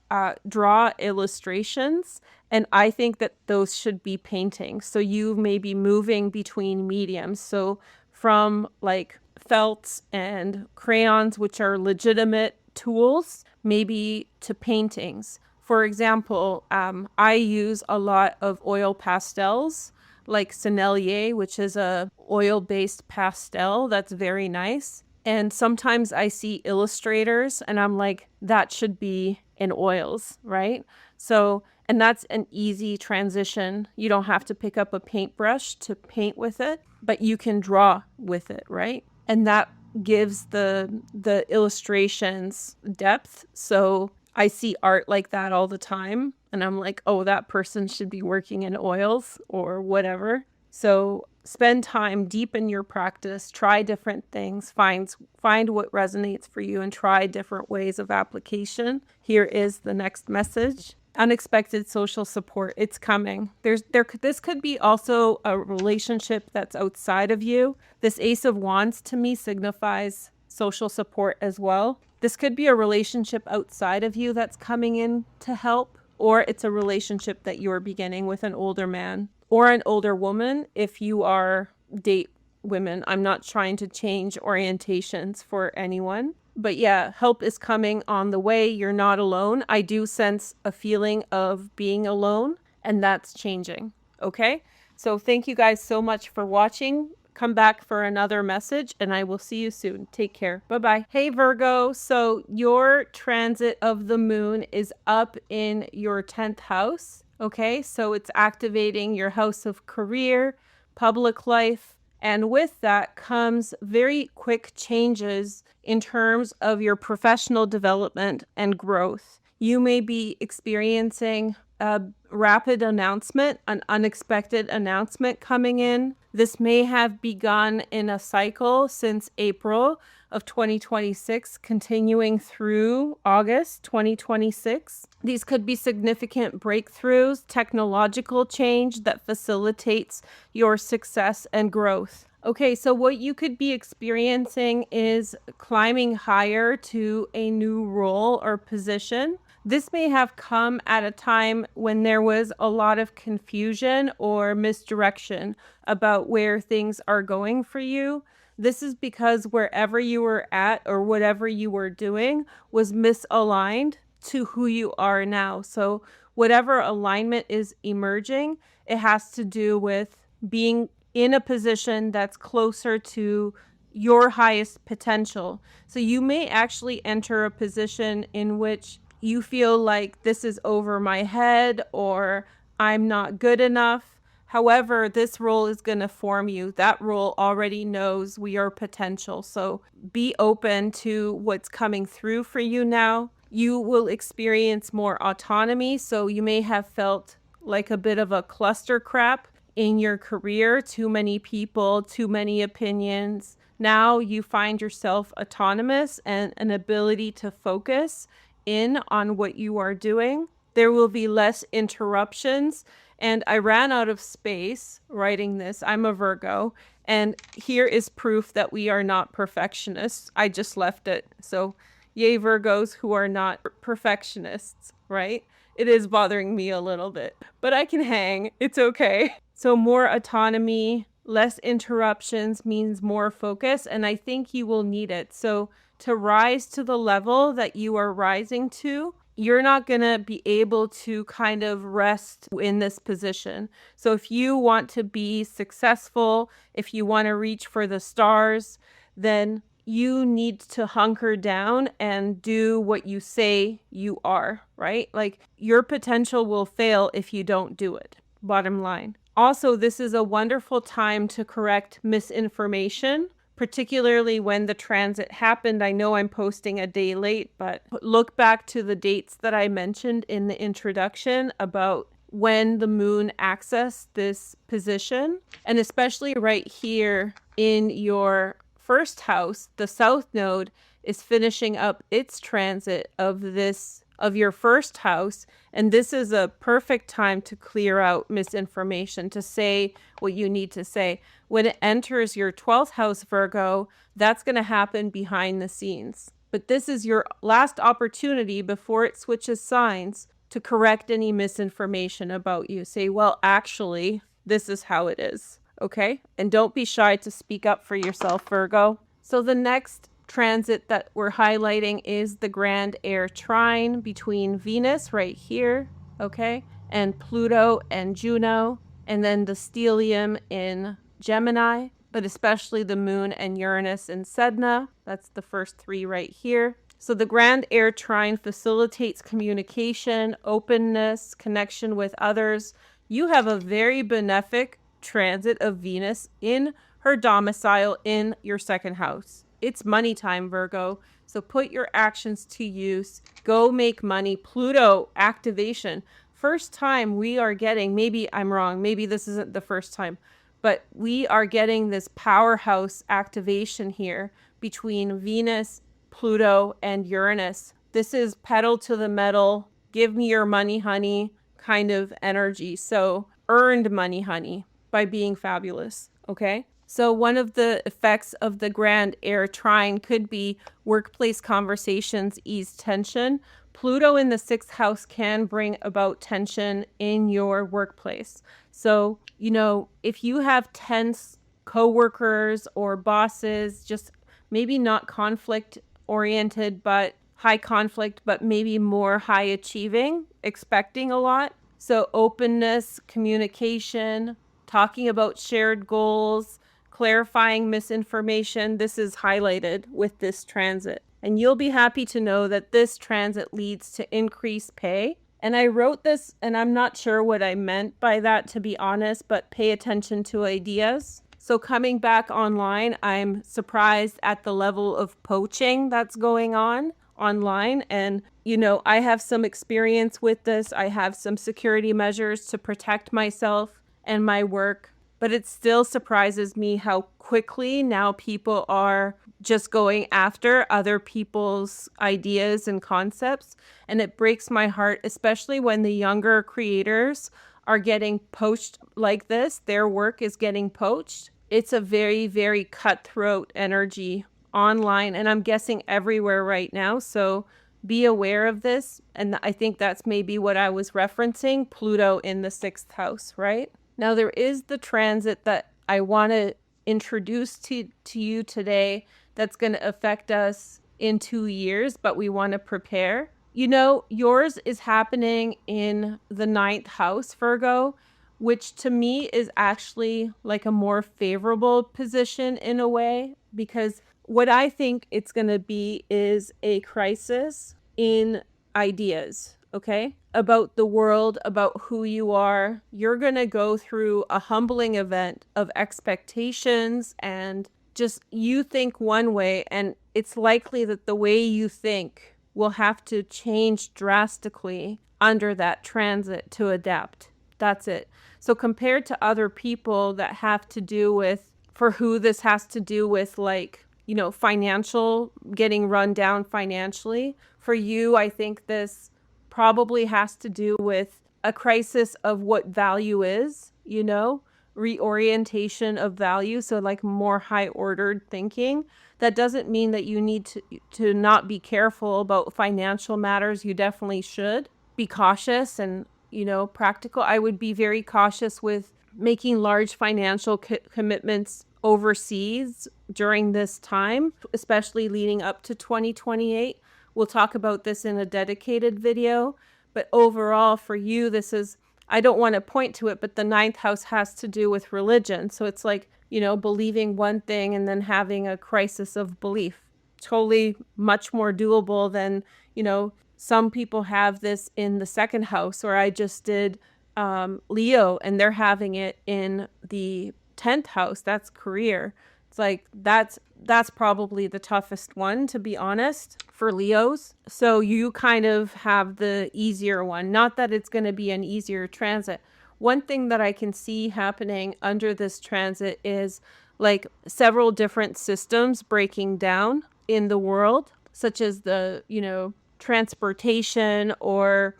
A: draw illustrations, and I think that those should be paintings. So you may be moving between mediums. So from like felts and crayons, which are legitimate tools, maybe to paintings. For example, I use a lot of oil pastels, like Sennelier, which is a oil-based pastel that's very nice. And sometimes I see illustrators and I'm like, that should be in oils, right? So, and that's an easy transition. You don't have to pick up a paintbrush to paint with it, but you can draw with it, right? And that gives the illustrations depth. So I see art like that all the time, and I'm like, oh, that person should be working in oils or whatever. So spend time, deepen your practice, try different things, find what resonates for you, and try different ways of application. Here is the next message. Unexpected social support. It's coming. This could be also a relationship that's outside of you. This Ace of Wands to me signifies social support as well. This could be a relationship outside of you that's coming in to help, or it's a relationship that you're beginning with an older man or an older woman if you are date women. I'm not trying to change orientations for anyone. But yeah, help is coming on the way. You're not alone. I do sense a feeling of being alone, and that's changing. Okay? So thank you guys so much for watching. come back for another message, and I will see you soon. Take care. Bye-bye. Hey, Virgo. So your transit of the moon is up in your 10th house. Okay, so it's activating your house of career, public life, and with that comes very quick changes in terms of your professional development and growth. You may be experiencing a rapid announcement, an unexpected announcement coming in. This may have begun in a cycle since April of 2026, continuing through August 2026. These could be significant breakthroughs, technological change that facilitates your success and growth. Okay, so what you could be experiencing is climbing higher to a new role or position. This may have come at a time when there was a lot of confusion or misdirection about where things are going for you. This is because wherever you were at or whatever you were doing was misaligned to who you are now. So whatever alignment is emerging, it has to do with being in a position that's closer to your highest potential. So you may actually enter a position in which you feel like this is over my head or I'm not good enough. However, this role is going to form you. That role already knows your potential. So be open to what's coming through for you now. You will experience more autonomy. So you may have felt like a bit of a cluster crap in your career, too many people, too many opinions. Now you find yourself autonomous and an ability to focus in on what you are doing. There will be less interruptions. And I ran out of space writing this. I'm a Virgo. And here is proof that we are not perfectionists. I just left it. So yay, Virgos who are not perfectionists, right? It is bothering me a little bit, but I can hang. It's okay. So more autonomy, less interruptions means more focus, and I think you will need it. So to rise to the level that you are rising to, you're not going to be able to kind of rest in this position. So if you want to be successful, if you want to reach for the stars, then you need to hunker down and do what you say you are, right? Like your potential will fail if you don't do it. Bottom line. Also, this is a wonderful time to correct misinformation, particularly when the transit happened. I know I'm posting a day late, but look back to the dates that I mentioned in the introduction about when the moon accessed this position, and especially right here in your first house, the south node is finishing up its transit of your first house, and this is a perfect time to clear out misinformation, to say what you need to say. When it enters your 12th house, Virgo, that's going to happen behind the scenes. But this is your last opportunity before it switches signs to correct any misinformation about you. Say, well, actually, this is how it is. Okay? And don't be shy to speak up for yourself, Virgo. So the next transit that we're highlighting is the grand Air Trine between Venus right here, okay, and Pluto and Juno, and then the stellium in Gemini, but especially the moon and Uranus in Sedna. That's the first three right here. So the grand Air Trine facilitates communication, openness, connection with others. You have a very benefic transit of Venus in her domicile in your second house. It's money time, Virgo. So put your actions to use. Go make money. Pluto activation. First time we are getting, maybe I'm wrong, maybe this isn't the first time, but we are getting this powerhouse activation here between Venus, Pluto, and Uranus. This is pedal to the metal, give me your money, honey, kind of energy. So earned money, honey, by being fabulous, okay? So one of the effects of the grand Air Trine could be workplace conversations ease tension. Pluto in the 6th house can bring about tension in your workplace. So, you know, if you have tense coworkers or bosses, just maybe not conflict oriented, but high conflict, but maybe more high achieving, expecting a lot. So openness, communication, talking about shared goals, clarifying misinformation, this is highlighted with this transit. And you'll be happy to know that this transit leads to increased pay. And I wrote this, and I'm not sure what I meant by that, to be honest, but pay attention to ideas. So coming back online, I'm surprised at the level of poaching that's going on online. And, you know, I have some experience with this. I have some security measures to protect myself and my work. But it still surprises me how quickly now people are just going after other people's ideas and concepts. And it breaks my heart, especially when the younger creators are getting poached like this. Their work is getting poached. It's a very, very cutthroat energy online, and I'm guessing everywhere right now. So be aware of this. And I think that's maybe what I was referencing, Pluto in the 6th house, right? Now, there is the transit that I want to introduce to you today that's going to affect us in 2 years, but we want to prepare. You know, yours is happening in the 9th house, Virgo, which to me is actually like a more favorable position in a way, because what I think it's going to be is a crisis in ideas, okay? About the world, about who you are. You're going to go through a humbling event of expectations, and just you think one way, and it's likely that the way you think will have to change drastically under that transit to adapt. That's it. So compared to other people that have to do with, for who this has to do with, like, you know, financial, getting run down financially, for you, I think this probably has to do with a crisis of what value is, you know, reorientation of value. So like more high ordered thinking. That doesn't mean that you need to not be careful about financial matters. You definitely should be cautious and, you know, practical. I would be very cautious with making large financial commitments overseas during this time, especially leading up to 2028. We'll talk about this in a dedicated video. But overall, for you, this is, I don't want to point to it, but the 9th house has to do with religion. So it's like, you know, believing one thing and then having a crisis of belief. Totally much more doable than, you know, some people have this in the 2nd house, or I just did Leo, and they're having it in the 10th house. That's career. It's like that's probably the toughest one, to be honest, for Leos. So you kind of have the easier one. Not that it's going to be an easier transit. One thing that I can see happening under this transit is like several different systems breaking down in the world, such as the, you know, transportation or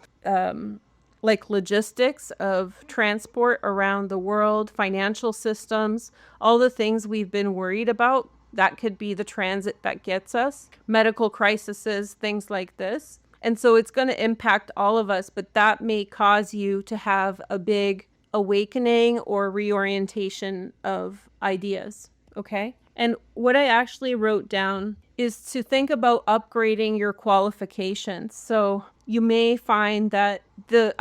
A: like logistics of transport around the world, financial systems, all the things we've been worried about. That could be the transit that gets us. Medical crises, things like this. And so it's going to impact all of us, but that may cause you to have a big awakening or reorientation of ideas, okay? And what I actually wrote down is to think about upgrading your qualifications. So you may find that the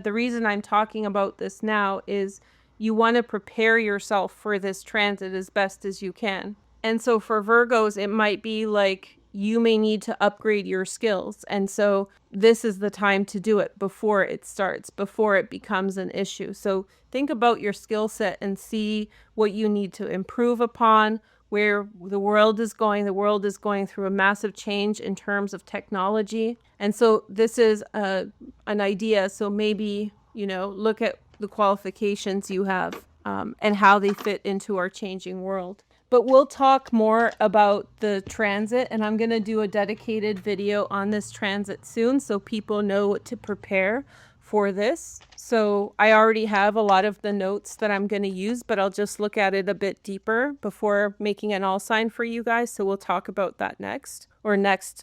A: reason I'm talking about this now is you want to prepare yourself for this transit as best as you can. And so for Virgos, it might be like you may need to upgrade your skills. And so this is the time to do it before it starts, before it becomes an issue. So think about your skill set and see what you need to improve upon, where the world is going. The world is going through a massive change in terms of technology. And so this is an idea. So maybe, you know, look at the qualifications you have and how they fit into our changing world. But we'll talk more about the transit, and I'm going to do a dedicated video on this transit soon so people know what to prepare for this. So I already have a lot of the notes that I'm going to use, but I'll just look at it a bit deeper before making an all sign for you guys. So we'll talk about that next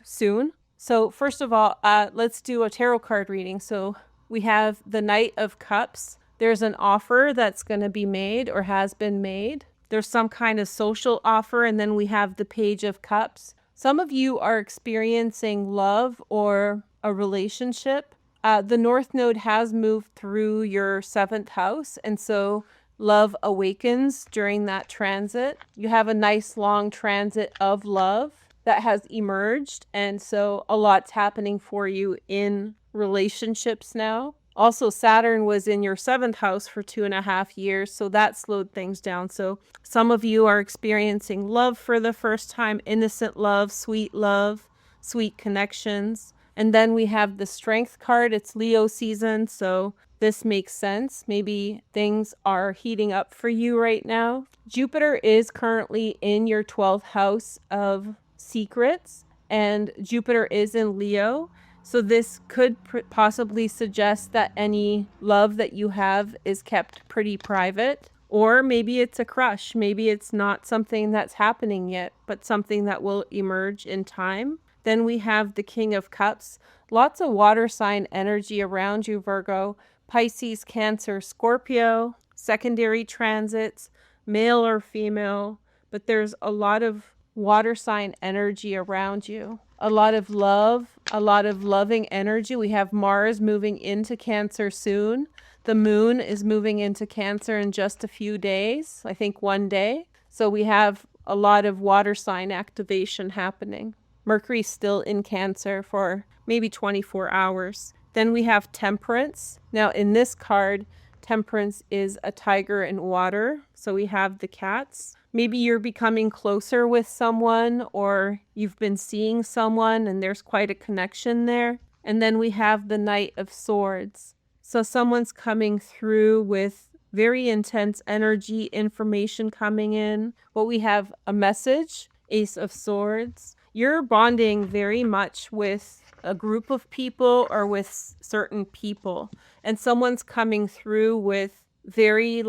A: soon. So first of all, let's do a tarot card reading. So we have the Knight of Cups. There's an offer that's going to be made or has been made. There's some kind of social offer, and then we have the Page of Cups. Some of you are experiencing love or a relationship. The North Node has moved through your 7th house, and so love awakens during that transit. You have a nice long transit of love that has emerged. And so a lot's happening for you in relationships now. Also, Saturn was in your 7th house for 2.5 years, so that slowed things down. So some of you are experiencing love for the first time, innocent love, sweet connections. And then we have the Strength card. It's Leo season, so this makes sense. Maybe things are heating up for you right now. Jupiter is currently in your 12th house of secrets, and Jupiter is in Leo. So this could possibly suggest that any love that you have is kept pretty private. Or maybe it's a crush. Maybe it's not something that's happening yet, but something that will emerge in time. Then we have the King of Cups. Lots of water sign energy around you, Virgo. Pisces, Cancer, Scorpio. Secondary transits, male or female. But there's a lot of water sign energy around you. A lot of love, a lot of loving energy. We have Mars moving into Cancer soon. The moon is moving into Cancer in just a few days, I think 1 day. So we have a lot of water sign activation happening. Mercury's still in Cancer for maybe 24 hours. Then we have Temperance. Now in this card, Temperance is a tiger in water. So we have the cats. Maybe you're becoming closer with someone, or you've been seeing someone and there's quite a connection there. And then we have the Knight of Swords. So someone's coming through with very intense energy, information coming in. Well, we have a message, Ace of Swords. You're bonding very much with a group of people or with certain people. And someone's coming through with very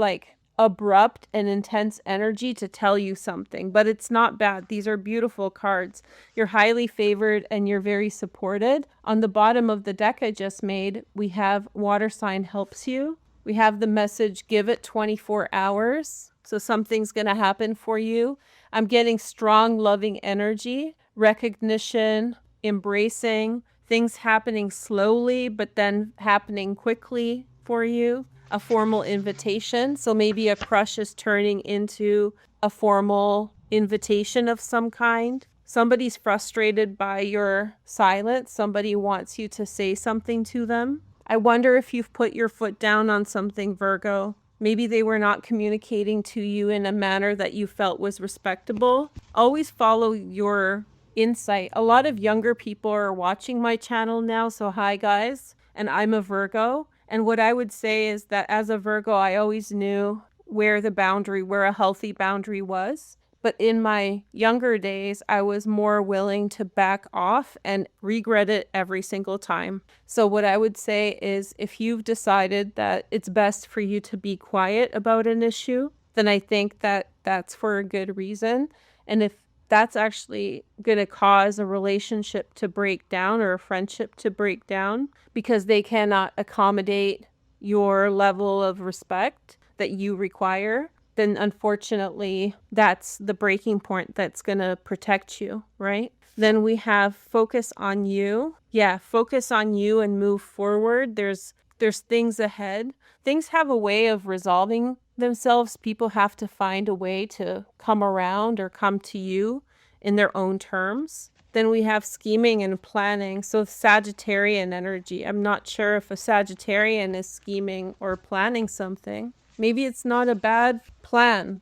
A: abrupt and intense energy to tell you something, but it's not bad. These are beautiful cards. You're highly favored and you're very supported. On the bottom of the deck I just made, we have water sign helps you. We have the message, give it 24 hours. So something's going to happen for you. I'm getting strong, loving energy, recognition, embracing, things happening slowly, but then happening quickly for you. A formal invitation. So maybe a crush is turning into a formal invitation of some kind. Somebody's frustrated by your silence. Somebody wants you to say something to them. I wonder if you've put your foot down on something, Virgo. Maybe they were not communicating to you in a manner that you felt was respectable. Always follow your insight. A lot of younger people are watching my channel now. So hi guys. And I'm a Virgo. And what I would say is that as a Virgo, I always knew where a healthy boundary was. But in my younger days, I was more willing to back off and regret it every single time. So what I would say is if you've decided that it's best for you to be quiet about an issue, then I think that that's for a good reason. And if that's actually going to cause a relationship to break down or a friendship to break down because they cannot accommodate your level of respect that you require, then unfortunately that's the breaking point that's going to protect you, right? Then we have focus on you. Yeah, focus on you and move forward. There's things ahead. Things have a way of resolving themselves. People have to find a way to come around or come to you in their own terms. Then we have scheming and planning. So Sagittarian energy. I'm not sure if a Sagittarian is scheming or planning something. Maybe it's not a bad plan,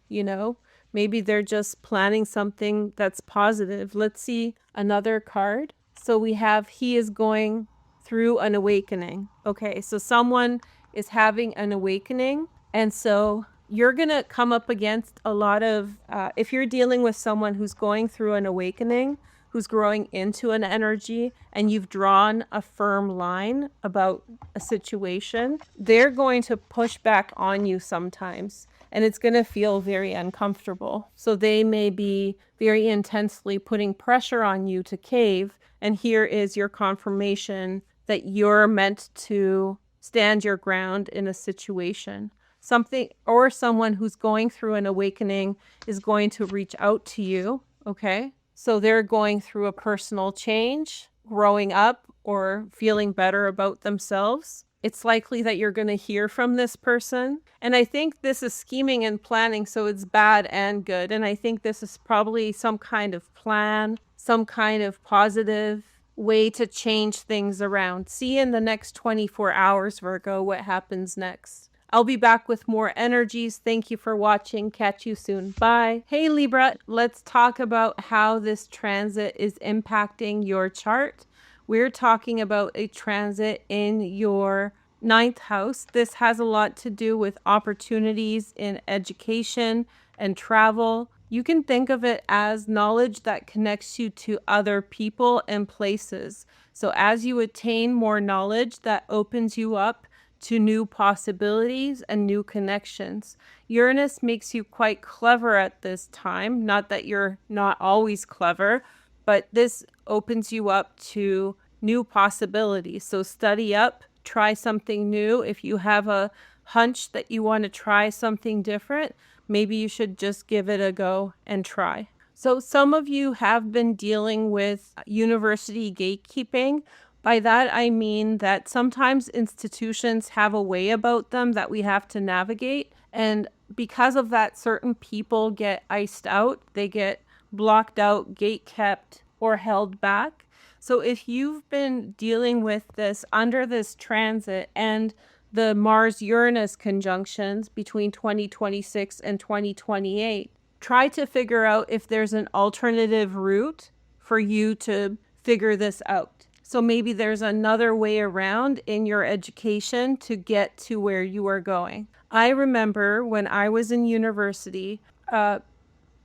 A: Maybe they're just planning something that's positive. Let's see another card. So we have he is going through an awakening. Okay, so someone is having an awakening. And so you're going to come up against a lot of, if you're dealing with someone who's going through an awakening, who's growing into an energy, and you've drawn a firm line about a situation, they're going to push back on you sometimes. And it's going to feel very uncomfortable. So they may be very intensely putting pressure on you to cave. And here is your confirmation that you're meant to stand your ground in a situation. Something or someone who's going through an awakening is going to reach out to you. Okay. So they're going through a personal change, growing up, or feeling better about themselves. it's likely that you're going to hear from this person. And I think this is scheming and planning, so it's bad and good. And I think this is probably some kind of plan, some kind of positive way to change things around. See in the next 24 hours, Virgo, what happens next. I'll be back with more energies. Thank you for watching. Catch you soon. Bye. Hey, Libra, let's talk about how this transit is impacting your chart. We're talking about a transit in your ninth house. This has a lot to do with opportunities in education and travel. You can think of it as knowledge that connects you to other people and places. So as you attain more knowledge, that opens you up to new possibilities and new connections. Uranus makes you quite clever at this time. Not that you're not always clever, but this opens you up to new possibilities. So study up, try something new. If you have a hunch that you want to try something different, maybe you should just give it a go and try. So some of you have been dealing with university gatekeeping. By that, I mean that sometimes institutions have a way about them that we have to navigate. And because of that, certain people get iced out. They get blocked out, gate kept, or held back. So if you've been dealing with this under this transit and the Mars-Uranus conjunctions between 2026 and 2028, try to figure out if there's an alternative route for you to figure this out. So maybe there's another way around in your education to get to where you are going. I remember when I was in university,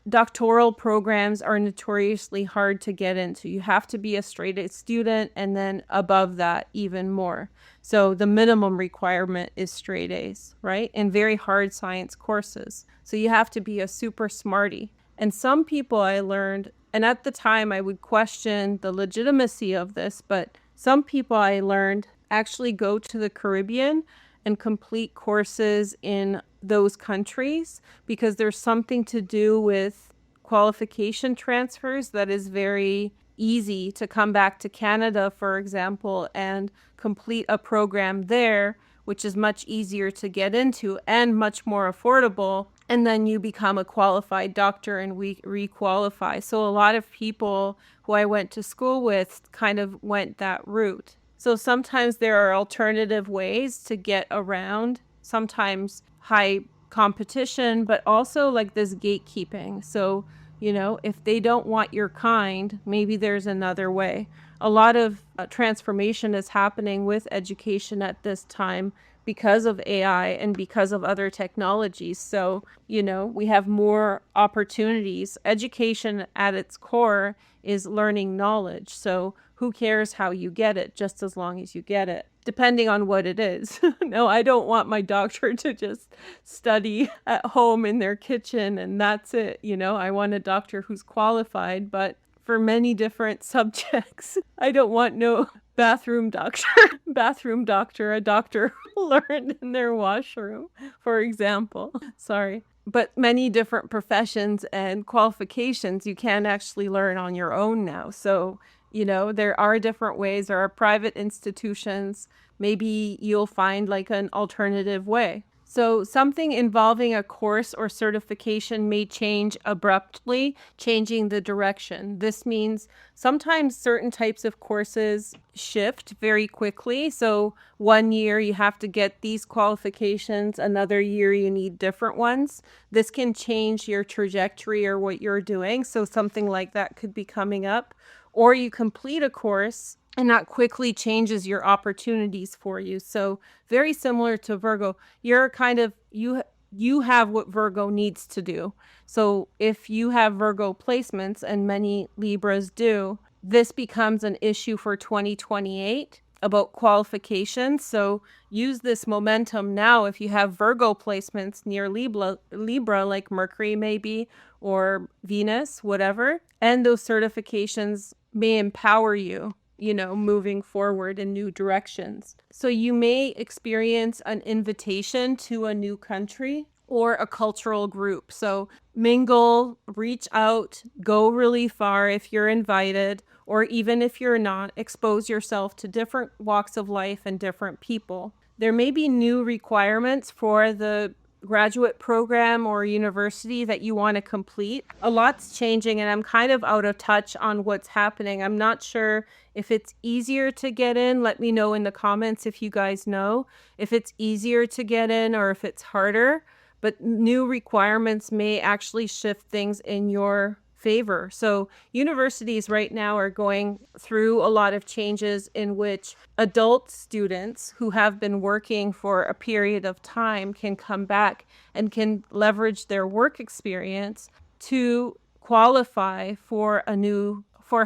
A: doctoral programs are notoriously hard to get into. You have to be a straight A student, and then above that, even more. So the minimum requirement is straight A's, right? And very hard science courses. So you have to be a super smarty. And some people I learned, and at the time I would question the legitimacy of this, but some people I learned actually go to the Caribbean and complete courses in those countries because there's something to do with qualification transfers that is very easy to come back to Canada, for example, and complete a program there, which is much easier to get into and much more affordable. And then you become a qualified doctor and we re-qualify. So a lot of people who I went to school with kind of went that route. So sometimes there are alternative ways to get around, sometimes high competition, but also like this gatekeeping. So, you know, if they don't want your kind, maybe there's another way. A lot of transformation is happening with education at this time because of AI and because of other technologies. So, you know, we have more opportunities. Education at its core is learning knowledge. So who cares how you get it, just as long as you get it, depending on what it is. No, I don't want my doctor to just study at home in their kitchen and that's it. You know, I want a doctor who's qualified, but for many different subjects. I don't want no bathroom doctor, a doctor who learned in their washroom, for example. Sorry. But many different professions and qualifications you can actually learn on your own now. So, you know, there are different ways. There are private institutions. Maybe you'll find like an alternative way. So something involving a course or certification may change abruptly, changing the direction. This means sometimes certain types of courses shift very quickly. So one year you have to get these qualifications, another year you need different ones. This can change your trajectory or what you're doing. So something like that could be coming up. Or you complete a course and that quickly changes your opportunities for you. So very similar to Virgo, you're kind of, you have what Virgo needs to do. So if you have Virgo placements, and many Libras do, this becomes an issue for 2028 about qualifications. So use this momentum now if you have Virgo placements near Libra like Mercury maybe, or Venus, whatever. And those certifications may empower you, you know, moving forward in new directions. So you may experience an invitation to a new country or a cultural group. So mingle, reach out, go really far if you're invited, or even if you're not, expose yourself to different walks of life and different people. There may be new requirements for the graduate program or university that you want to complete. A lot's changing, and I'm kind of out of touch on what's happening. I'm not sure if it's easier to get in. Let me know in the comments if you guys know if it's easier to get in or if it's harder. But new requirements may actually shift things in your favor. So universities right now are going through a lot of changes in which adult students who have been working for a period of time can come back and can leverage their work experience to qualify for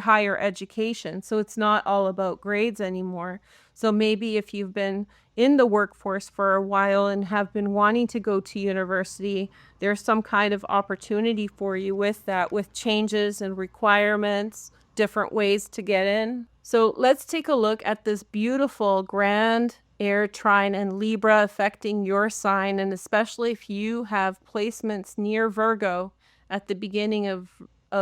A: higher education. So it's not all about grades anymore. So maybe if you've been in the workforce for a while and have been wanting to go to university, there's some kind of opportunity for you with that, with changes and requirements, different ways to get in. So let's take a look at this beautiful grand Air Trine and Libra affecting your sign, and especially if you have placements near Virgo at the beginning of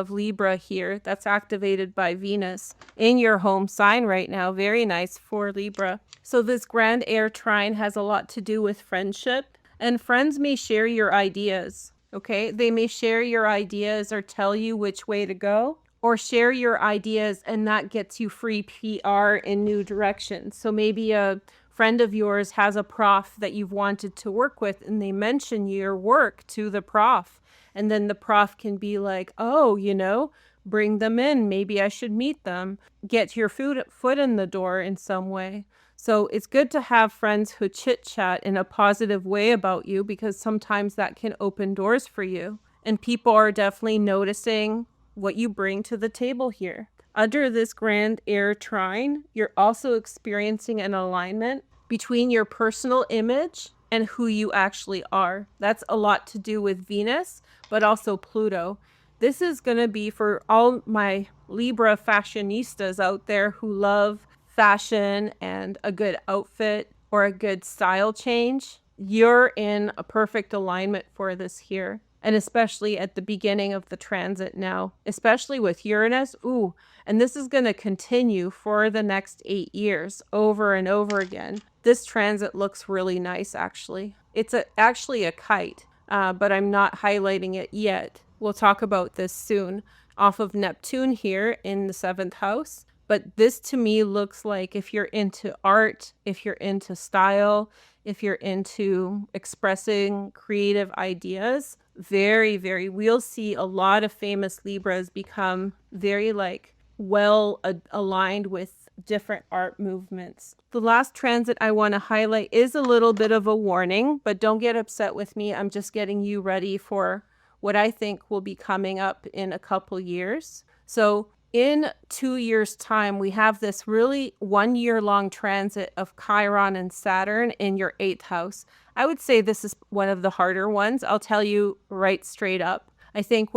A: Libra here. That's activated by Venus in your home sign right now. Very nice for Libra. So this grand Air Trine has a lot to do with friendship, and friends may share your ideas, okay? They may share your ideas or tell you which way to go, or share your ideas, and that gets you free PR in new directions. So maybe a friend of yours has a prof that you've wanted to work with, and they mention your work to the prof. And then the prof can be like, oh, bring them in. Maybe I should meet them. Get your foot in the door in some way. So it's good to have friends who chit chat in a positive way about you, because sometimes that can open doors for you. And people are definitely noticing what you bring to the table here. Under this grand Air Trine, you're also experiencing an alignment between your personal image and who you actually are. That's a lot to do with Venus, but also Pluto. This is going to be for all my Libra fashionistas out there who love fashion and a good outfit or a good style change. You're in a perfect alignment for this here. And especially at the beginning of the transit now, especially with Uranus. Ooh, and this is going to continue for the next 8 years over and over again. This transit looks really nice, actually. It's actually a kite, but I'm not highlighting it yet. We'll talk about this soon. Off of Neptune here in the 7th house. But this to me looks like if you're into art, if you're into style, if you're into expressing creative ideas, we'll see a lot of famous Libras become very well aligned with different art movements. The last transit I want to highlight is a little bit of a warning, but don't get upset with me. I'm just getting you ready for what I think will be coming up in a couple years. So in 2 years' time, we have this really 1 year long transit of Chiron and Saturn in your 8th house. I would say this is one of the harder ones. I'll tell you right straight up. I think,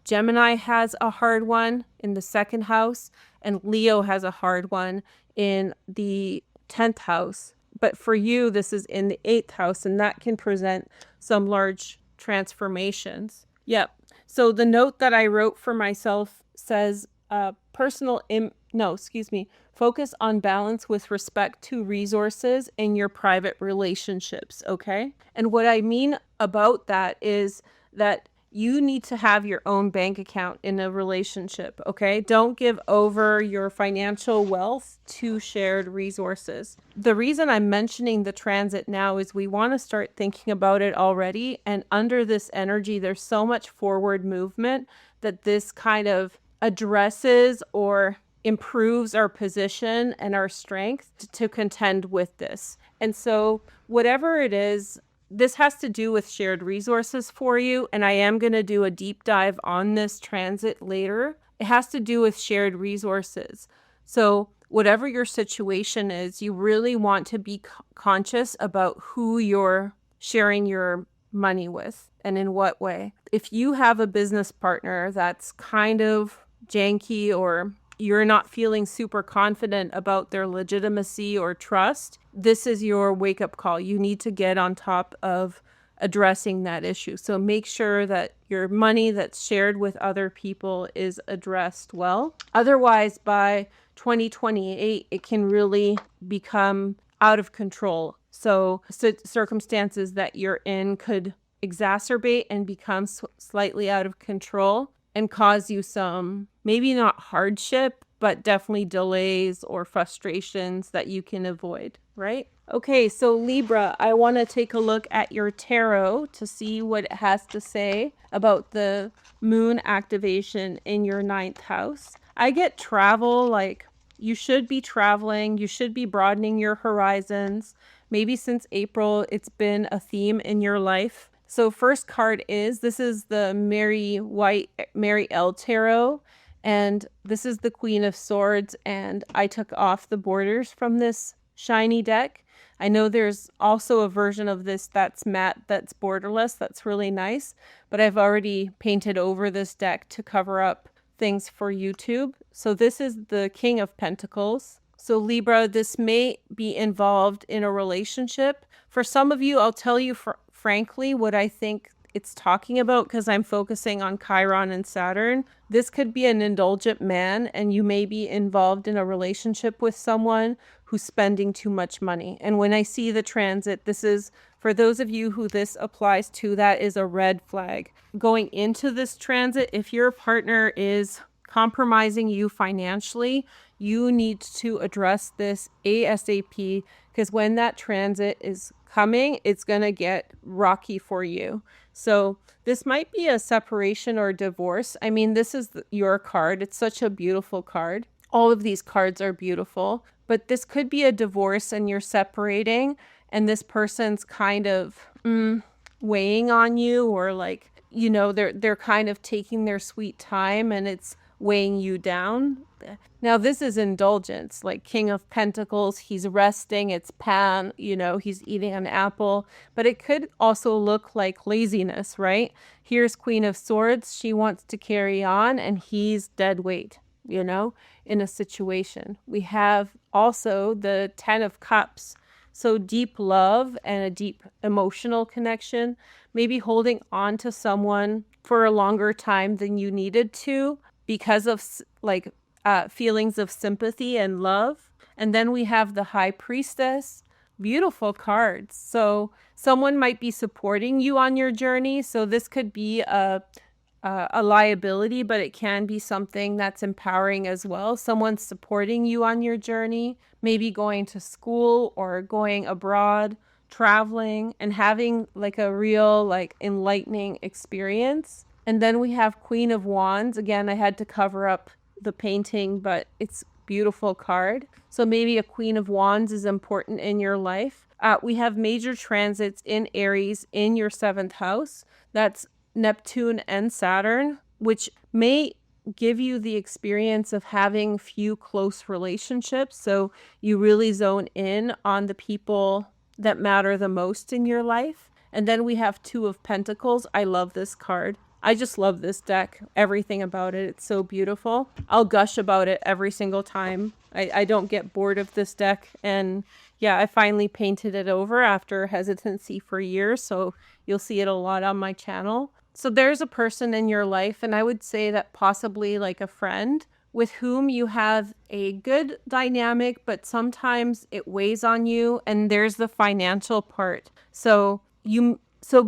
A: Gemini has a hard one in the 2nd house, and Leo has a hard one in the 10th house. But for you, this is in the 8th house, and that can present some large transformations. Yep. So the note that I wrote for myself says, focus on balance with respect to resources in your private relationships, okay? And what I mean about that is that you need to have your own bank account in a relationship, okay? Don't give over your financial wealth to shared resources. The reason I'm mentioning the transit now is we want to start thinking about it already. And under this energy, there's so much forward movement that this kind of addresses or improves our position and our strength to contend with this. And so whatever it is, this has to do with shared resources for you, and I am going to do a deep dive on this transit later. It has to do with shared resources. So whatever your situation is, you really want to be conscious about who you're sharing your money with and in what way. If you have a business partner that's kind of janky, or you're not feeling super confident about their legitimacy or trust, this is your wake-up call. You need to get on top of addressing that issue. So make sure that your money that's shared with other people is addressed well. Otherwise, by 2028, it can really become out of control. So circumstances that you're in could exacerbate and become slightly out of control and cause you some, maybe not hardship, but definitely delays or frustrations that you can avoid, right? Okay, so Libra, I want to take a look at your tarot to see what it has to say about the moon activation in your 9th house. I get travel, like you should be traveling, you should be broadening your horizons. Maybe since April, it's been a theme in your life. So first card is, this is the Mary L Tarot, and this is the Queen of Swords, and I took off the borders from this shiny deck. I know there's also a version of this that's matte, that's borderless, that's really nice, but I've already painted over this deck to cover up things for YouTube. So this is the King of Pentacles. So Libra, this may be involved in a relationship. For some of you, I'll tell you frankly what I think it's talking about because I'm focusing on Chiron and Saturn. This could be an indulgent man, and you may be involved in a relationship with someone who's spending too much money. And when I see the transit, this is, for those of you who this applies to, that is a red flag. Going into this transit, if your partner is compromising you financially, you need to address this ASAP, because when that transit is coming, it's going to get rocky for you. So this might be a separation or divorce. I mean, this is your card. It's such a beautiful card. All of these cards are beautiful, but this could be a divorce and you're separating, and this person's kind of weighing on you, or like, you know, they're kind of taking their sweet time and it's weighing you down. Now this is indulgence, like King of Pentacles, he's resting, it's Pan, you know, he's eating an apple, but it could also look like laziness, right? Here's Queen of Swords, she wants to carry on, and he's dead weight, you know, in a situation. We have also the 10 of Cups, so deep love and a deep emotional connection, maybe holding on to someone for a longer time than you needed to because of like feelings of sympathy and love. And then we have the High Priestess, beautiful cards. So someone might be supporting you on your journey. So this could be a liability, but it can be something that's empowering as well. Someone's supporting you on your journey, maybe going to school or going abroad, traveling, and having like a real like enlightening experience. And then we have Queen of Wands. Again, I had to cover up the painting, but it's beautiful card. So maybe a Queen of Wands is important in your life. We have major transits in Aries in your 7th house. That's Neptune and Saturn, which may give you the experience of having few close relationships. So you really zone in on the people that matter the most in your life. And then we have Two of Pentacles. I love this card. I just love this deck, everything about it. It's so beautiful. I'll gush about it every single time. I don't get bored of this deck. And yeah, I finally painted it over after hesitancy for years. So you'll see it a lot on my channel. So there's a person in your life, and I would say that possibly like a friend, with whom you have a good dynamic, but sometimes it weighs on you. And there's the financial part. So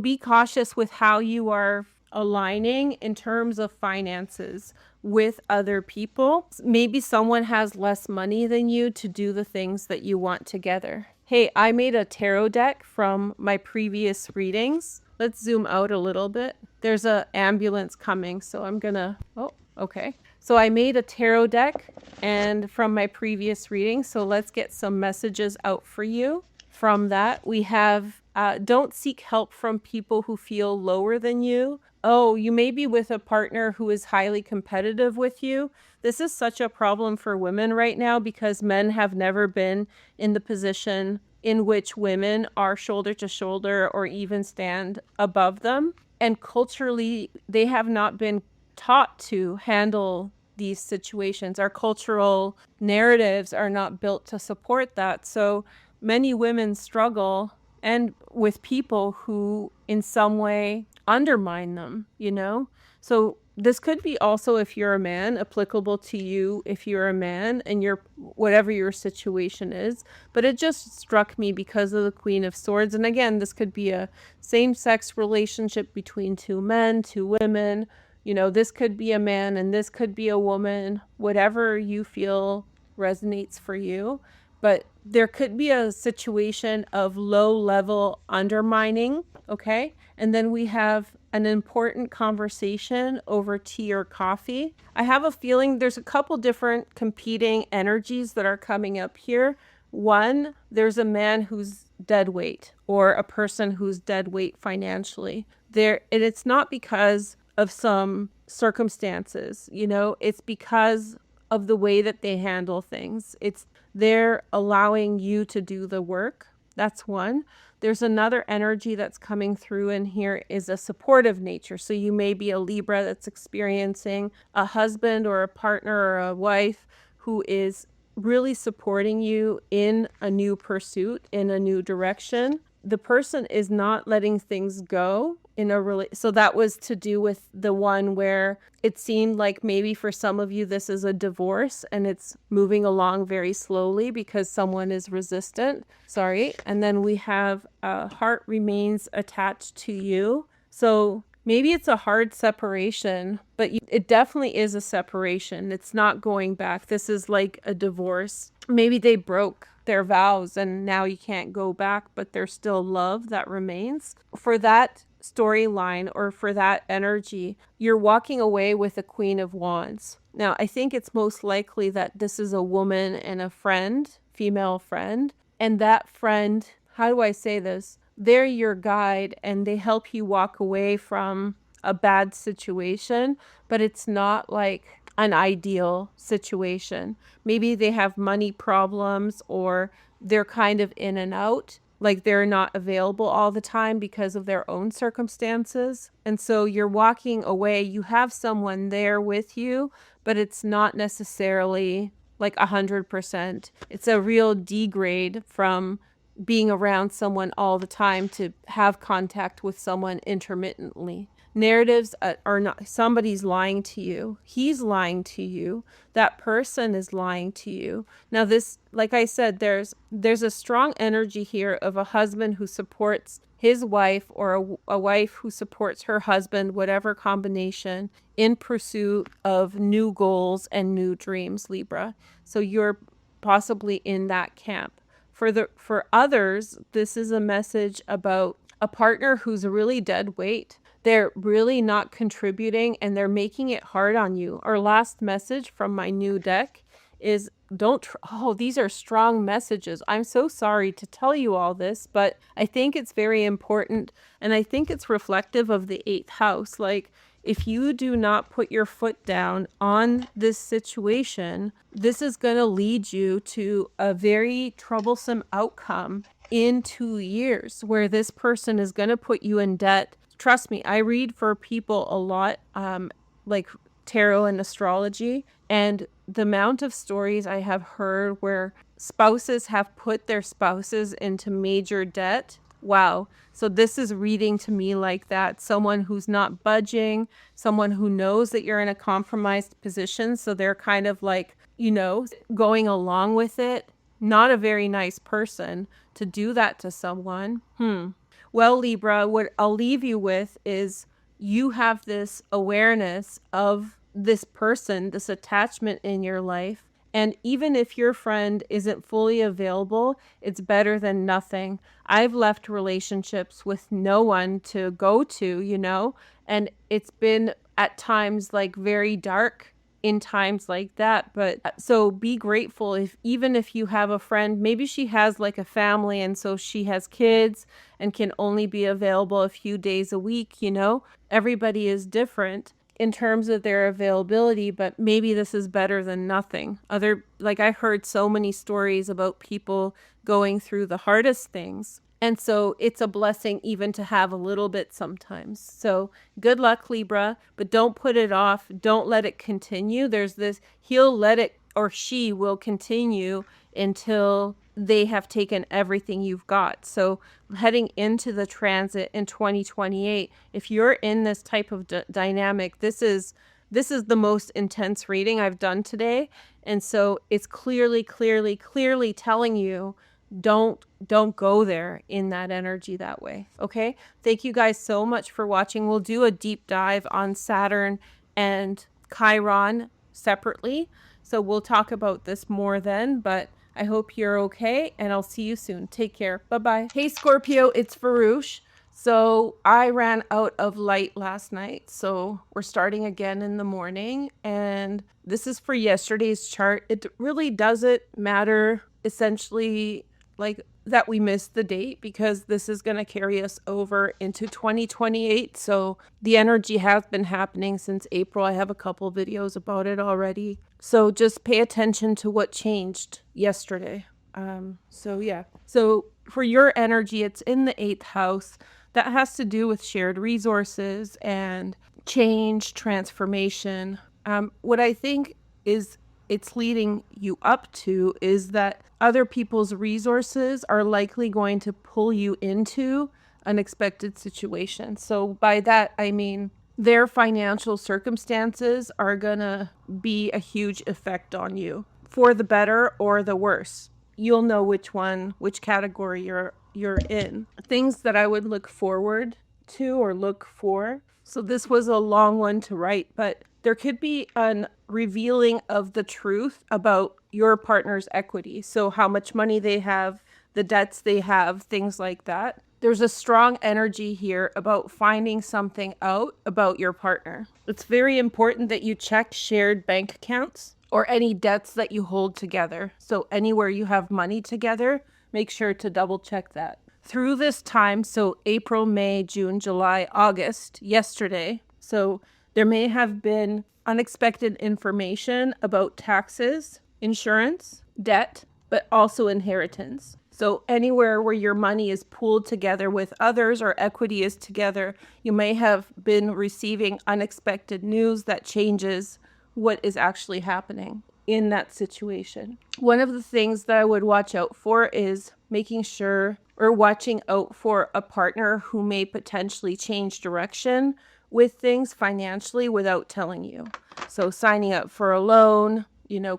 A: be cautious with how you are aligning in terms of finances with other people. Maybe someone has less money than you to do the things that you want together. Hey, I made a tarot deck from my previous readings. Let's zoom out a little bit. There's an ambulance coming, so I'm gonna, oh, okay. So I made a tarot deck and from my previous reading, so let's get some messages out for you. From that, we have, don't seek help from people who feel lower than you. Oh, you may be with a partner who is highly competitive with you. This is such a problem for women right now because men have never been in the position in which women are shoulder to shoulder or even stand above them. And culturally, they have not been taught to handle these situations. Our cultural narratives are not built to support that. So many women struggle and with people who in some way undermine them, you know? So this could be also, if you're a man, applicable to you if you're a man and you're whatever your situation is. But it just struck me because of the Queen of Swords. And again, this could be a same-sex relationship between two men, two women. You know, this could be a man and this could be a woman, whatever you feel resonates for you. But there could be a situation of low level undermining, okay? And then we have an important conversation over tea or coffee. I have a feeling there's a couple different competing energies that are coming up here. One, there's a man who's dead weight or a person who's dead weight financially. And it's not because of some circumstances, you know, it's because of the way that they handle things. They're allowing you to do the work. That's one. There's another energy that's coming through in here is a supportive nature. So you may be a Libra that's experiencing a husband or a partner or a wife who is really supporting you in a new pursuit, in a new direction. The person is not letting things go so that was to do with the one where it seemed like maybe for some of you this is a divorce and it's moving along very slowly because someone is resistant. Sorry. And then we have heart remains attached to you. So maybe it's a hard separation, but it definitely is a separation. It's not going back. This is like a divorce. Maybe they broke their vows and now you can't go back, but there's still love that remains. For that storyline or for that energy, you're walking away with a Queen of Wands. Now, I think it's most likely that this is a woman and a friend, female friend, and that friend, how do I say this? They're your guide and they help you walk away from a bad situation, but it's not like an ideal situation. Maybe they have money problems or they're kind of in and out, like they're not available all the time because of their own circumstances. And so you're walking away, you have someone there with you, but it's not necessarily like 100%. It's a real degrade from being around someone all the time to have contact with someone intermittently. Narratives are not, somebody's lying to you. He's lying to you. That person is lying to you. Now this, like I said, there's a strong energy here of a husband who supports his wife or a wife who supports her husband, whatever combination, in pursuit of new goals and new dreams, Libra. So you're possibly in that camp. For others, this is a message about a partner who's really dead weight. They're really not contributing and they're making it hard on you. Our last message from my new deck is these are strong messages. I'm so sorry to tell you all this, but I think it's very important and I think it's reflective of the 8th house. Like, if you do not put your foot down on this situation, this is going to lead you to a very troublesome outcome in 2 years where this person is going to put you in debt. Trust me, I read for people a lot, like tarot and astrology, and the amount of stories I have heard where spouses have put their spouses into major debt. Wow. So this is reading to me like that. Someone who's not budging, someone who knows that you're in a compromised position. So they're kind of like, you know, going along with it. Not a very nice person to do that to someone. Well, Libra, what I'll leave you with is you have this awareness of this person, this attachment in your life. And even if your friend isn't fully available, it's better than nothing. I've left relationships with no one to go to, you know, and it's been at times like very dark in times like that. But so be grateful even if you have a friend, maybe she has like a family and so she has kids and can only be available a few days a week, you know, everybody is different in terms of their availability, but maybe this is better than nothing. I heard so many stories about people going through the hardest things. And so it's a blessing even to have a little bit sometimes. So good luck, Libra, but don't put it off. Don't let it continue. He'll let it or she will continue until they have taken everything you've got. So heading into the transit in 2028, if you're in this type of dynamic, this is the most intense reading I've done today. And so it's clearly telling you don't go there in that energy that way. Okay. Thank you guys so much for watching. We'll do a deep dive on Saturn and Chiron separately. So we'll talk about this more then, but I hope you're okay, and I'll see you soon. Take care. Bye-bye. Hey, Scorpio, it's Veroosh. So I ran out of light last night, so we're starting again in the morning, and this is for yesterday's chart. It really doesn't matter, essentially, like that we missed the date, because this is going to carry us over into 2028. So the energy has been happening since April. I have a couple videos about it already. So just pay attention to what changed yesterday. So for your energy, it's in the 8th house. That has to do with shared resources and change, transformation. What I think is it's leading you up to is that other people's resources are likely going to pull you into unexpected situations. So by that, I mean their financial circumstances are going to be a huge effect on you, for the better or the worse. You'll know which category you're in. Things that I would look forward to or look for. So this was a long one to write, but there could be a revealing of the truth about your partner's equity. So how much money they have, the debts they have, things like that. There's a strong energy here about finding something out about your partner. It's very important that you check shared bank accounts or any debts that you hold together. So anywhere you have money together, make sure to double check that. Through this time, so April, May, June, July, August, yesterday, so there may have been unexpected information about taxes, insurance, debt, but also inheritance. So anywhere where your money is pooled together with others or equity is together, you may have been receiving unexpected news that changes what is actually happening in that situation. One of the things that I would watch out for is making sure or watching out for a partner who may potentially change direction with things financially without telling you. So signing up for a loan,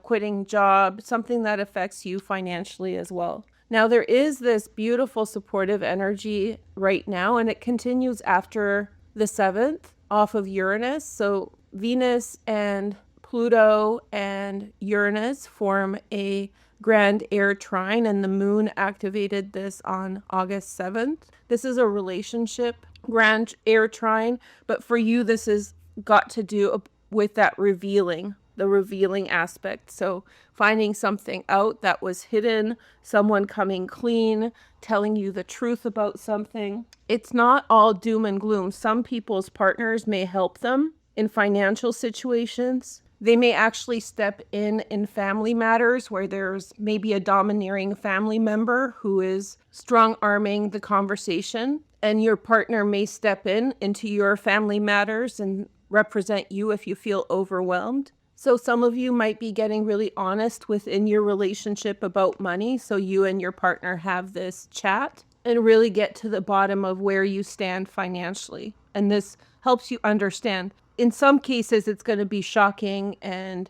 A: quitting job, something that affects you financially as well. Now there is this beautiful supportive energy right now, and it continues after the 7th off of Uranus. So Venus and Pluto and Uranus form a grand air trine, and the moon activated this on August 7th. This is a relationship grand air trine, but for you, this has got to do with that the revealing aspect. So finding something out that was hidden, someone coming clean, telling you the truth about something. It's not all doom and gloom. Some people's partners may help them in financial situations. They may actually step in family matters where there's maybe a domineering family member who is strong-arming the conversation, and your partner may step into your family matters and represent you if you feel overwhelmed. So some of you might be getting really honest within your relationship about money, so you and your partner have this chat and really get to the bottom of where you stand financially. And this helps you understand. In some cases, it's going to be shocking and,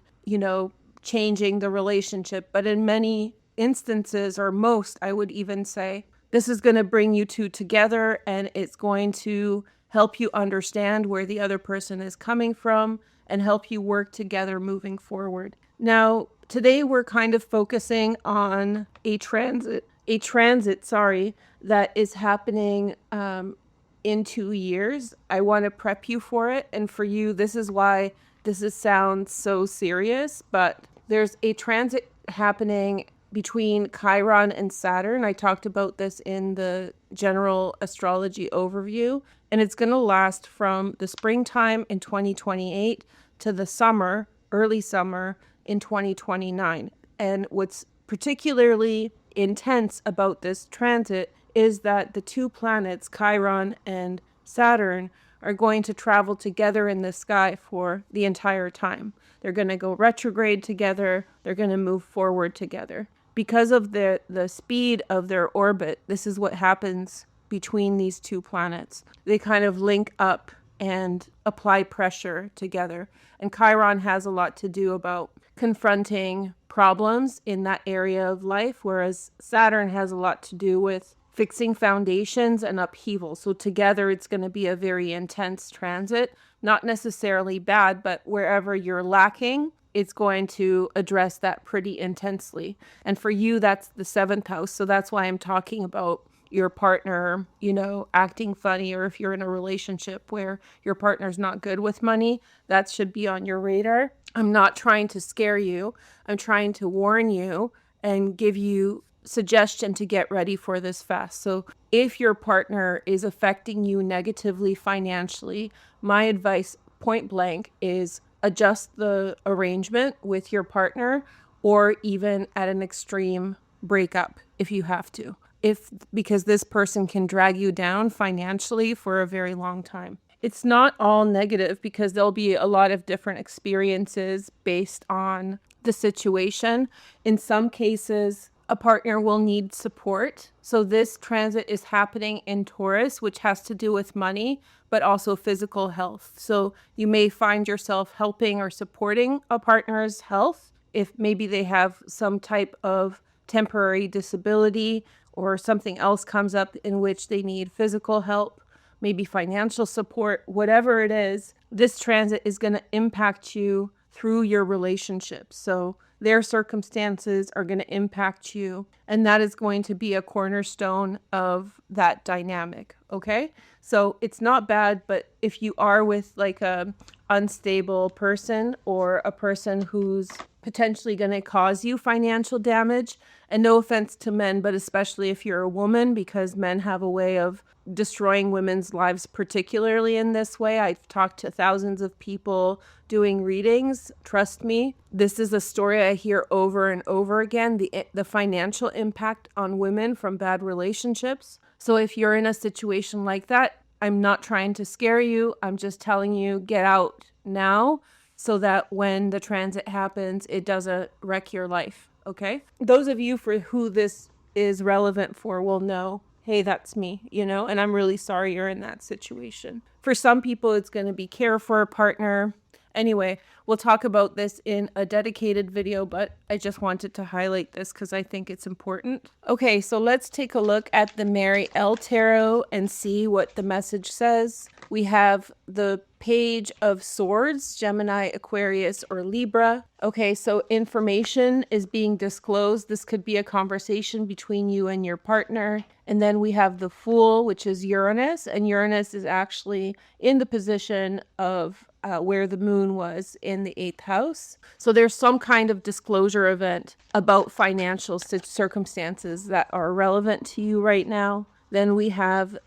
A: changing the relationship. But in many instances, or most, I would even say, this is going to bring you two together, and it's going to help you understand where the other person is coming from and help you work together moving forward. Now, today we're kind of focusing on a transit, that is happening in 2 years. I want to prep you for it. And for you, this is why sounds so serious, but there's a transit happening between Chiron and Saturn. I talked about this in the general astrology overview, and it's going to last from the springtime in 2028 to the early summer in 2029. And what's particularly intense about this transit is that the two planets, Chiron and Saturn, are going to travel together in the sky for the entire time. They're going to go retrograde together. They're going to move forward together. Because of the speed of their orbit, this is what happens between these two planets. They kind of link up and apply pressure together. And Chiron has a lot to do about confronting problems in that area of life, whereas Saturn has a lot to do with fixing foundations and upheaval. So together it's going to be a very intense transit, not necessarily bad, but wherever you're lacking, it's going to address that pretty intensely. And for you, that's the 7th house. So that's why I'm talking about your partner, acting funny, or if you're in a relationship where your partner's not good with money, that should be on your radar. I'm not trying to scare you. I'm trying to warn you and give you suggestion to get ready for this fast. So if your partner is affecting you negatively financially, my advice point blank is adjust the arrangement with your partner, or even at an extreme breakup if you have to. Because this person can drag you down financially for a very long time. It's not all negative, because there'll be a lot of different experiences based on the situation. In some cases, a partner will need support. So this transit is happening in Taurus, which has to do with money, but also physical health. So you may find yourself helping or supporting a partner's health if maybe they have some type of temporary disability, or something else comes up in which they need physical help, maybe financial support, whatever it is. This transit is going to impact you through your relationship. So their circumstances are going to impact you, and that is going to be a cornerstone of that dynamic. Okay? So it's not bad, but if you are with like a unstable person, or a person who's potentially going to cause you financial damage, and no offense to men, but especially if you're a woman, because men have a way of destroying women's lives, particularly in this way. I've talked to thousands of people doing readings. Trust me, this is a story I hear over and over again, the financial impact on women from bad relationships. So if you're in a situation like that, I'm not trying to scare you. I'm just telling you, get out now, so that when the transit happens, it doesn't wreck your life. Okay? Those of you for who this is relevant for will know, hey, that's me, and I'm really sorry you're in that situation. For some people, it's going to be care for a partner. Anyway, we'll talk about this in a dedicated video, but I just wanted to highlight this because I think it's important. Okay, so let's take a look at the Mary L Tarot and see what the message says. We have the Page of Swords, Gemini, Aquarius, or Libra. Okay, so information is being disclosed. This could be a conversation between you and your partner. And then we have the Fool, which is Uranus, and Uranus is actually in the position of where the moon was in the 8th house. So there's some kind of disclosure event about financial circumstances that are relevant to you right now. Then we have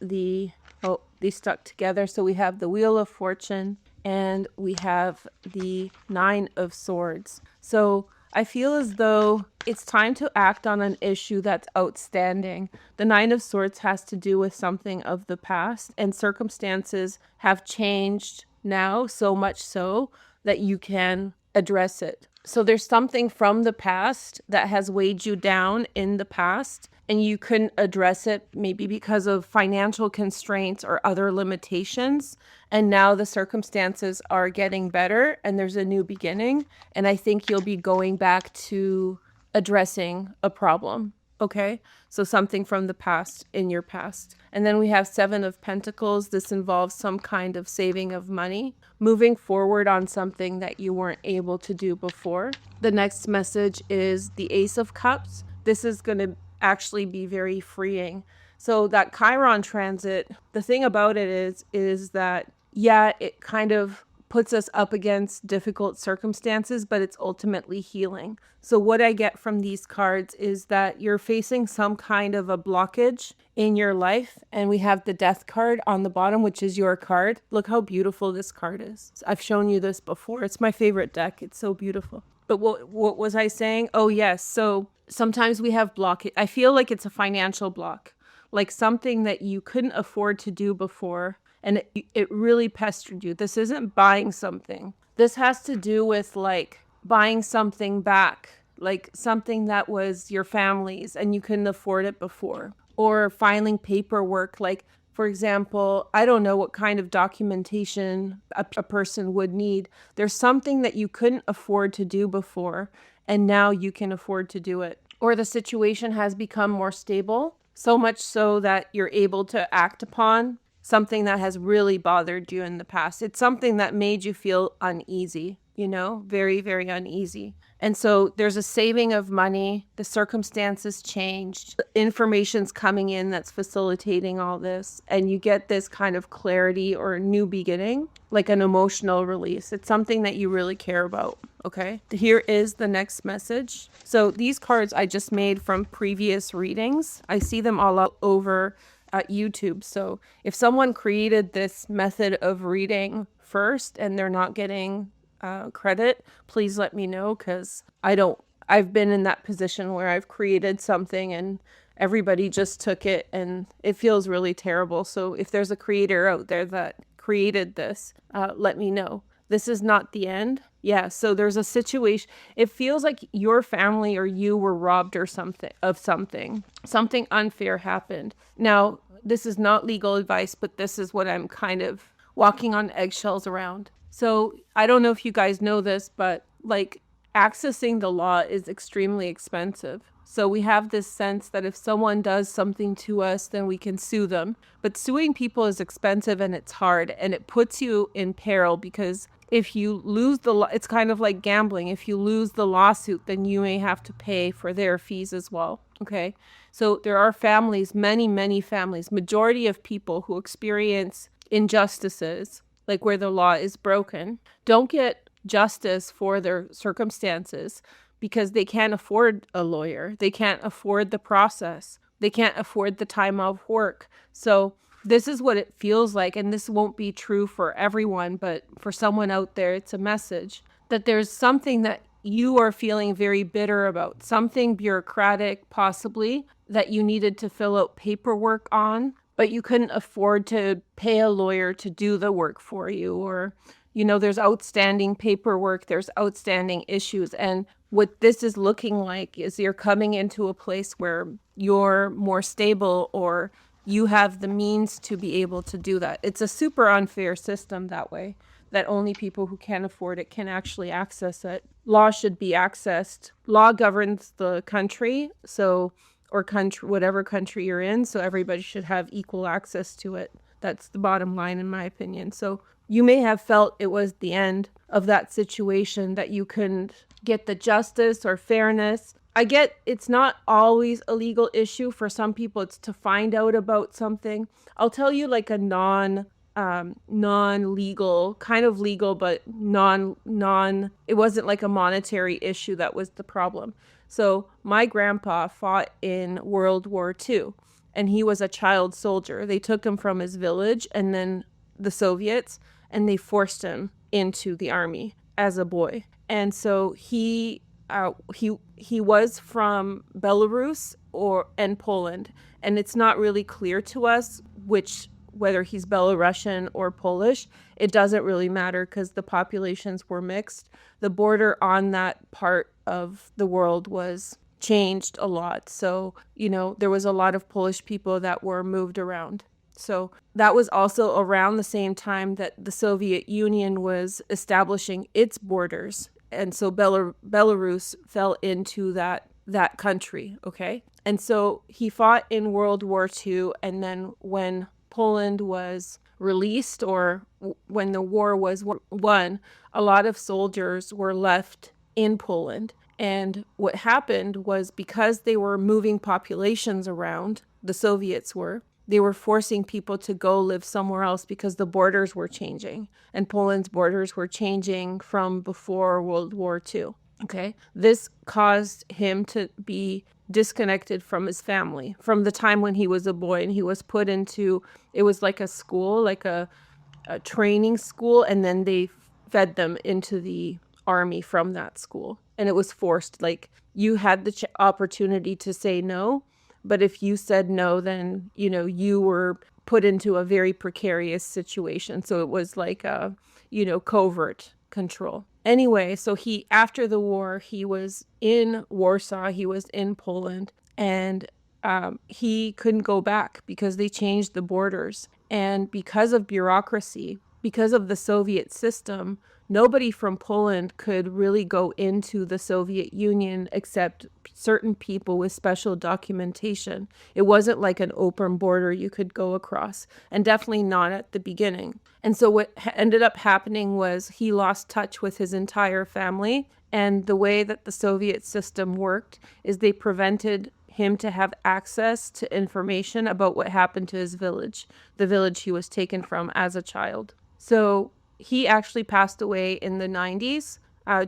A: they stuck together. So we have the Wheel of Fortune, and we have the 9 of Swords. So I feel as though it's time to act on an issue that's outstanding. The 9 of Swords has to do with something of the past, and circumstances have changed now, so much so that you can address it. So there's something from the past that has weighed you down in the past, and you couldn't address it maybe because of financial constraints or other limitations. And now the circumstances are getting better, and there's a new beginning. And I think you'll be going back to addressing a problem. Okay, so something from the past in your past. And then we have 7 of Pentacles. This involves some kind of saving of money, moving forward on something that you weren't able to do before. The next message is the Ace of Cups. This is going to actually be very freeing. So that Chiron transit, the thing about it is that, yeah, it kind of puts us up against difficult circumstances, but it's ultimately healing. So what I get from these cards is that you're facing some kind of a blockage in your life. And we have the Death card on the bottom, which is your card. Look how beautiful this card is. I've shown you this before. It's my favorite deck. It's so beautiful. But what was I saying? Oh, yes. So sometimes we have blockage. I feel like it's a financial block, like something that you couldn't afford to do before. and it really pestered you. This isn't buying something. This has to do with like buying something back, like something that was your family's and you couldn't afford it before, or filing paperwork. Like, for example, I don't know what kind of documentation a person would need. There's something that you couldn't afford to do before, and now you can afford to do it. Or the situation has become more stable, so much so that you're able to act upon something that has really bothered you in the past. It's something that made you feel uneasy, you know, very, very uneasy. And so there's a saving of money. The circumstances changed. Information's coming in that's facilitating all this. And you get this kind of clarity or new beginning, like an emotional release. It's something that you really care about. Okay. Here is the next message. So these cards I just made from previous readings. I see them all over at YouTube. So if someone created this method of reading first and they're not getting credit, please let me know, because I've been in that position where I've created something and everybody just took it and it feels really terrible. So if there's a creator out there that created this, let me know. This is not the end. Yeah, so there's a situation. It feels like your family or you were robbed or something of something. Something unfair happened. Now, this is not legal advice, but this is what I'm kind of walking on eggshells around. So I don't know if you guys know this, but like accessing the law is extremely expensive. So we have this sense that if someone does something to us, then we can sue them. But suing people is expensive and it's hard, and it puts you in peril, because if you lose it's kind of like gambling. If you lose the lawsuit, then you may have to pay for their fees as well. Okay. So there are families, many, many families, majority of people who experience injustices, like where the law is broken, don't get justice for their circumstances because they can't afford a lawyer. They can't afford the process. They can't afford the time off work. So this is what it feels like. And this won't be true for everyone, but for someone out there, it's a message that there's something that you are feeling very bitter about, something bureaucratic, possibly, that you needed to fill out paperwork on, but you couldn't afford to pay a lawyer to do the work for you. Or, you know, there's outstanding paperwork, there's outstanding issues. And what this is looking like is you're coming into a place where you're more stable, or you have the means to be able to do that. It's a super unfair system that way, that only people who can't afford it can actually access it. Law should be accessed. Law governs the country, so, or country, whatever country you're in, so everybody should have equal access to it. That's the bottom line, in my opinion. So you may have felt it was the end of that situation, that you couldn't get the justice or fairness. I get it's not always a legal issue. For some people, it's to find out about something. I'll tell you like a non-legal, kind of legal, but it wasn't like a monetary issue that was the problem. So my grandpa fought in World War II, and he was a child soldier. They took him from his village, and then the Soviets, and they forced him into the army as a boy. And so he was from Belarus and Poland, and it's not really clear to us whether he's Belarusian or Polish. It doesn't really matter because the populations were mixed. The border on that part of the world was changed a lot. So, you know, there was a lot of Polish people that were moved around. So that was also around the same time that the Soviet Union was establishing its borders. And so Belarus fell into that country, okay? And so he fought in World War II, and then when Poland was released, or when the war was won, a lot of soldiers were left in Poland. And what happened was, because they were moving populations around, the Soviets they were forcing people to go live somewhere else because the borders were changing, and Poland's borders were changing from before World War II. Okay. This caused him to be disconnected from his family from the time when he was a boy, and he was put into, it was like a school, like a training school, and then they fed them into the army from that school. And it was forced. Like, you had the opportunity to say no, but if you said no, then, you know, you were put into a very precarious situation. So it was like a, covert control. Anyway, so after the war, he was in Warsaw, he was in Poland, and he couldn't go back because they changed the borders. And because of bureaucracy, because of the Soviet system, nobody from Poland could really go into the Soviet Union except certain people with special documentation. It wasn't like an open border you could go across, and definitely not at the beginning. And so what ended up happening was he lost touch with his entire family. And the way that the Soviet system worked is they prevented him to have access to information about what happened to his village, the village he was taken from as a child. So he actually passed away in the 90s,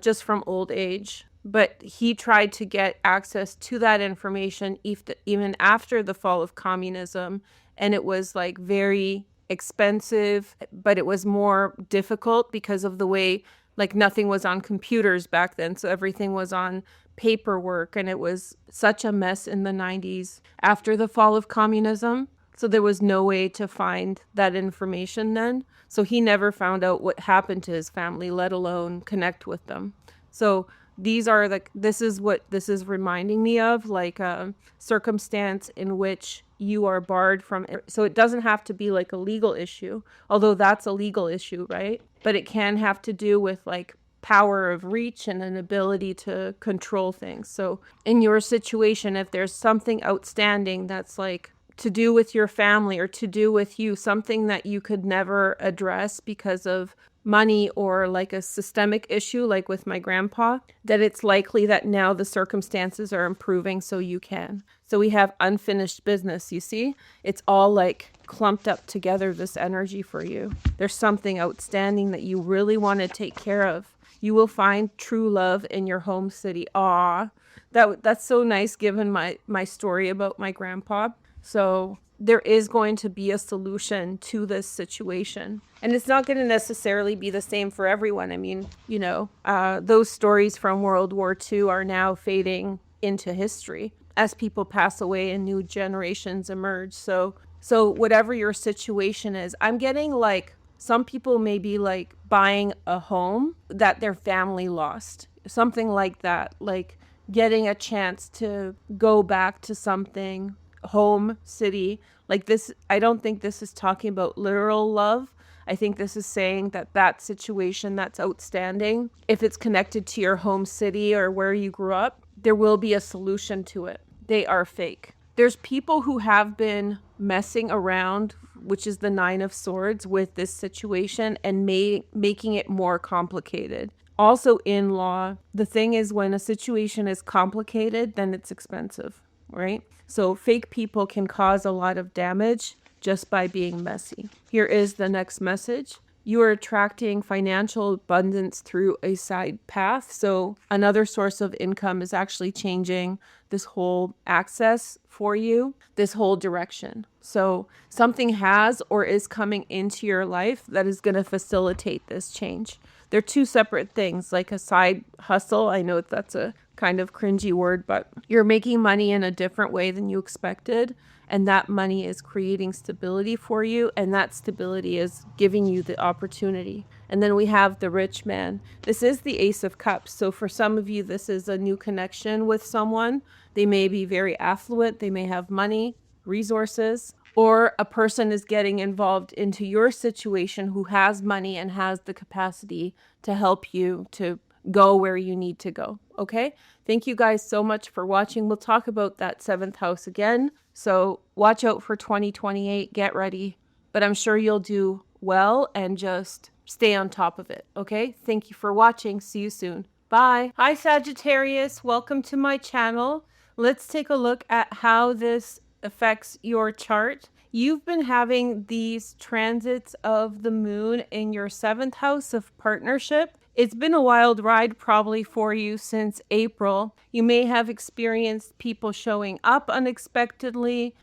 A: just from old age. But he tried to get access to that information even after the fall of communism. And it was like very expensive, but it was more difficult because of the way, like, nothing was on computers back then. So everything was on paperwork, and it was such a mess in the 90s after the fall of communism. So there was no way to find that information then. So he never found out what happened to his family, let alone connect with them. So this is what this is reminding me of, like a circumstance in which you are barred from it. So it doesn't have to be like a legal issue, although that's a legal issue, right? But it can have to do with like power of reach and an ability to control things. So in your situation, if there's something outstanding that's like to do with your family or to do with you, something that you could never address because of money or like a systemic issue, like with my grandpa, that it's likely that now the circumstances are improving so you can. So we have unfinished business, you see? It's all like clumped up together, this energy for you. There's something outstanding that you really want to take care of. You will find true love in your home city. Aw, that's so nice given my story about my grandpa. So there is going to be a solution to this situation. And it's not going to necessarily be the same for everyone. I mean, those stories from World War II are now fading into history as people pass away and new generations emerge. So whatever your situation is, I'm getting like some people may be like buying a home that their family lost, something like that, like getting a chance to go back to something, home city like this. I don't think this is talking about literal love. I think this is saying that situation that's outstanding, if it's connected to your home city or where you grew up, there will be a solution to it. They are fake. There's people who have been messing around, which is the 9 of Swords, with this situation and making it more complicated. Also in law, the thing is when a situation is complicated, then it's expensive, right? So fake people can cause a lot of damage just by being messy. Here is the next message. You are attracting financial abundance through a side path. So another source of income is actually changing this whole access for you, this whole direction. So something has or is coming into your life that is going to facilitate this change. They're two separate things, like a side hustle. I know that's a kind of cringy word, but you're making money in a different way than you expected. And that money is creating stability for you. And that stability is giving you the opportunity. And then we have the rich man. This is the Ace of Cups. So for some of you, this is a new connection with someone. They may be very affluent. They may have money, resources, or a person is getting involved into your situation who has money and has the capacity to help you to go where you need to go. Okay? Thank you guys so much for watching. We'll talk about that 7th house again. So watch out for 2028. Get ready. But I'm sure you'll do well and just stay on top of it. Okay? Thank you for watching. See you soon. Bye. Hi, Sagittarius. Welcome to my channel. Let's take a look at how this affects your chart. You've been having these transits of the moon in your 7th house of partnership. It's been a wild ride probably for you since April. You may have experienced people showing up unexpectedly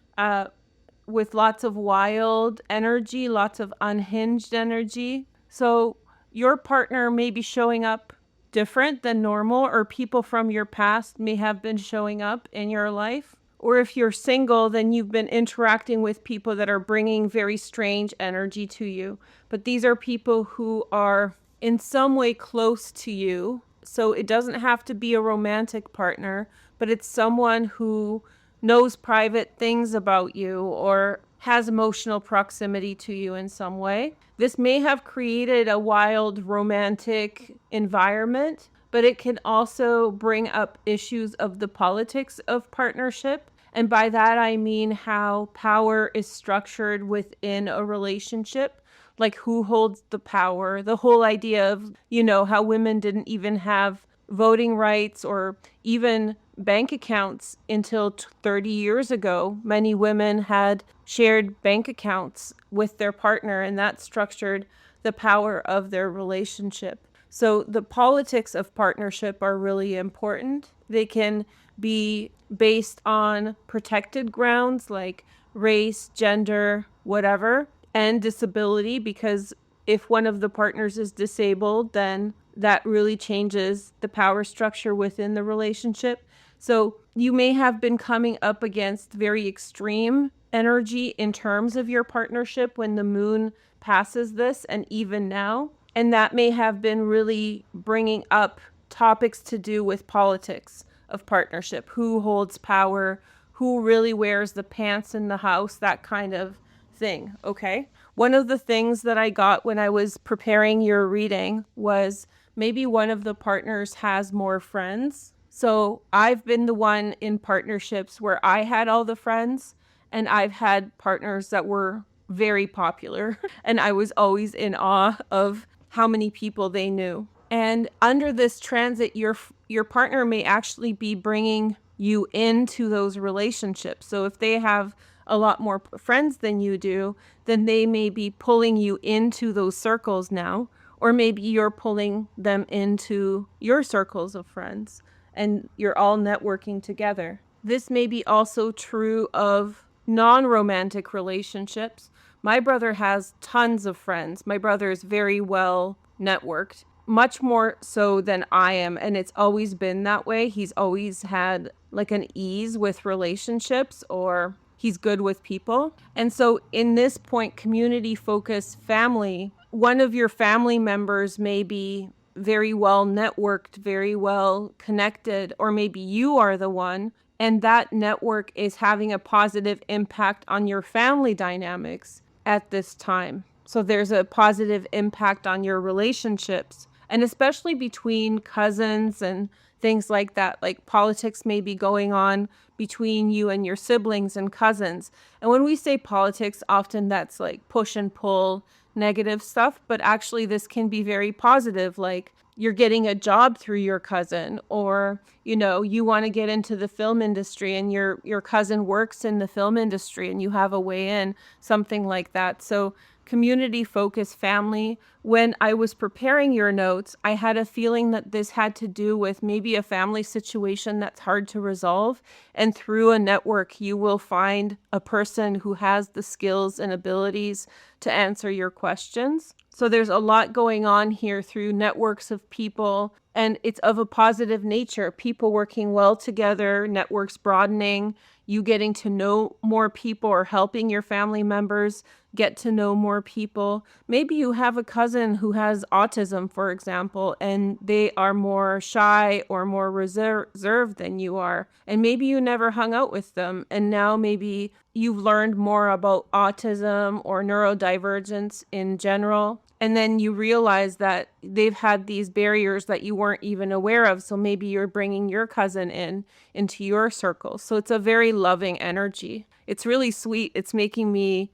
A: with lots of wild energy, lots of unhinged energy. So your partner may be showing up different than normal, or people from your past may have been showing up in your life, Or if you're single, then you've been interacting with people that are bringing very strange energy to you. But these are people who are in some way close to you. So it doesn't have to be a romantic partner, but it's someone who knows private things about you or has emotional proximity to you in some way. This may have created a wild romantic environment, but it can also bring up issues of the politics of partnership. And by that, I mean how power is structured within a relationship, like who holds the power, the whole idea of, how women didn't even have voting rights or even bank accounts until 30 years ago. Many women had shared bank accounts with their partner, and that structured the power of their relationship. So the politics of partnership are really important. They can be based on protected grounds like race, gender, whatever, and disability, because if one of the partners is disabled, then that really changes the power structure within the relationship. So you may have been coming up against very extreme energy in terms of your partnership when the moon passes this, and even now. And that may have been really bringing up topics to do with politics of partnership. Who holds power? Who really wears the pants in the house? That kind of thing, okay? One of the things that I got when I was preparing your reading was maybe one of the partners has more friends. So I've been the one in partnerships where I had all the friends, and I've had partners that were very popular, and I was always in awe of how many people they knew. And under this transit, your partner may actually be bringing you into those relationships. So if they have a lot more friends than you do, then they may be pulling you into those circles now, or maybe you're pulling them into your circles of friends and you're all networking together. This may be also true of non-romantic relationships. My brother has tons of friends. My brother is very well networked, much more so than I am, and it's always been that way. He's always had like an ease with relationships, or he's good with people. And so in this point, community focused family, one of your family members may be very well networked, very well connected, or maybe you are the one, and that network is having a positive impact on your family dynamics at this time. So there's a positive impact on your relationships, and especially between cousins and things like that. Like politics may be going on between you and your siblings and cousins. And when we say politics, often that's like push and pull negative stuff, but actually this can be very positive, like you're getting a job through your cousin, or you want to get into the film industry and your cousin works in the film industry and you have a way in, something like that. So community focused family. When I was preparing your notes, I had a feeling that this had to do with maybe a family situation that's hard to resolve, and through a network you will find a person who has the skills and abilities to answer your questions. So there's a lot going on here through networks of people, and it's of a positive nature. People working well together, networks broadening, you getting to know more people or helping your family members get to know more people. Maybe you have a cousin who has autism, for example, and they are more shy or more reserved than you are. And maybe you never hung out with them, and now maybe you've learned more about autism or neurodivergence in general. And then you realize that they've had these barriers that you weren't even aware of. So maybe you're bringing your cousin into your circle. So it's a very loving energy. It's really sweet. It's making me,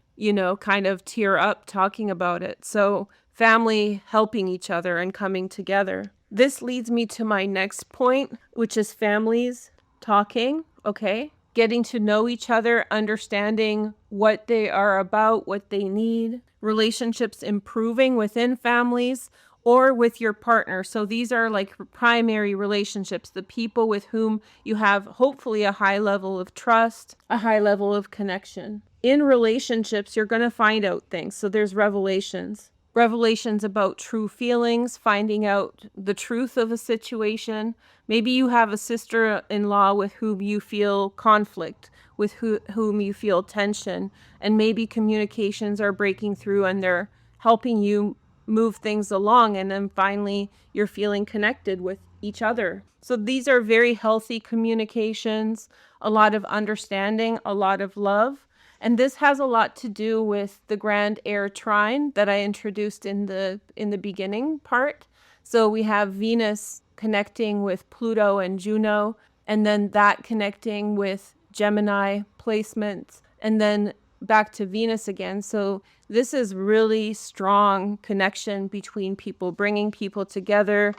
A: kind of tear up talking about it. So family helping each other and coming together. This leads me to my next point, which is families talking. Okay. Getting to know each other, understanding what they are about, what they need, relationships improving within families or with your partner. So these are like primary relationships, the people with whom you have hopefully a high level of trust, a high level of connection. In relationships, you're going to find out things. So there's revelations. revelations about true feelings, finding out the truth of a situation. Maybe you have a sister-in-law with whom you feel conflict, with whom you feel tension, and maybe communications are breaking through and they're helping you move things along, and then finally you're feeling connected with each other. So these are very healthy communications, a lot of understanding, a lot of love. And this has a lot to do with the grand Air Trine that I introduced in the beginning part. So we have Venus connecting with Pluto and Juno, and then that connecting with Gemini placements, and then back to Venus again. So this is really strong connection between people, bringing people together,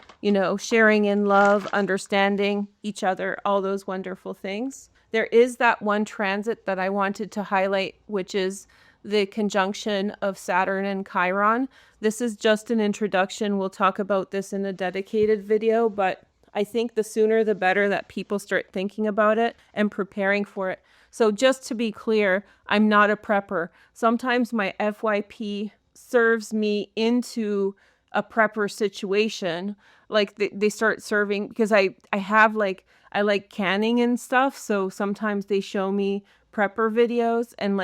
A: sharing in love, understanding each other, all those wonderful things. There is that one transit that I wanted to highlight, which is the conjunction of Saturn and Chiron. This is just an introduction. We'll talk about this in a dedicated video, but I think the sooner the better that people start thinking about it and preparing for it. So just to be clear, I'm not a prepper. Sometimes my FYP serves me into a prepper situation. Like they start serving, because I like canning and stuff. So sometimes they show me prepper videos, and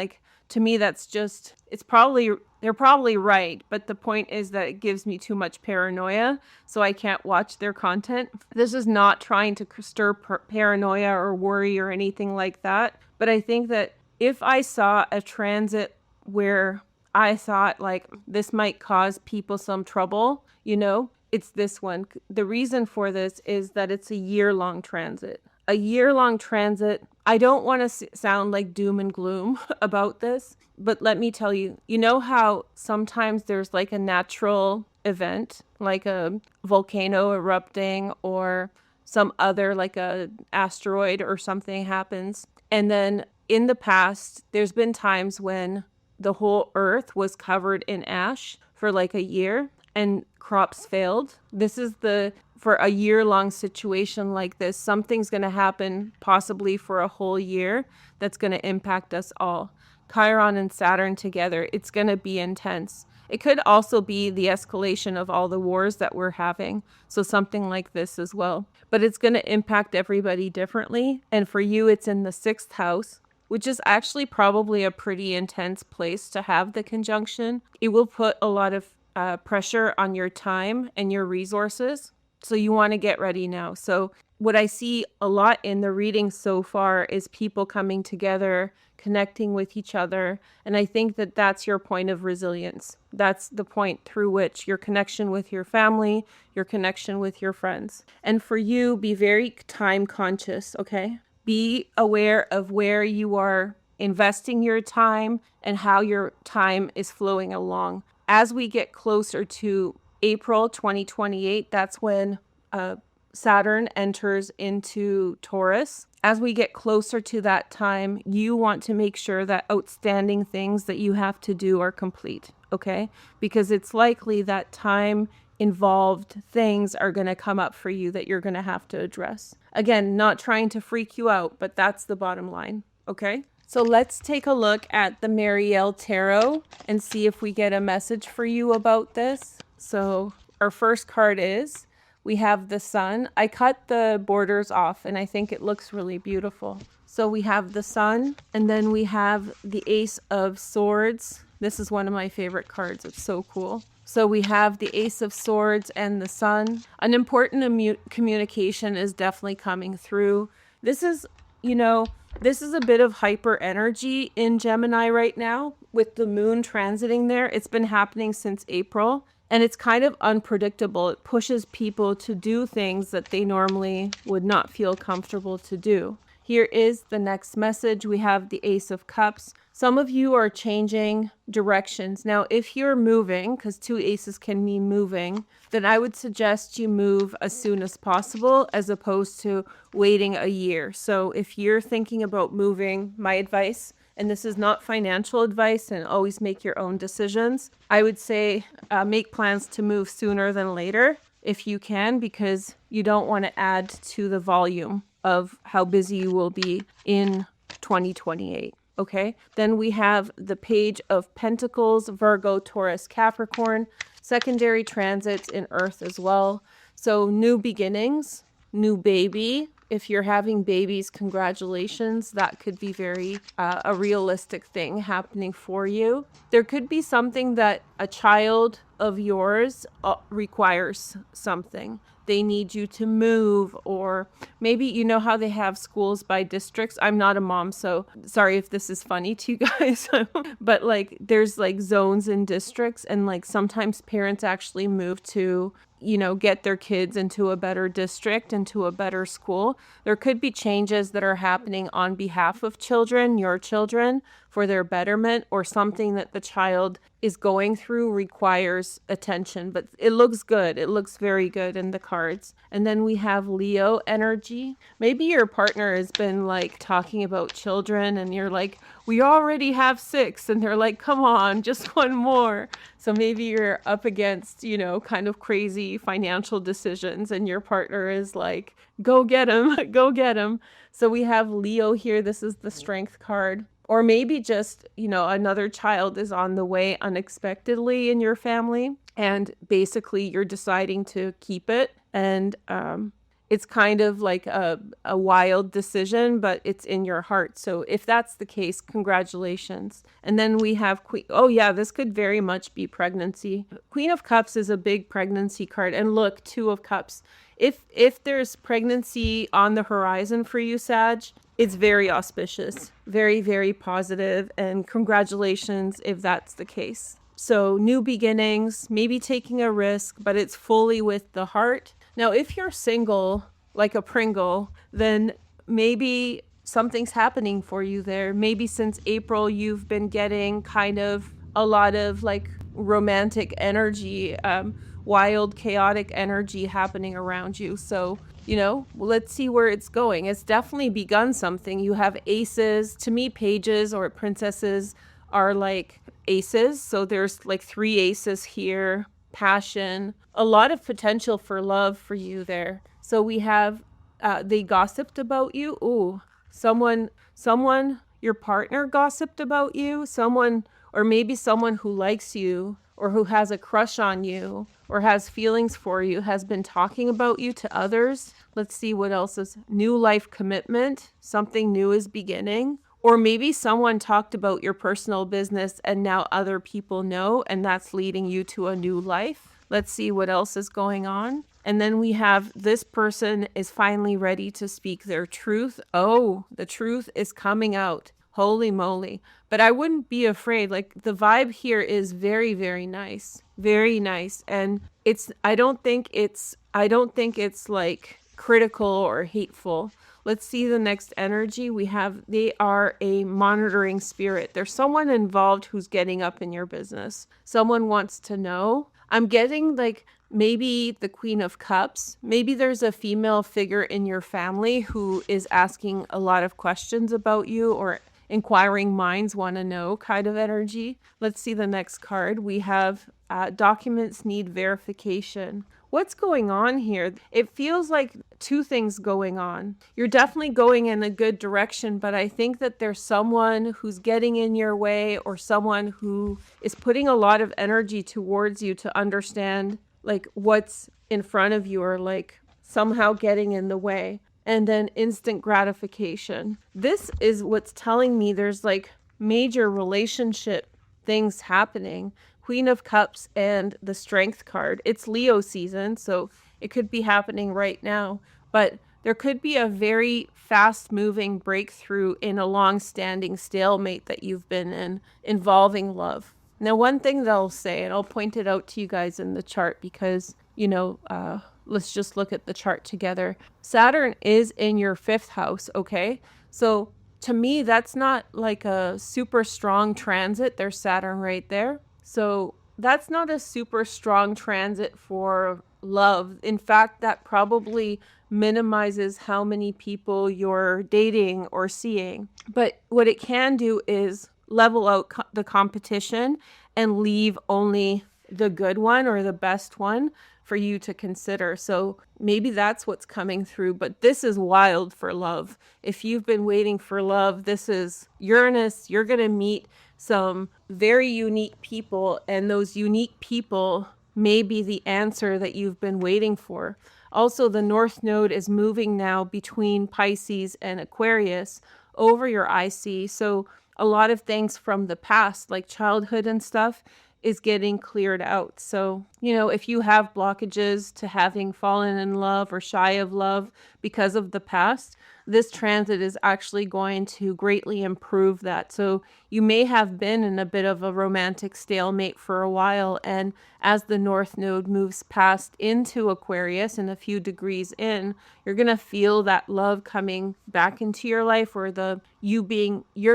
A: to me, that's just, they're probably right. But the point is that it gives me too much paranoia, so I can't watch their content. This is not trying to stir paranoia or worry or anything like that. But I think that if I saw a transit where I thought this might cause people some trouble, it's this one. The reason for this is that it's a year-long transit. A year-long transit. I don't want to sound like doom and gloom about this, but let me tell you, how sometimes there's a natural event, like a volcano erupting or some other, a asteroid or something happens. And then in the past, there's been times when the whole earth was covered in ash for a year and crops failed. This is for a year-long situation like this, something's going to happen possibly for a whole year that's going to impact us all. Chiron and Saturn together, it's going to be intense. It could also be the escalation of all the wars that we're having. So something like this as well. But it's going to impact everybody differently. And for you, it's in the 6th house, which is actually probably a pretty intense place to have the conjunction. It will put a lot of pressure on your time and your resources. So you want to get ready now. So what I see a lot in the reading so far is people coming together, connecting with each other. And I think that that's your point of resilience. That's the point through which your connection with your family, your connection with your friends. And for you, be very time conscious, okay? Be aware of where you are investing your time and how your time is flowing along. As we get closer to April 2028, that's when Saturn enters into Taurus. As we get closer to that time, you want to make sure that outstanding things that you have to do are complete, okay? Because it's likely that time-involved things are going to come up for you that you're going to have to address. Again, not trying to freak you out, but that's the bottom line, okay? So let's take a look at the Marielle Tarot and see if we get a message for you about this. So our first card is, we have the Sun. I cut the borders off and I think it looks really beautiful. So we have the Sun, and then we have the Ace of Swords. This is one of my favorite cards. It's so cool. So we have the Ace of Swords and the Sun. An important communication is definitely coming through. This is a bit of hyper energy in Gemini right now with the moon transiting there. It's been happening since April. And it's kind of unpredictable. It pushes people to do things that they normally would not feel comfortable to do. Here is the next message. We have the Ace of Cups. Some of you are changing directions. Now, if you're moving, because 2 aces can mean moving, then I would suggest you move as soon as possible as opposed to waiting a year. So if you're thinking about moving, my advice, and this is not financial advice and always make your own decisions, I would say make plans to move sooner than later if you can, because you don't want to add to the volume of how busy you will be in 2028. Okay, then we have the Page of Pentacles, Virgo, Taurus, Capricorn, secondary transits in Earth as well. So new beginnings, new baby. If you're having babies, congratulations. That could be very a realistic thing happening for you. There could be something that a child of yours requires something. They need you to move, or maybe you know how they have schools by districts. I'm not a mom, so sorry if this is funny to you guys. But like there's like zones and districts, and like sometimes parents actually move to, you know, get their kids into a better district, into a better school. There could be changes that are happening on behalf of children, your children, for their betterment, or something that the child is going through requires attention. But it looks good. It looks very good in the cards. And then we have Leo energy. Maybe your partner has been like talking about children and you're like, we already have 6. And they're like, come on, just one more. So maybe you're up against, you know, kind of crazy financial decisions and your partner is like, go get him, go get him. So we have Leo here. This is the strength card. Or maybe just, you know, another child is on the way unexpectedly in your family, and basically you're deciding to keep it. And it's kind of like a wild decision, but it's in your heart. So if that's the case, congratulations. And then we have Queen. Oh yeah, this could very much be pregnancy. Queen of Cups is a big pregnancy card. And look, 2 of Cups. If there's pregnancy on the horizon for you, Sag, it's very auspicious, very, very positive, and congratulations if that's the case. So new beginnings, maybe taking a risk, but it's fully with the heart. Now, if you're single, like a Pringle, then maybe something's happening for you there. Maybe since April, you've been getting kind of a lot of like romantic energy, wild, chaotic energy happening around you. So, you know, let's see where it's going. It's definitely begun something. You have aces. To me, pages or princesses are like aces. So there's like 3 aces here. Passion, a lot of potential for love for you there. So we have, they gossiped about you. Ooh, someone, your partner gossiped about you. Someone, or maybe someone who likes you or who has a crush on you or has feelings for you has been talking about you to others. Let's see what else is. New life commitment. Something new is beginning. Or maybe someone talked about your personal business and now other people know, and that's leading you to a new life. Let's see what else is going on. And then we have this person is finally ready to speak their truth. Oh, the truth is coming out. Holy moly. But I wouldn't be afraid. Like the vibe here is very, very nice. Very nice. And I don't think it's like critical or hateful. Let's see the next energy. They are a monitoring spirit. There's someone involved who's getting up in your business. Someone wants to know. I'm getting like maybe the Queen of Cups. Maybe there's a female figure in your family who is asking a lot of questions about you, or inquiring minds want to know kind of energy. Let's see the next card. We have documents need verification. What's going on here? It feels like 2 things going on. You're definitely going in a good direction, but I think that there's someone who's getting in your way, or someone who is putting a lot of energy towards you to understand like what's in front of you, or like somehow getting in the way. And then instant gratification. This is what's telling me there's like major relationship things happening. Queen of Cups and the Strength card. It's Leo season, so it could be happening right now. But there could be a very fast-moving breakthrough in a long-standing stalemate that you've been in, involving love. Now, one thing they'll say, and I'll point it out to you guys in the chart because, you know, let's just look at the chart together. Saturn is in your 5th house, okay? So to me, that's not like a super strong transit. There's Saturn right there. So that's not a super strong transit for love. In fact, that probably minimizes how many people you're dating or seeing. But what it can do is level out the competition and leave only the good one or the best one. for you to consider. So maybe that's what's coming through, but this is wild for love. If you've been waiting for love, this is Uranus. You're going to meet some very unique people, and those unique people may be the answer that you've been waiting for. Also, the North Node is moving now between Pisces and Aquarius over your IC. So a lot of things from the past, like childhood and stuff, is getting cleared out. So, if you have blockages to having fallen in love or shy of love because of the past, this transit is actually going to greatly improve that. So you may have been in a bit of a romantic stalemate for a while, and as the North Node moves past into Aquarius and a few degrees in, you're going to feel that love coming back into your life, or you're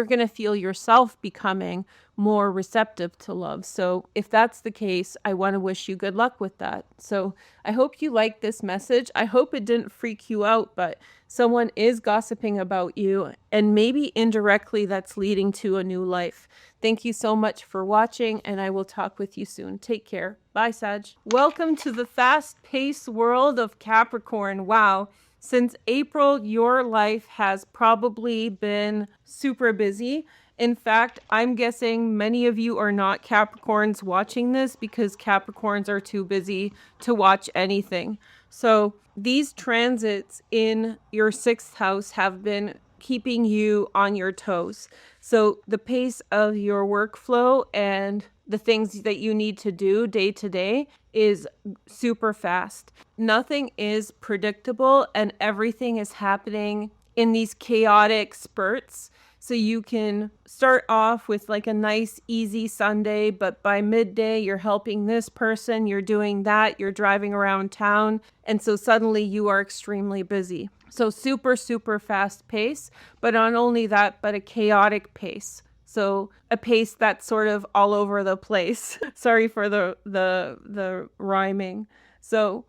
A: going to feel yourself becoming more receptive to love. So if that's the case, I want to wish you good luck with that. So I hope you like this message. I hope it didn't freak you out, but someone is gossiping about you, and maybe indirectly that's leading to a new life. Thank you so much for watching, and I will talk with you soon. Take care. Bye, Sag. Welcome to the fast-paced world of Capricorn. Wow. Since April, your life has probably been super busy. In fact, I'm guessing many of you are not Capricorns watching this because Capricorns are too busy to watch anything. So these transits in your 6th house have been keeping you on your toes. So the pace of your workflow and the things that you need to do day to day is super fast. Nothing is predictable, and everything is happening in these chaotic spurts. So you can start off with like a nice, easy Sunday, but by midday, you're helping this person, you're doing that, you're driving around town. And so suddenly you are extremely busy. So super, super fast pace, but not only that, but a chaotic pace. So a pace that's sort of all over the place. Sorry for the rhyming. So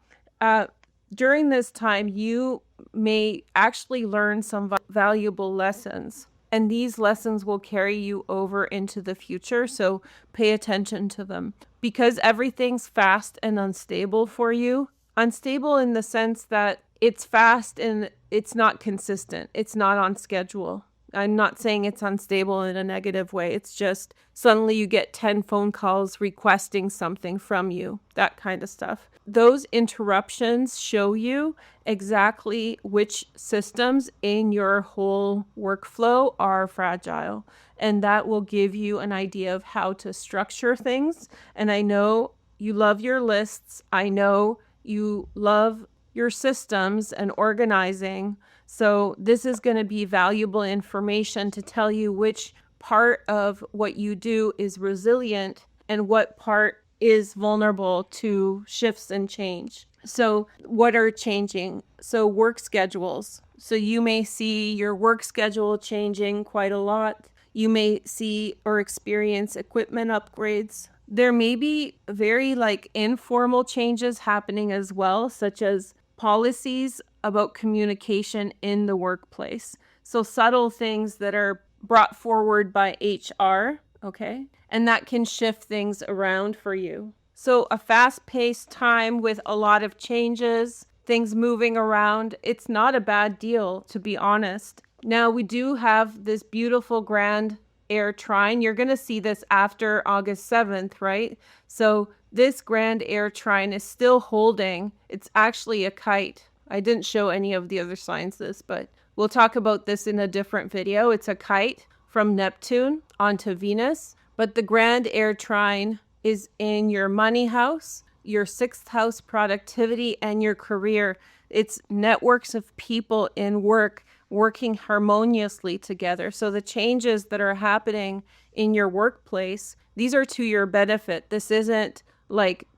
A: during this time, you may actually learn some valuable lessons. And these lessons will carry you over into the future, so pay attention to them. Because everything's fast and unstable for you, unstable in the sense that it's fast and it's not consistent. It's not on schedule. I'm not saying it's unstable in a negative way. It's just suddenly you get 10 phone calls requesting something from you, that kind of stuff. Those interruptions show you exactly which systems in your whole workflow are fragile. And that will give you an idea of how to structure things. And I know you love your lists. I know you love your systems and organizing. So this is going to be valuable information to tell you which part of what you do is resilient and what part is vulnerable to shifts and change. So what are changing? So work schedules. So you may see your work schedule changing quite a lot. You may see or experience equipment upgrades. There may be very informal changes happening as well, such as policies about communication in the workplace. So subtle things that are brought forward by HR, okay? And that can shift things around for you. So a fast-paced time with a lot of changes, things moving around, it's not a bad deal, to be honest. Now, we do have this beautiful grand Air Trine. You're going to see this after August 7th, right? So this grand Air Trine is still holding. It's actually a kite. I didn't show any of the other signs this, but we'll talk about this in a different video. It's a kite from Neptune onto Venus, but the grand Air Trine is in your money house, your 6th house productivity, and your career. It's networks of people in work working harmoniously together. So the changes that are happening in your workplace, these are to your benefit. This isn't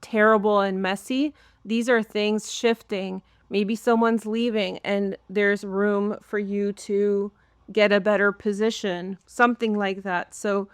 A: terrible and messy. These are things shifting. Maybe someone's leaving and there's room for you to get a better position, something like that. So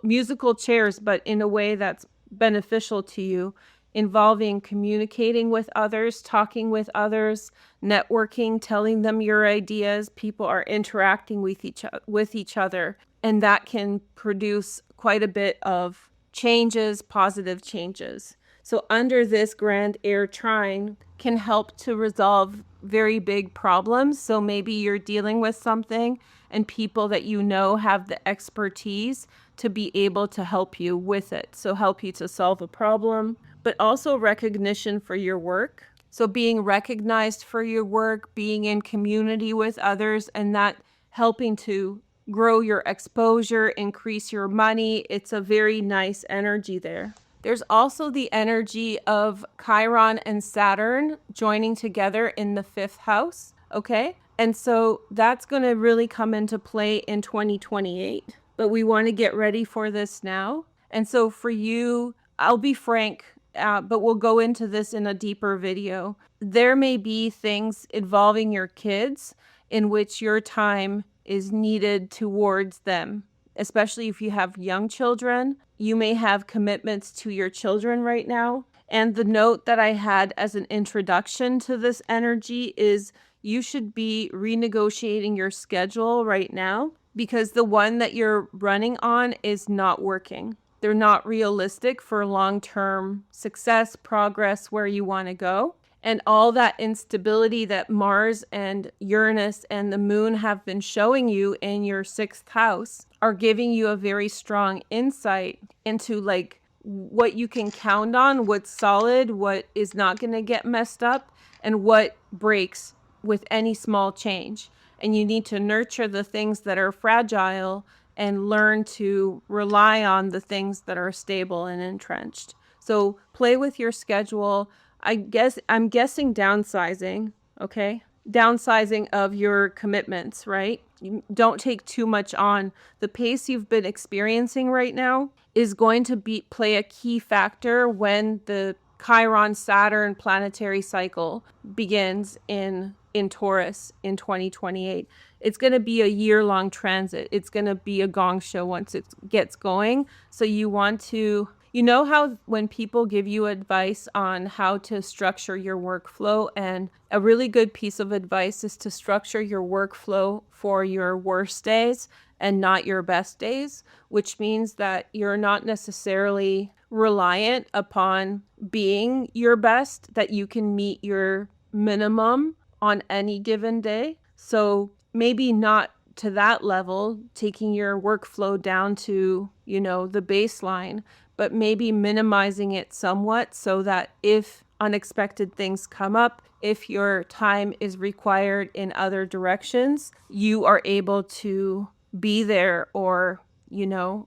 A: musical chairs, but in a way that's beneficial to you, involving communicating with others, talking with others, networking, telling them your ideas. People are interacting with each other, and that can produce quite a bit of changes, positive changes. So under this grand air trine can help to resolve very big problems. So maybe you're dealing with something and people that you know have the expertise to be able to help you with it. So help you to solve a problem, but also recognition for your work. So being recognized for your work, being in community with others, and that helping to grow your exposure, increase your money. It's a very nice energy there. There's also the energy of Chiron and Saturn joining together in the fifth house. Okay. And so that's going to really come into play in 2028. But we want to get ready for this now. And so for you, I'll be frank, but we'll go into this in a deeper video. There may be things involving your kids in which your time is needed towards them, especially if you have young children. You may have commitments to your children right now. And the note that I had as an introduction to this energy is you should be renegotiating your schedule right now because the one that you're running on is not working. They're not realistic for long-term success, progress, where you want to go. And all that instability that Mars and Uranus and the moon have been showing you in your sixth house are giving you a very strong insight into like what you can count on, what's solid, what is not going to get messed up, and what breaks with any small change. And you need to nurture the things that are fragile and learn to rely on the things that are stable and entrenched. So play with your schedule. I'm guessing downsizing, okay? Downsizing of your commitments, right? You don't take too much on. The pace you've been experiencing right now is going to play a key factor when the Chiron Saturn planetary cycle begins in Taurus in 2028. It's going to be a year-long transit. It's going to be a gong show once it gets going. So you want to, you know how when people give you advice on how to structure your workflow, and a really good piece of advice is to structure your workflow for your worst days and not your best days, which means that you're not necessarily reliant upon being your best, that you can meet your minimum on any given day. So maybe not to that level, taking your workflow down to, the baseline, but maybe minimizing it somewhat so that if unexpected things come up, if your time is required in other directions, you are able to be there or,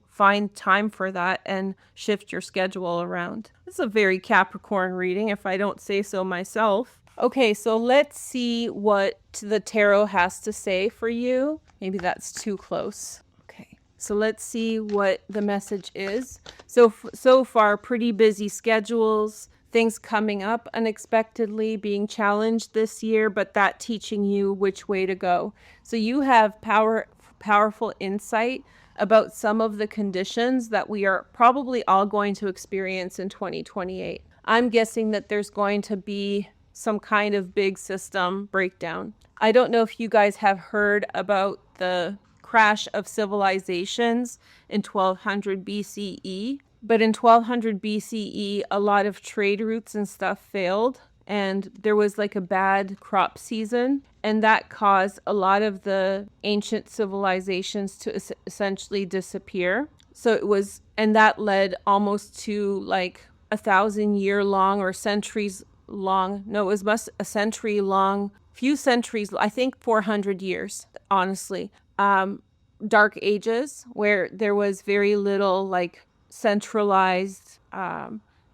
A: find time for that and shift your schedule around. This is a very Capricorn reading, if I don't say so myself. Okay, so let's see what the tarot has to say for you. Maybe that's too close. Okay, so let's see what the message is. So far, pretty busy schedules, things coming up unexpectedly, being challenged this year, but that teaching you which way to go. So you have powerful insight about some of the conditions that we are probably all going to experience in 2028. I'm guessing that there's going to be some kind of big system breakdown. I don't know if you guys have heard about the crash of civilizations in 1200 BCE, but in 1200 BCE, a lot of trade routes and stuff failed, and there was like a bad crop season, and that caused a lot of the ancient civilizations to essentially disappear. So it was, and that led almost to like 1,000-year long or centuries long. No, it was a century long, few centuries, I think 400 years, honestly. Dark ages where there was very little like centralized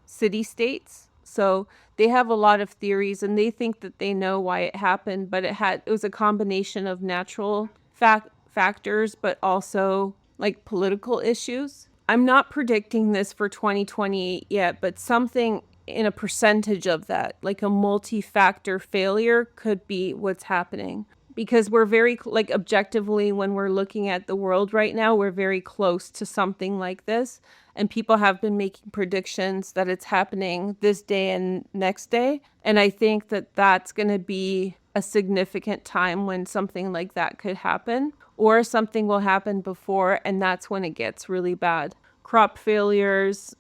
A: city states. So they have a lot of theories and they think that they know why it happened, but it was a combination of natural factors, but also like political issues. I'm not predicting this for 2028 yet, but something in a percentage of that, like a multi-factor failure, could be what's happening. Because we're very, like, objectively, when we're looking at the world right now, we're very close to something like this. And people have been making predictions that it's happening this day and next day. And I think that that's going to be a significant time when something like that could happen. Or something will happen before, and that's when it gets really bad. Crop failures,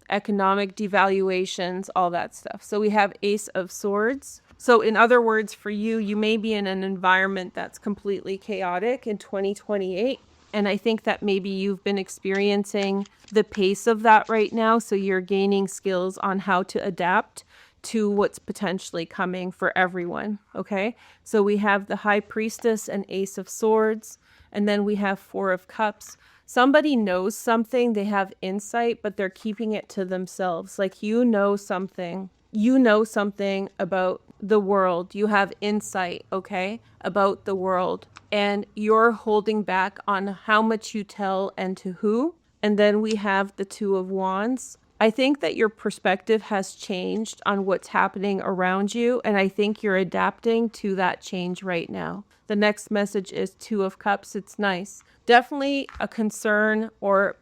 A: economic devaluations, all that stuff. So we have Ace of Swords. So in other words, for you, you may be in an environment that's completely chaotic in 2028. And I think that maybe you've been experiencing the pace of that right now. So you're gaining skills on how to adapt to what's potentially coming for everyone. Okay. So we have the High Priestess and Ace of Swords. And then we have Four of Cups. Somebody knows something, they have insight, but they're keeping it to themselves. Like you know something about the world. You have insight, okay, about the world. And you're holding back on how much you tell and to who. And then we have the Two of Wands. I think that your perspective has changed on what's happening around you, and I think you're adapting to that change right now. The next message is Two of Cups. It's nice. Definitely a concern, or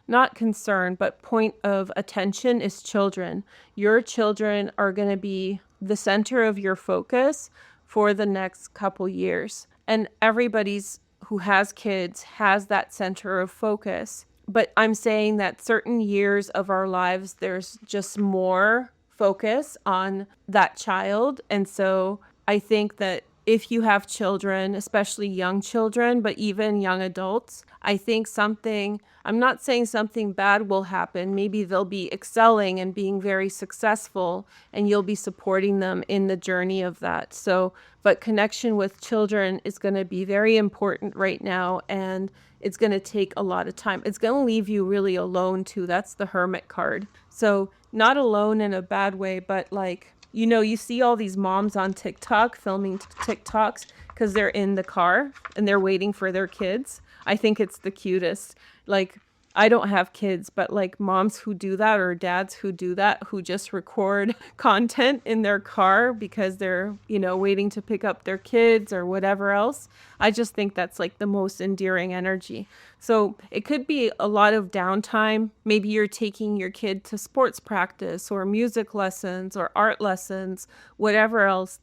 A: not concern, but point of attention is children. Your children are going to be the center of your focus for the next couple years. And everybody's who has kids has that center of focus. But I'm saying that certain years of our lives, there's just more focus on that child. And so I think that if you have children, especially young children, but even young adults, I think I'm not saying something bad will happen. Maybe they'll be excelling and being very successful, and you'll be supporting them in the journey of that. So, but connection with children is going to be very important right now, and it's going to take a lot of time. It's going to leave you really alone too. That's the Hermit card. So not alone in a bad way, but like, you know, you see all these moms on TikTok filming TikToks because they're in the car and they're waiting for their kids. I think it's the cutest. Like, I don't have kids, but like moms who do that, or dads who do that, who just record content in their car because they're, you know, waiting to pick up their kids or whatever else. I just think that's like the most endearing energy. So it could be a lot of downtime. Maybe you're taking your kid to sports practice or music lessons or art lessons, whatever else.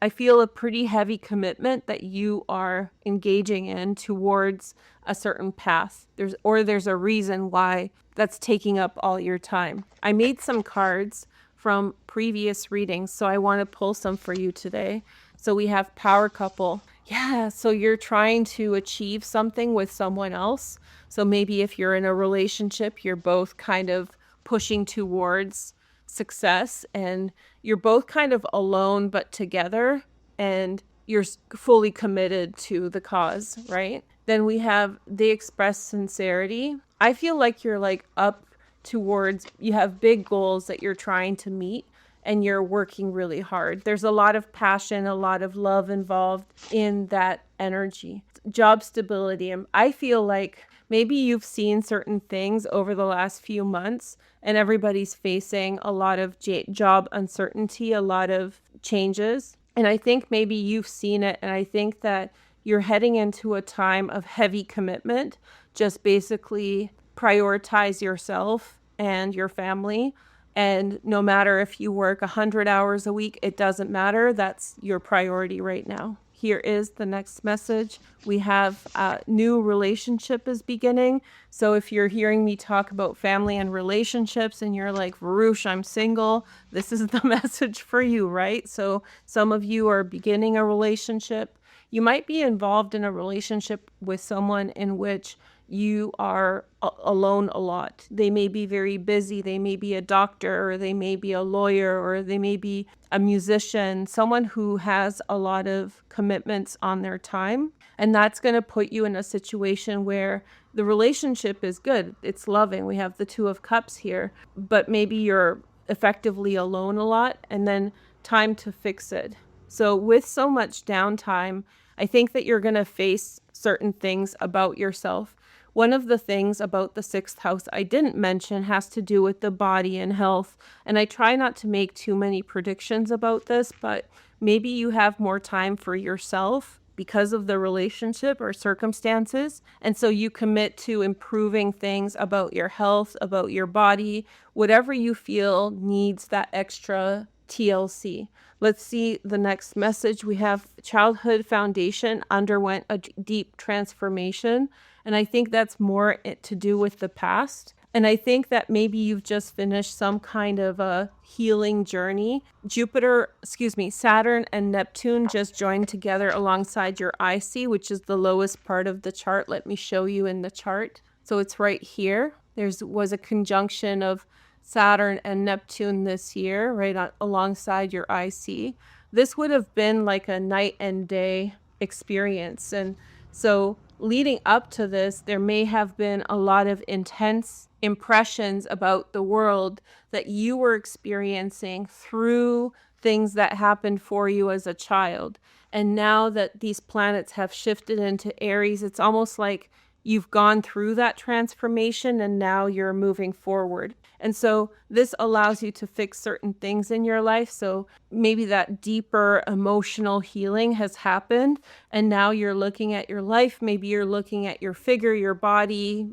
A: I feel a pretty heavy commitment that you are engaging in towards a certain path. There's a reason why that's taking up all your time. I made some cards from previous readings, so I want to pull some for you today. So we have Power Couple. Yeah, so you're trying to achieve something with someone else. So maybe if you're in a relationship, you're both kind of pushing towards success, and you're both kind of alone but together, and you're fully committed to the cause, right? Then we have They Express Sincerity. I feel like you're like up towards, you have big goals that you're trying to meet, and you're working really hard. There's a lot of passion, a lot of love involved in that energy. Job stability. I feel like maybe you've seen certain things over the last few months, and everybody's facing a lot of job uncertainty, a lot of changes. And I think maybe you've seen it, and I think that you're heading into a time of heavy commitment. Just basically prioritize yourself and your family. And no matter if you work 100 hours a week, it doesn't matter. That's your priority right now. Here is the next message. We have a new relationship is beginning. So if you're hearing me talk about family and relationships and you're like, Veroosh, I'm single, this is the message for you, right? So some of you are beginning a relationship. You might be involved in a relationship with someone in which you are alone a lot. They may be very busy. They may be a doctor, or they may be a lawyer, or they may be a musician, someone who has a lot of commitments on their time. And that's going to put you in a situation where the relationship is good. It's loving. We have the Two of Cups here, but maybe you're effectively alone a lot, and then time to fix it. So with so much downtime, I think that you're going to face certain things about yourself. One of the things about the 6th house I didn't mention has to do with the body and health. And I try not to make too many predictions about this, but maybe you have more time for yourself because of the relationship or circumstances. And so you commit to improving things about your health, about your body, whatever you feel needs that extra TLC. Let's see the next message. We have Childhood Foundation underwent a deep transformation. And I think that's more to do with the past. And I think that maybe you've just finished some kind of a healing journey. Saturn and Neptune just joined together alongside your IC, which is the lowest part of the chart. Let me show you in the chart. So it's right here. Was a conjunction of Saturn and Neptune this year, right alongside your IC. This would have been like a night and day experience. And so leading up to this, there may have been a lot of intense impressions about the world that you were experiencing through things that happened for you as a child. And now that these planets have shifted into Aries, it's almost like you've gone through that transformation and now you're moving forward. And so this allows you to fix certain things in your life. So maybe that deeper emotional healing has happened and now you're looking at your life. Maybe you're looking at your figure, your body,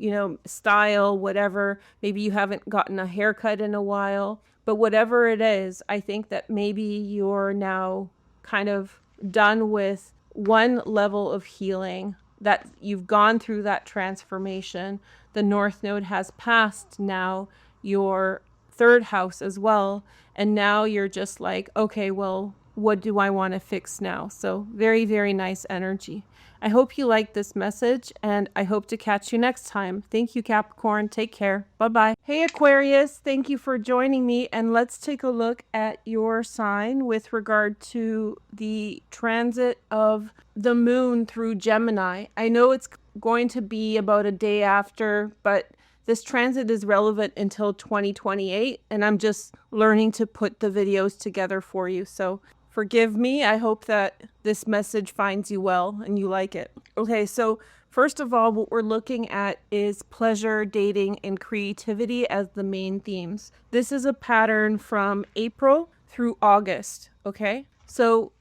A: style, whatever. Maybe you haven't gotten a haircut in a while. But whatever it is, I think that maybe you're now kind of done with one level of healing, that you've gone through that transformation. The North Node has passed now your third house as well. And now you're just like, okay, well, what do I want to fix now? So very, very nice energy. I hope you liked this message and I hope to catch you next time. Thank you, Capricorn. Take care. Bye-bye. Hey, Aquarius. Thank you for joining me. And let's take a look at your sign with regard to the transit of the moon through Gemini. I know it's going to be about a day after, but this transit is relevant until 2028, and I'm just learning to put the videos together for you. So forgive me. I hope that this message finds you well and you like it. Okay, so first of all, what we're looking at is pleasure, dating, and creativity as the main themes. This is a pattern from April through August, okay? So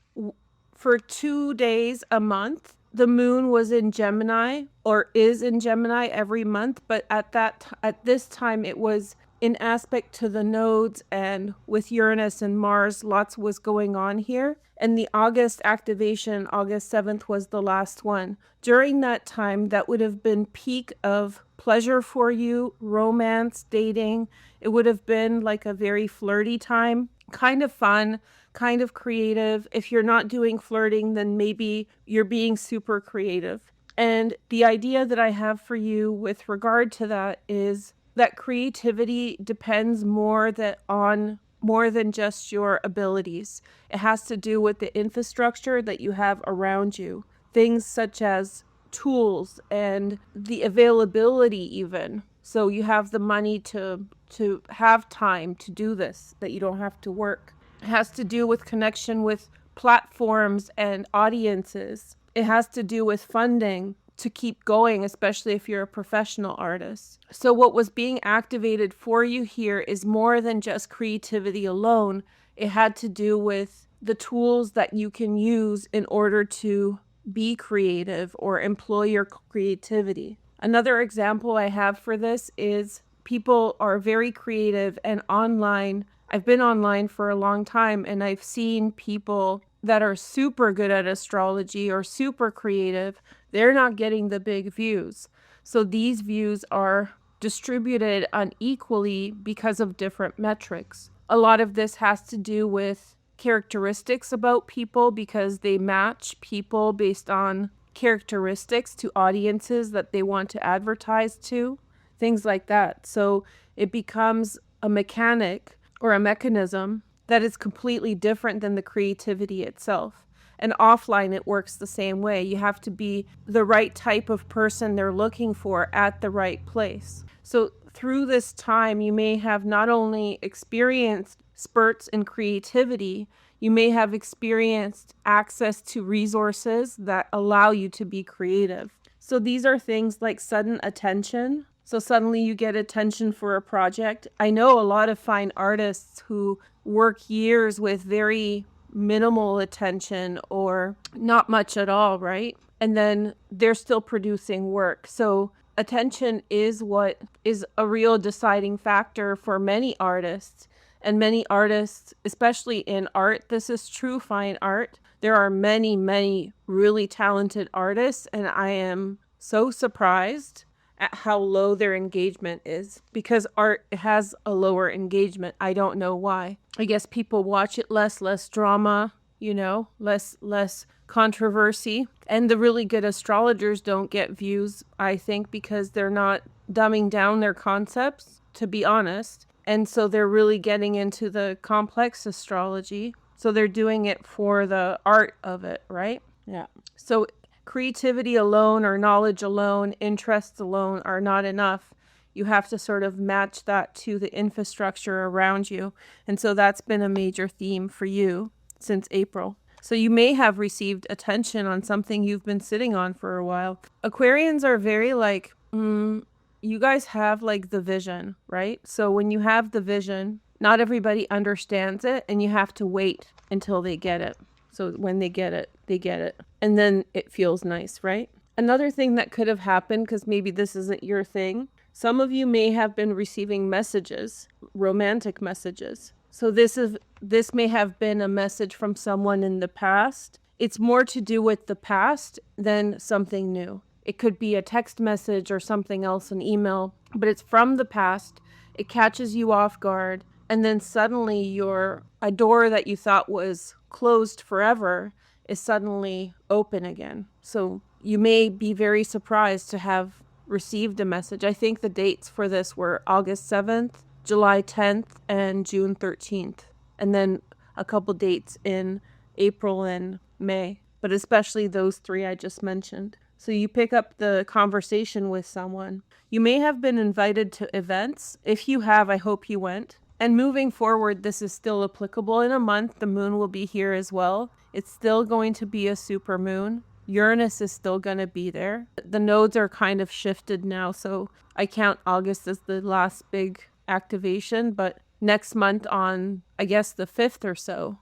A: for 2 days a month, the moon was in Gemini, or is in Gemini every month, but at this time it was in aspect to the nodes, and with Uranus and Mars, lots was going on here. And the August activation, August 7th, was the last one. During that time, that would have been peak of pleasure for you, romance, dating. It would have been like a very flirty time, kind of fun, kind of creative. If you're not doing flirting, then maybe you're being super creative. And the idea that I have for you with regard to that is that creativity depends more than just your abilities. It has to do with the infrastructure that you have around you. Things such as tools and the availability even. So you have the money to have time to do this, that you don't have to work. It has to do with connection with platforms and audiences. It has to do with funding to keep going, especially if you're a professional artist. So what was being activated for you here is more than just creativity alone. It had to do with the tools that you can use in order to be creative or employ your creativity. Another example I have for this is people are very creative and online. I've been online for a long time and I've seen people that are super good at astrology or super creative. They're not getting the big views. So these views are distributed unequally because of different metrics. A lot of this has to do with characteristics about people because they match people based on characteristics to audiences that they want to advertise to, things like that. So it becomes a mechanic or a mechanism that is completely different than the creativity itself. And offline, it works the same way. You have to be the right type of person they're looking for at the right place. So through this time, you may have not only experienced spurts in creativity, you may have experienced access to resources that allow you to be creative. So these are things like sudden attention. So suddenly you get attention for a project. I know a lot of fine artists who work years with very minimal attention or not much at all, right? And then they're still producing work. So attention is what is a real deciding factor for many artists. And many artists, especially in art, this is true fine art. There are many, many really talented artists, and I am so surprised at how low their engagement is, because art has a lower engagement. I don't know why. I guess people watch it less drama, less controversy. And the really good astrologers don't get views, I think, because they're not dumbing down their concepts, to be honest. And so they're really getting into the complex astrology. So they're doing it for the art of it, right? Yeah. So creativity alone or knowledge alone, interests alone are not enough. You have to sort of match that to the infrastructure around you. And so that's been a major theme for you since April. So you may have received attention on something you've been sitting on for a while. Aquarians are very like, you guys have like the vision, right? So when you have the vision, not everybody understands it, and you have to wait until they get it. So when they get it, they get it. And then it feels nice, right? Another thing that could have happened, because maybe this isn't your thing, some of you may have been receiving messages, romantic messages. So this may have been a message from someone in the past. It's more to do with the past than something new. It could be a text message or something else, an email, but it's from the past. It catches you off guard. And then suddenly a door that you thought was closed forever is suddenly open again. So you may be very surprised to have received a message. I think the dates for this were August 7th, July 10th, and June 13th. And then a couple dates in April and May, but especially those three I just mentioned. So you pick up the conversation with someone. You may have been invited to events. If you have, I hope you went. And moving forward, this is still applicable. In a month, the moon will be here as well. It's still going to be a super moon. Uranus is still going to be there. The nodes are kind of shifted now, so I count August as the last big activation, but next month on, I guess, the 5th or so,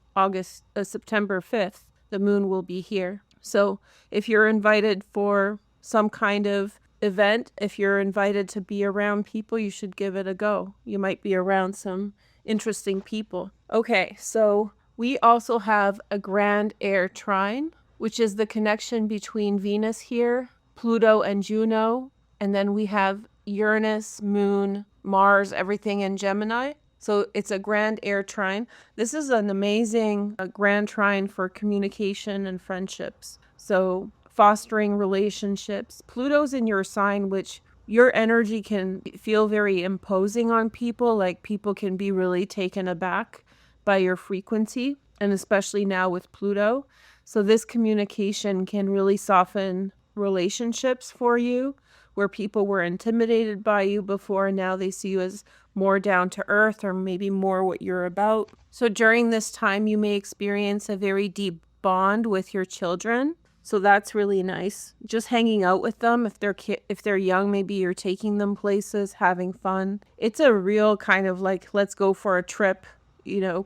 A: September 5th, the moon will be here. So if you're invited for some kind of event, if you're invited to be around people, you should give it a go. You might be around some interesting people. Okay, so we also have a grand Air Trine, which is the connection between Venus here, Pluto and Juno, and then we have Uranus, Moon, Mars, everything in Gemini. So it's a grand Air Trine. This is an amazing grand trine for communication and friendships. So fostering relationships. Pluto's in your sign, which your energy can feel very imposing on people. Like people can be really taken aback by your frequency, and especially now with Pluto. So this communication can really soften relationships for you, where people were intimidated by you before, and now they see you as more down to earth, or maybe more what you're about. So during this time, you may experience a very deep bond with your children. So that's really nice. Just hanging out with them. If they're young, maybe you're taking them places, having fun. It's a real kind of like, let's go for a trip,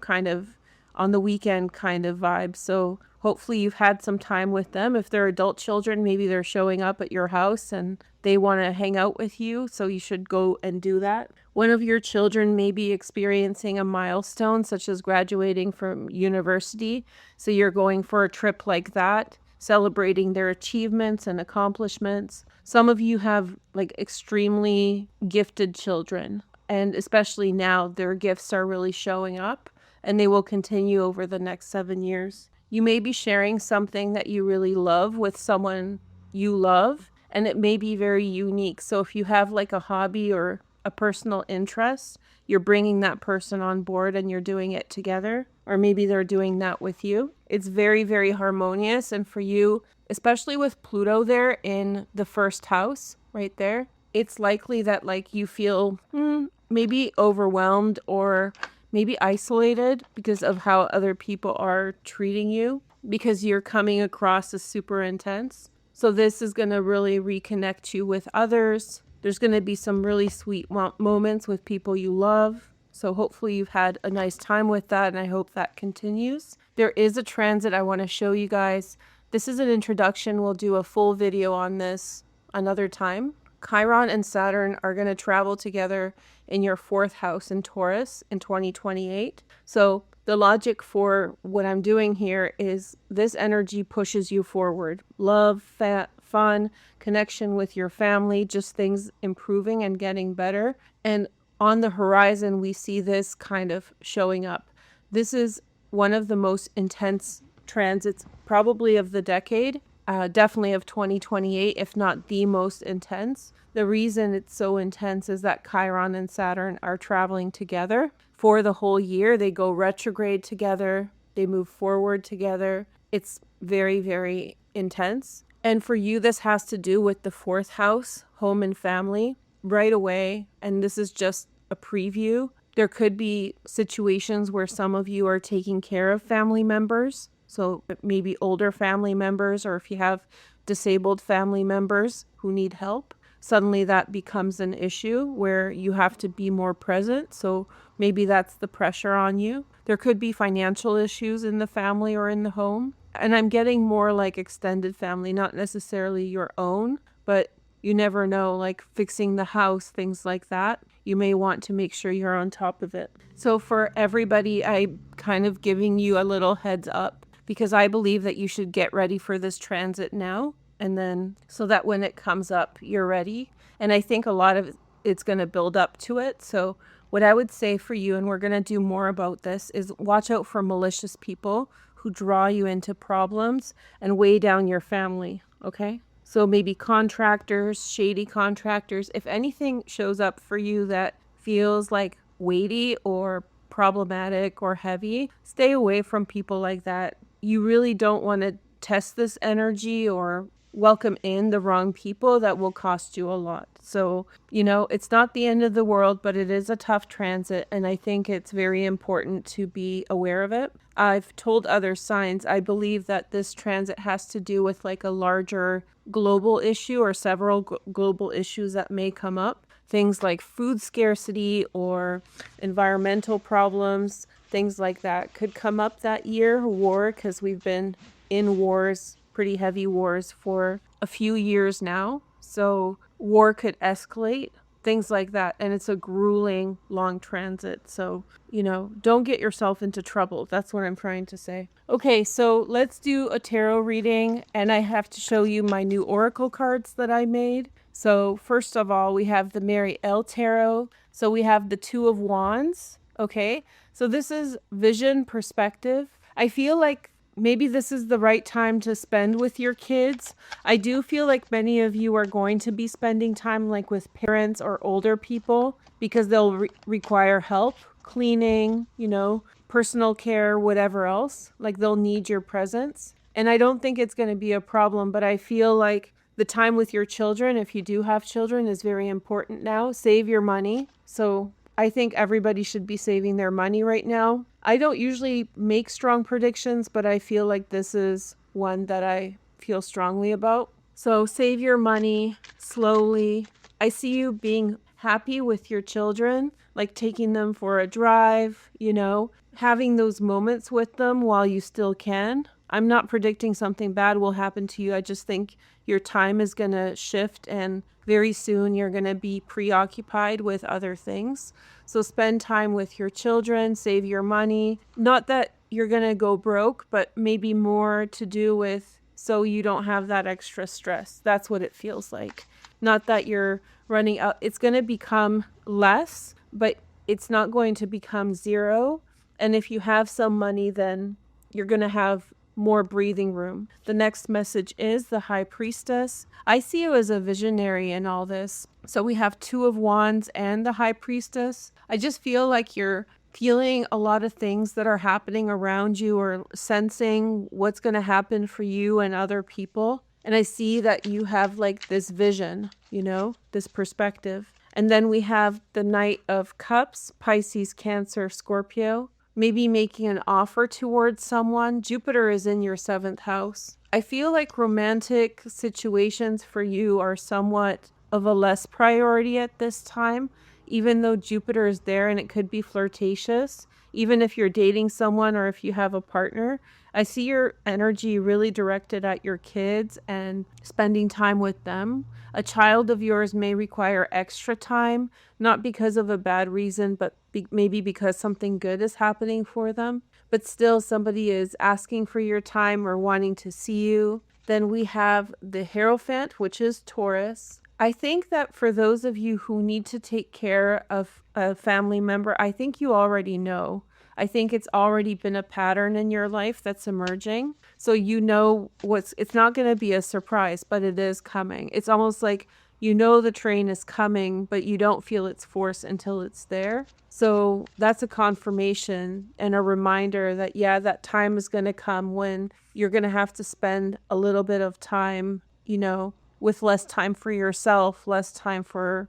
A: kind of on the weekend kind of vibe. So hopefully you've had some time with them. If they're adult children, maybe they're showing up at your house and they want to hang out with you. So you should go and do that. One of your children may be experiencing a milestone, such as graduating from university. So you're going for a trip like that, celebrating their achievements and accomplishments. Some of you have like extremely gifted children, and especially now their gifts are really showing up, and they will continue over the next 7 years. You may be sharing something that you really love with someone you love, and it may be very unique. So if you have like a hobby or a personal interest, you're bringing that person on board and you're doing it together, or maybe they're doing that with you. It's very, very harmonious. And for you, especially with Pluto there in the first house right there, it's likely that like you feel maybe overwhelmed or maybe isolated because of how other people are treating you, because you're coming across as super intense. So this is going to really reconnect you with others. There's going to be some really sweet moments with people you love. So hopefully you've had a nice time with that, and I hope that continues. There is a transit I want to show you guys. This is an introduction. We'll do a full video on this another time. Chiron and Saturn are going to travel together in your 4th house in Taurus in 2028. So the logic for what I'm doing here is this energy pushes you forward. Love, fun, connection with your family, just things improving and getting better. And on the horizon, we see this kind of showing up. This is one of the most intense transits probably of the decade, definitely of 2028, if not the most intense. The reason it's so intense is that Chiron and Saturn are traveling together for the whole year. They go retrograde together, they move forward together. It's very, very intense. And for you, this has to do with the fourth house, home and family, right away. And this is just a preview. There could be situations where some of you are taking care of family members. So maybe older family members, or if you have disabled family members who need help, suddenly that becomes an issue where you have to be more present. So maybe that's the pressure on you. There could be financial issues in the family or in the home. And I'm getting more like extended family, not necessarily your own, but you never know, like fixing the house, things like that. You may want to make sure you're on top of it. So for everybody, I'm kind of giving you a little heads up because I believe that you should get ready for this transit now. And then so that when it comes up, you're ready. And I think a lot of it's going to build up to it. So what I would say for you, and we're going to do more about this, is watch out for malicious people who draw you into problems and weigh down your family. Okay? So maybe contractors, shady contractors. If anything shows up for you that feels like weighty or problematic or heavy, stay away from people like that. You really don't want to test this energy or welcome in the wrong people. That will cost you a lot. So, it's not the end of the world, but it is a tough transit. And I think it's very important to be aware of it. I've told other signs, I believe that this transit has to do with like a larger global issue or several global issues that may come up. Things like food scarcity or environmental problems, things like that could come up that year. War, because we've been in wars, pretty heavy wars for a few years now. So war could escalate, things like that. And it's a grueling, long transit. So, don't get yourself into trouble. That's what I'm trying to say. Okay, so let's do a tarot reading. And I have to show you my new oracle cards that I made. So first of all, we have the Mary L Tarot. So we have the Two of Wands. Okay, so this is vision perspective. I feel like maybe this is the right time to spend with your kids. I do feel like many of you are going to be spending time like with parents or older people because they'll require help, cleaning, personal care, whatever else. Like they'll need your presence. And I don't think it's going to be a problem, but I feel like the time with your children, if you do have children, is very important now. Save your money. So I think everybody should be saving their money right now. I don't usually make strong predictions, but I feel like this is one that I feel strongly about. So save your money slowly. I see you being happy with your children, like taking them for a drive, having those moments with them while you still can. I'm not predicting something bad will happen to you. I just think your time is going to shift and very soon you're going to be preoccupied with other things. So spend time with your children, save your money. Not that you're going to go broke, but maybe more to do with so you don't have that extra stress. That's what it feels like. Not that you're running out. It's going to become less, but it's not going to become zero. And if you have some money, then you're going to have more breathing room. The next message is the High Priestess. I see you as a visionary in all this. So we have Two of Wands and the High Priestess. I just feel like you're feeling a lot of things that are happening around you or sensing what's going to happen for you and other people. And I see that you have like this vision, this perspective. And then we have the Knight of Cups, Pisces, Cancer, Scorpio. Maybe making an offer towards someone. Jupiter is in your 7th house. I feel like romantic situations for you are somewhat of a less priority at this time, even though Jupiter is there and it could be flirtatious. Even if you're dating someone or if you have a partner, I see your energy really directed at your kids and spending time with them. A child of yours may require extra time, not because of a bad reason, but maybe because something good is happening for them. But still, somebody is asking for your time or wanting to see you. Then we have the Hierophant, which is Taurus. I think that for those of you who need to take care of a family member, I think you already know. I think it's already been a pattern in your life that's emerging. So you know it's not going to be a surprise, but it is coming. It's almost like you know the train is coming, but you don't feel its force until it's there. So that's a confirmation and a reminder that, yeah, that time is going to come when you're going to have to spend a little bit of time, with less time for yourself, less time for,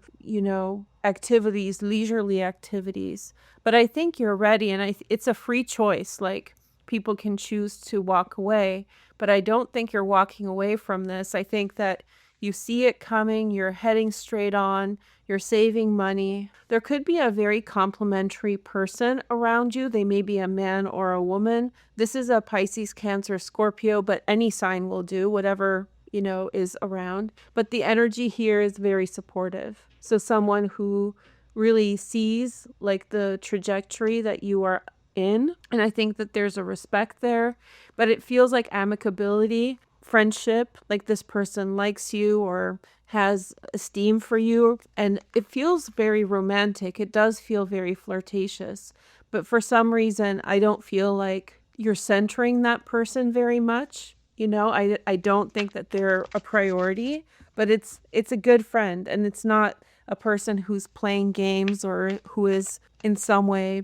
A: activities, leisurely activities. But I think you're ready, and it's a free choice. Like, people can choose to walk away, but I don't think you're walking away from this. I think that you see it coming, you're heading straight on, you're saving money. There could be a very complimentary person around you. They may be a man or a woman. This is a Pisces, Cancer, Scorpio, but any sign will do, whatever, is around. But the energy here is very supportive. So someone who really sees like the trajectory that you are in. And I think that there's a respect there, but it feels like amicability, friendship, like this person likes you or has esteem for you. And it feels very romantic. It does feel very flirtatious. But for some reason, I don't feel like you're centering that person very much. I don't think that they're a priority, but it's a good friend, and it's not a person who's playing games or who is in some way,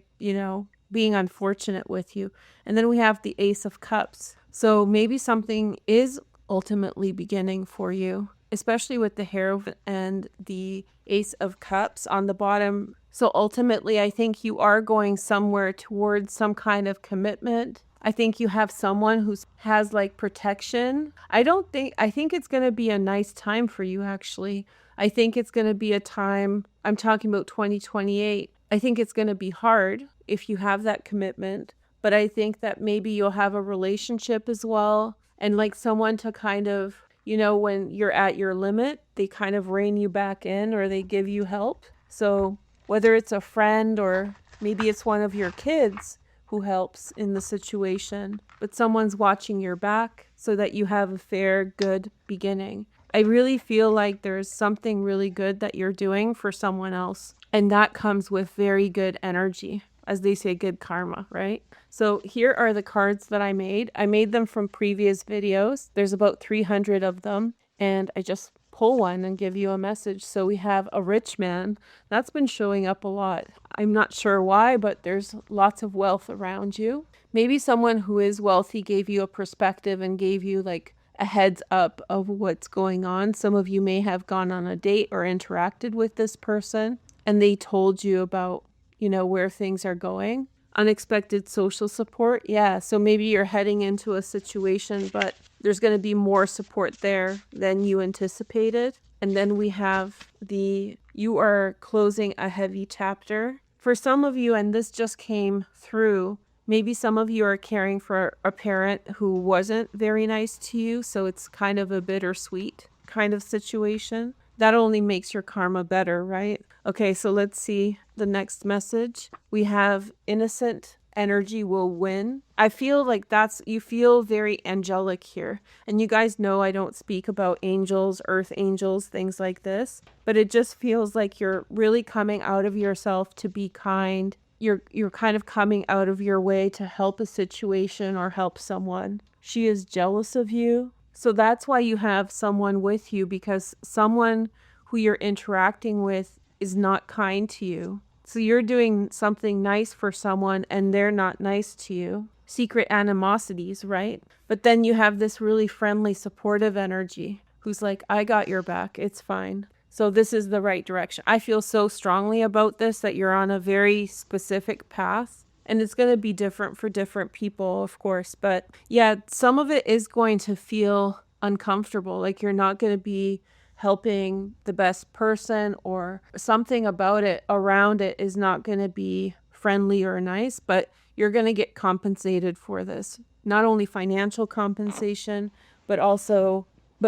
A: being unfortunate with you. And then we have the Ace of Cups. So maybe something is ultimately beginning for you, especially with the Hierophant and the Ace of Cups on the bottom. So ultimately, I think you are going somewhere towards some kind of commitment. I think you have someone who has like protection. I think it's going to be a nice time for you, actually. I think it's going to be a time, I'm talking about 2028. I think it's going to be hard if you have that commitment, but I think that maybe you'll have a relationship as well, and like someone to kind of, when you're at your limit, they kind of rein you back in or they give you help. So whether it's a friend or maybe it's one of your kids who helps in the situation, but someone's watching your back so that you have a fair, good beginning. I really feel like there's something really good that you're doing for someone else, and that comes with very good energy, as they say, good karma, right? So here are the cards that I made. I made them from previous videos. There's about 300 of them, and I just pull one and give you a message. So we have a rich man. That's been showing up a lot. I'm not sure why, but there's lots of wealth around you. Maybe someone who is wealthy gave you a perspective and gave you like a heads up of what's going on. Some of you may have gone on a date or interacted with this person, and they told you about, where things are going. Unexpected social support. Yeah, so maybe you're heading into a situation, but there's going to be more support there than you anticipated. And then we have you are closing a heavy chapter. For some of you, and this just came through, maybe some of you are caring for a parent who wasn't very nice to you, so it's kind of a bittersweet kind of situation. That only makes your karma better, right? Okay, so let's see the next message. We have innocent energy will win. I feel like you feel very angelic here. And you guys know I don't speak about angels, earth angels, things like this, but it just feels like you're really coming out of yourself to be kind. You're kind of coming out of your way to help a situation or help someone. She is jealous of you. So that's why you have someone with you, because someone who you're interacting with is not kind to you. So you're doing something nice for someone and they're not nice to you. Secret animosities, right? But then you have this really friendly, supportive energy who's like, I got your back. It's fine. So this is the right direction. I feel so strongly about this that you're on a very specific path. And it's going to be different for different people, of course. But yeah, some of it is going to feel uncomfortable. Like you're not going to be helping the best person, or something about it around it is not going to be friendly or nice, but you're going to get compensated for this. Not only financial compensation, but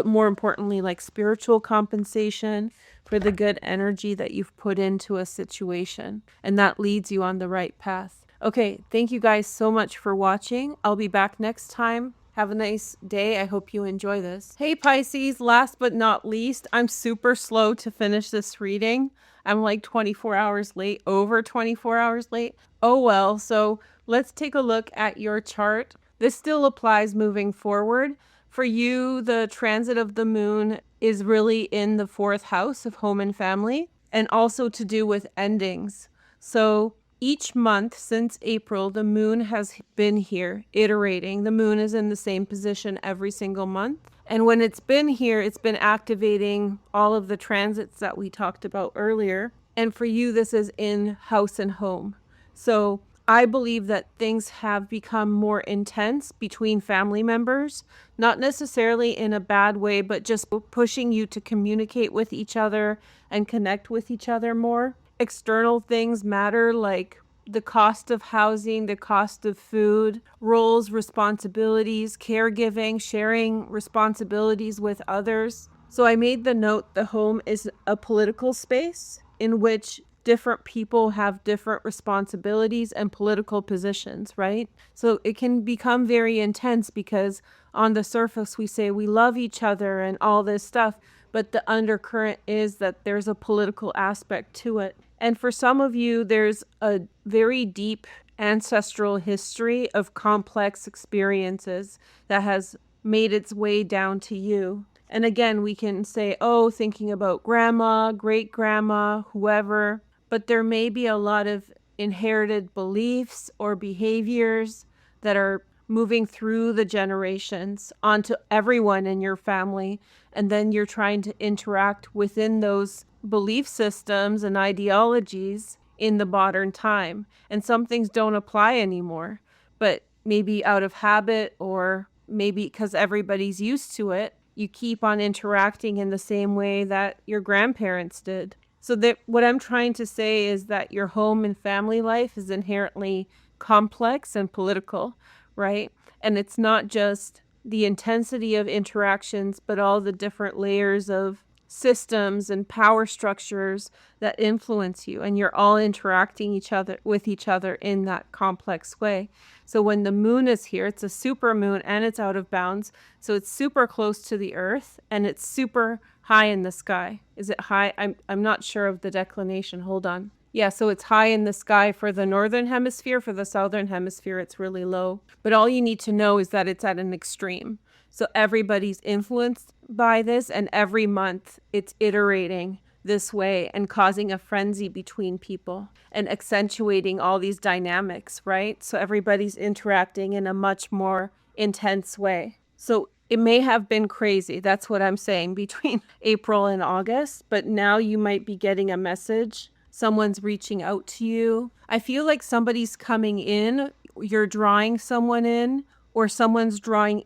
A: more importantly, like spiritual compensation for the good energy that you've put into a situation. And that leads you on the right path. Okay, thank you guys so much for watching. I'll be back next time Have a nice day. I hope you enjoy this. Hey Pisces, last but not least, I'm super slow to finish this reading. I'm like 24 hours late, over 24 hours late. Oh well, so let's take a look at your chart. This still applies moving forward. For you, the transit of the moon is really in the 4th house of home and family, and also to do with endings. So each month since April, the moon has been here iterating. The moon is in the same position every single month. And when it's been here, it's been activating all of the transits that we talked about earlier. And for you, this is in house and home. So I believe that things have become more intense between family members, not necessarily in a bad way, but just pushing you to communicate with each other and connect with each other more. External things matter, like the cost of housing, the cost of food, roles, responsibilities, caregiving, sharing responsibilities with others. So I made the note the home is a political space in which different people have different responsibilities and political positions, right? So it can become very intense because on the surface we say we love each other and all this stuff, but the undercurrent is that there's a political aspect to it. And for some of you, there's a very deep ancestral history of complex experiences that has made its way down to you. And again, we can say, oh, thinking about grandma, great grandma, whoever, but there may be a lot of inherited beliefs or behaviors that are moving through the generations onto everyone in your family. And then you're trying to interact within those belief systems and ideologies in the modern time. And some things don't apply anymore, but maybe out of habit or maybe because everybody's used to it, you keep on interacting in the same way that your grandparents did. So that what I'm trying to say is that your home and family life is inherently complex and political, right? And it's not just the intensity of interactions, but all the different layers of systems and power structures that influence you, and you're all interacting with each other in that complex way. So when the moon is here, it's a super moon and it's out of bounds, so it's super close to the earth and it's super high in the sky. Is it high? I'm not sure of the declination. Hold on. Yeah, so it's high in the sky for the northern hemisphere. For the southern hemisphere, it's really low. But all you need to know is that it's at an extreme. So everybody's influenced by this, and every month it's iterating this way and causing a frenzy between people and accentuating all these dynamics, right? So everybody's interacting in a much more intense way. So it may have been crazy. That's what I'm saying between April and August, but now you might be getting a message. Someone's reaching out to you. I feel like somebody's coming in, you're drawing someone in, or someone's drawing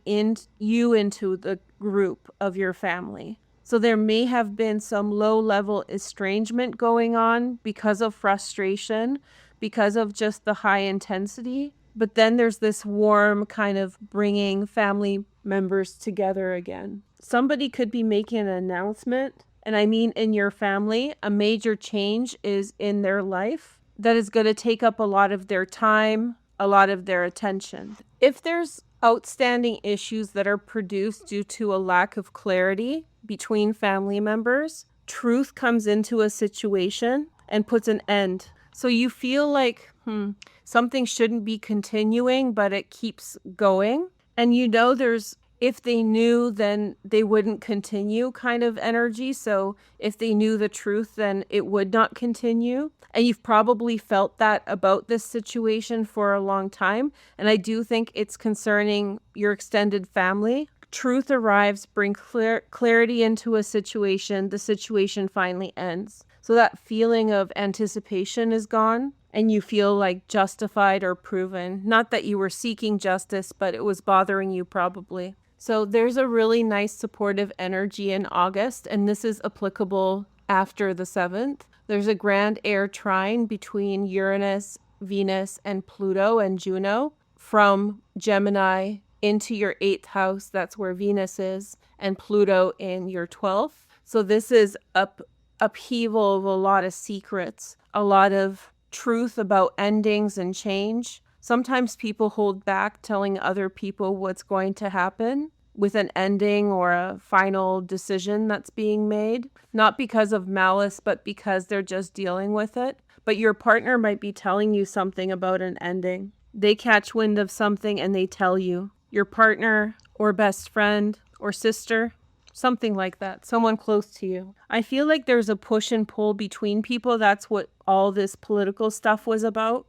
A: you into the group of your family. So there may have been some low-level estrangement going on because of frustration, because of just the high intensity. But then there's this warm kind of bringing family members together again. Somebody could be making an announcement, and I mean in your family, a major change is in their life that is going to take up a lot of their time, a lot of their attention. If there's outstanding issues that are produced due to a lack of clarity between family members, truth comes into a situation and puts an end. So you feel like, something shouldn't be continuing, but it keeps going. And if they knew, then they wouldn't continue kind of energy. So if they knew the truth, then it would not continue. And you've probably felt that about this situation for a long time. And I do think it's concerning your extended family. Truth arrives, bring clarity into a situation. The situation finally ends. So that feeling of anticipation is gone. And you feel like justified or proven. Not that you were seeking justice, but it was bothering you probably. So there's a really nice supportive energy in August, and this is applicable after the 7th. There's a grand air trine between Uranus, Venus, and Pluto and Juno from Gemini into your 8th house. That's where Venus is, and Pluto in your 12th. So this is upheaval of a lot of secrets, a lot of truth about endings and change. Sometimes people hold back telling other people what's going to happen with an ending or a final decision that's being made, not because of malice, but because they're just dealing with it. But your partner might be telling you something about an ending. They catch wind of something and they tell you. Your partner or best friend or sister, something like that, someone close to you. I feel like there's a push and pull between people. That's what all this political stuff was about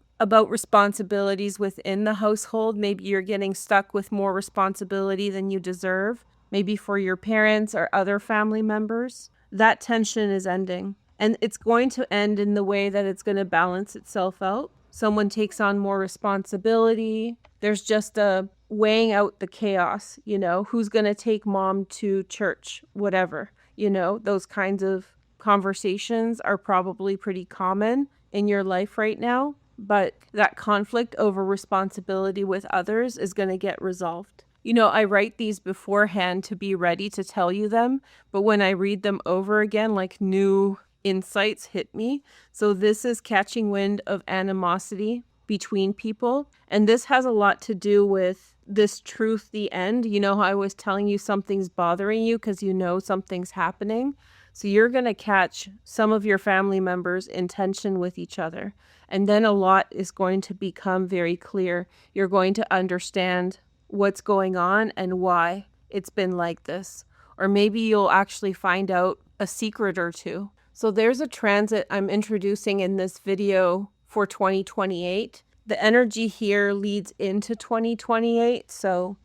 A: responsibilities within the household. Maybe you're getting stuck with more responsibility than you deserve, maybe for your parents or other family members. That tension is ending. And it's going to end in the way that it's going to balance itself out. Someone takes on more responsibility. There's just a weighing out the chaos, who's going to take mom to church, whatever, those kinds of conversations are probably pretty common in your life right now. But that conflict over responsibility with others is going to get resolved. I write these beforehand to be ready to tell you them, but when I read them over again, like new insights hit me. So this is catching wind of animosity between people. And this has a lot to do with this truth, the end. How I was telling you something's bothering you because something's happening. So you're going to catch some of your family members in tension with each other. And then a lot is going to become very clear. You're going to understand what's going on and why it's been like this. Or maybe you'll actually find out a secret or two. So there's a transit I'm introducing in this video for 2028. The energy here leads into 2028. So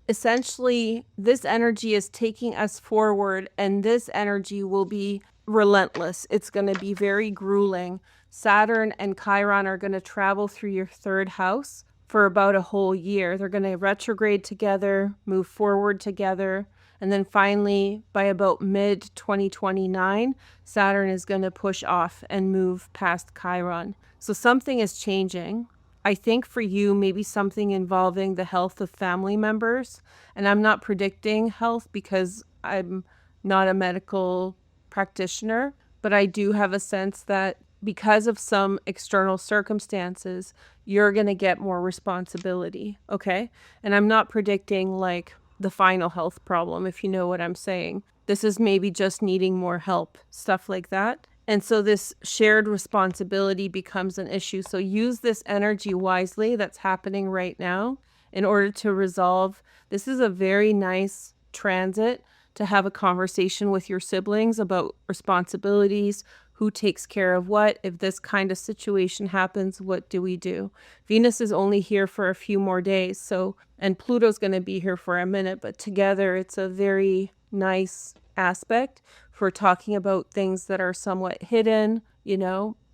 A: essentially, this energy is taking us forward, and this energy will be relentless. It's going to be very grueling. Saturn and Chiron are going to travel through your third house for about a whole year. They're going to retrograde together, move forward together, and then finally, by about mid-2029, Saturn is going to push off and move past Chiron. So something is changing. I think for you, maybe something involving the health of family members. And I'm not predicting health because I'm not a medical practitioner, but I do have a sense that because of some external circumstances, you're going to get more responsibility, okay? And I'm not predicting like the final health problem, if you know what I'm saying. This is maybe just needing more help, stuff like that. And so this shared responsibility becomes an issue. So use this energy wisely that's happening right now in order to resolve. This is a very nice transit to have a conversation with your siblings about responsibilities, who takes care of what. If this kind of situation happens, what do we do? Venus is only here for a few more days, and Pluto's going to be here for a minute, but together it's a very nice aspect for talking about things that are somewhat hidden,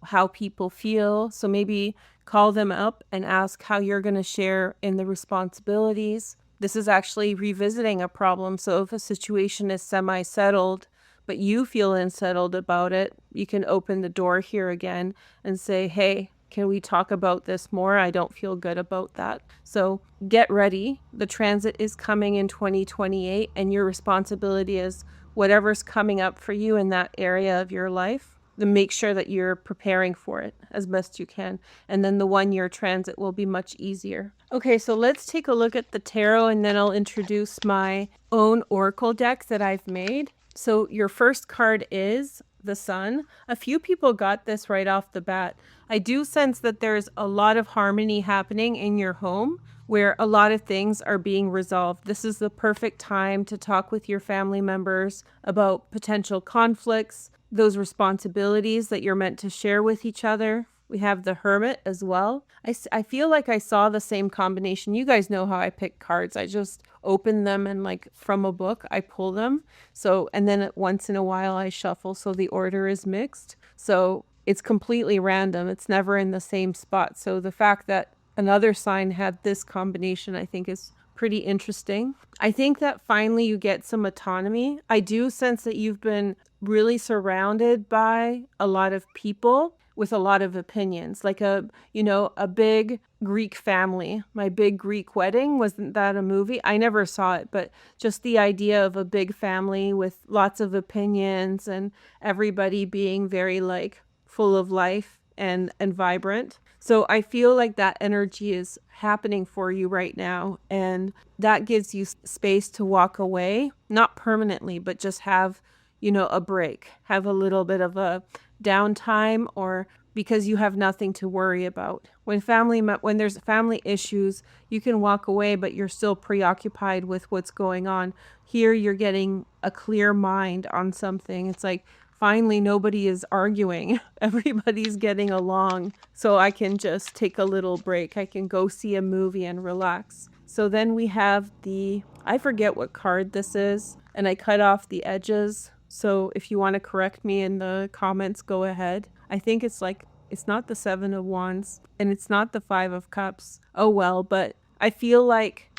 A: how people feel. So maybe call them up and ask how you're going to share in the responsibilities. This is actually revisiting a problem. So if a situation is semi-settled, but you feel unsettled about it, you can open the door here again and say, hey, can we talk about this more? I don't feel good about that. So get ready. The transit is coming in 2028, and your responsibility is whatever's coming up for you in that area of your life, then make sure that you're preparing for it as best you can. And then the 1-year transit will be much easier. Okay, so let's take a look at the tarot, and then I'll introduce my own oracle deck that I've made. So your first card is the Sun. A few people got this right off the bat. I do sense that there's a lot of harmony happening in your home where a lot of things are being resolved. This is the perfect time to talk with your family members about potential conflicts, those responsibilities that you're meant to share with each other. We have the Hermit as well. I feel like I saw the same combination. You guys know how I pick cards. I just open them and like from a book, I pull them. So, and then once in a while I shuffle so the order is mixed. So it's completely random. It's never in the same spot. So the fact that another sign had this combination, I think is pretty interesting. I think that finally you get some autonomy. I do sense that you've been really surrounded by a lot of people with a lot of opinions, like a big Greek family. My Big Greek Wedding, wasn't that a movie? I never saw it, but just the idea of a big family with lots of opinions and everybody being very like full of life and vibrant. So I feel like that energy is happening for you right now. And that gives you space to walk away, not permanently, but just have, a break, have a little bit of a downtime, or because you have nothing to worry about. When there's family issues, you can walk away, but you're still preoccupied with what's going on. Here, you're getting a clear mind on something. It's like, finally, nobody is arguing. Everybody's getting along. So I can just take a little break. I can go see a movie and relax. So then we have I forget what card this is, and I cut off the edges. So if you want to correct me in the comments, go ahead. I think it's not the Seven of Wands, and it's not the Five of Cups. Oh well, but I feel like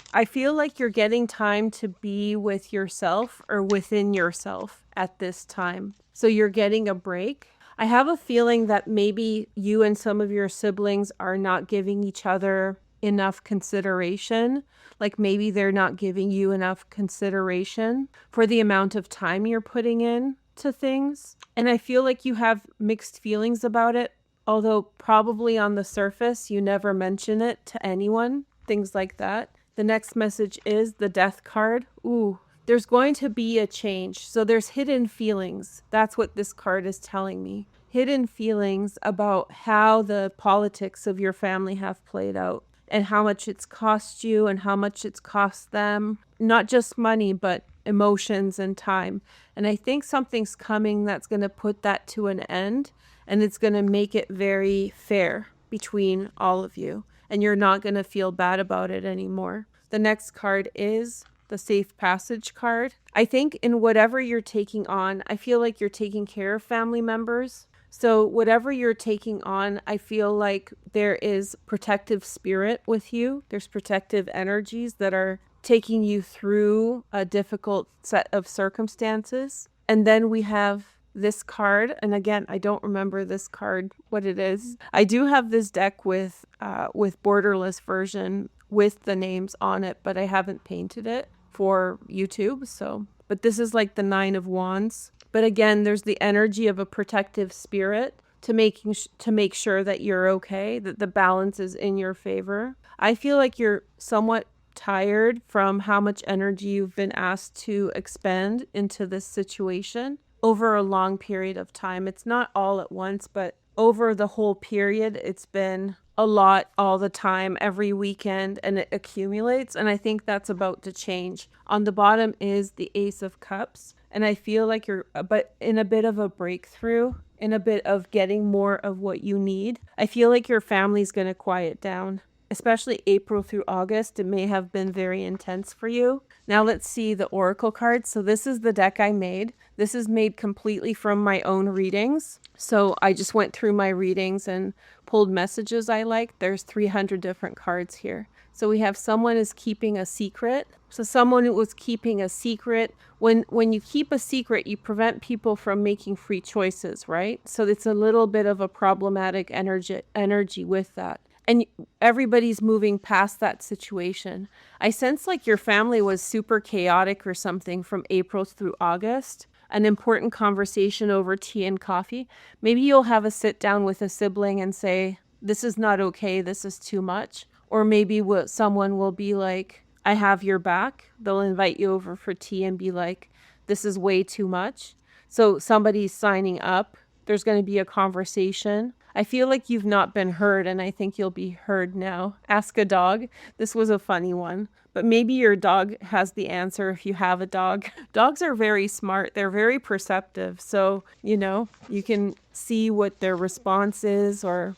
A: you're getting time to be with yourself or within yourself at this time. So you're getting a break. I have a feeling that maybe you and some of your siblings are not giving each other enough consideration. Like maybe they're not giving you enough consideration for the amount of time you're putting in to things. And I feel like you have mixed feelings about it, although probably on the surface you never mention it to anyone, things like that. The next message is the Death card. Ooh, there's going to be a change. So there's hidden feelings. That's what this card is telling me. Hidden feelings about how the politics of your family have played out and how much it's cost you and how much it's cost them. Not just money, but emotions and time. And I think something's coming that's going to put that to an end, and it's going to make it very fair between all of you. And you're not going to feel bad about it anymore. The next card is the Safe Passage card. I think in whatever you're taking on, I feel like you're taking care of family members. So whatever you're taking on, I feel like there is protective spirit with you. There's protective energies that are taking you through a difficult set of circumstances. And then we have this card, and again, I don't remember this card what it is. I do have this deck with borderless version with the names on it, but I haven't painted it for YouTube. So, but this is like the Nine of Wands. But again, there's the energy of a protective spirit to make sure that you're okay, that the balance is in your favor. I feel like you're somewhat tired from how much energy you've been asked to expend into this situation over a long period of time. It's not all at once, but over the whole period, it's been a lot all the time, every weekend, and it accumulates. And I think that's about to change. On the bottom is the Ace of Cups. And I feel like you're but in a bit of a breakthrough, in a bit of getting more of what you need. I feel like your family's going to quiet down. Especially April through August, it may have been very intense for you. Now let's see the Oracle cards. So this is the deck I made. This is made completely from my own readings. So I just went through my readings and pulled messages I liked. There's 300 different cards here. So we have someone is keeping a secret. So someone who was keeping a secret. When you keep a secret, you prevent people from making free choices, right? So it's a little bit of a problematic energy with that. And everybody's moving past that situation. I sense like your family was super chaotic or something from April through August. An important conversation over tea and coffee. Maybe you'll have a sit down with a sibling and say, this is not okay, this is too much. Or maybe someone will be like, I have your back. They'll invite you over for tea and be like, this is way too much. So somebody's signing up. There's going to be a conversation. I feel like you've not been heard, and I think you'll be heard now. Ask a dog. This was a funny one, but maybe your dog has the answer if you have a dog. Dogs are very smart. They're very perceptive. So, you can see what their response is, or,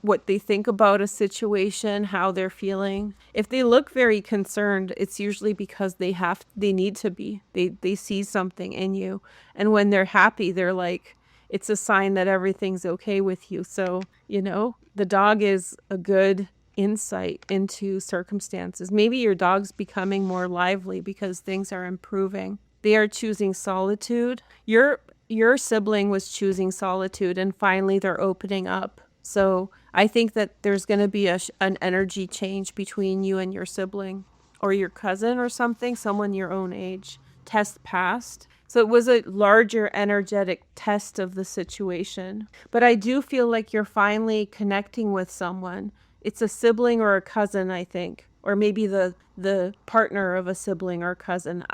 A: what they think about a situation, how they're feeling. If they look very concerned, it's usually because they need to be. They see something in you. And when they're happy, they're like, it's a sign that everything's okay with you. So, the dog is a good insight into circumstances. Maybe your dog's becoming more lively because things are improving. They are choosing solitude. Your sibling was choosing solitude, and finally they're opening up. So I think that there's going to be an energy change between you and your sibling or your cousin or something, someone your own age. Test passed. So it was a larger energetic test of the situation. But I do feel like you're finally connecting with someone. It's a sibling or a cousin, I think, or maybe the partner of a sibling or cousin.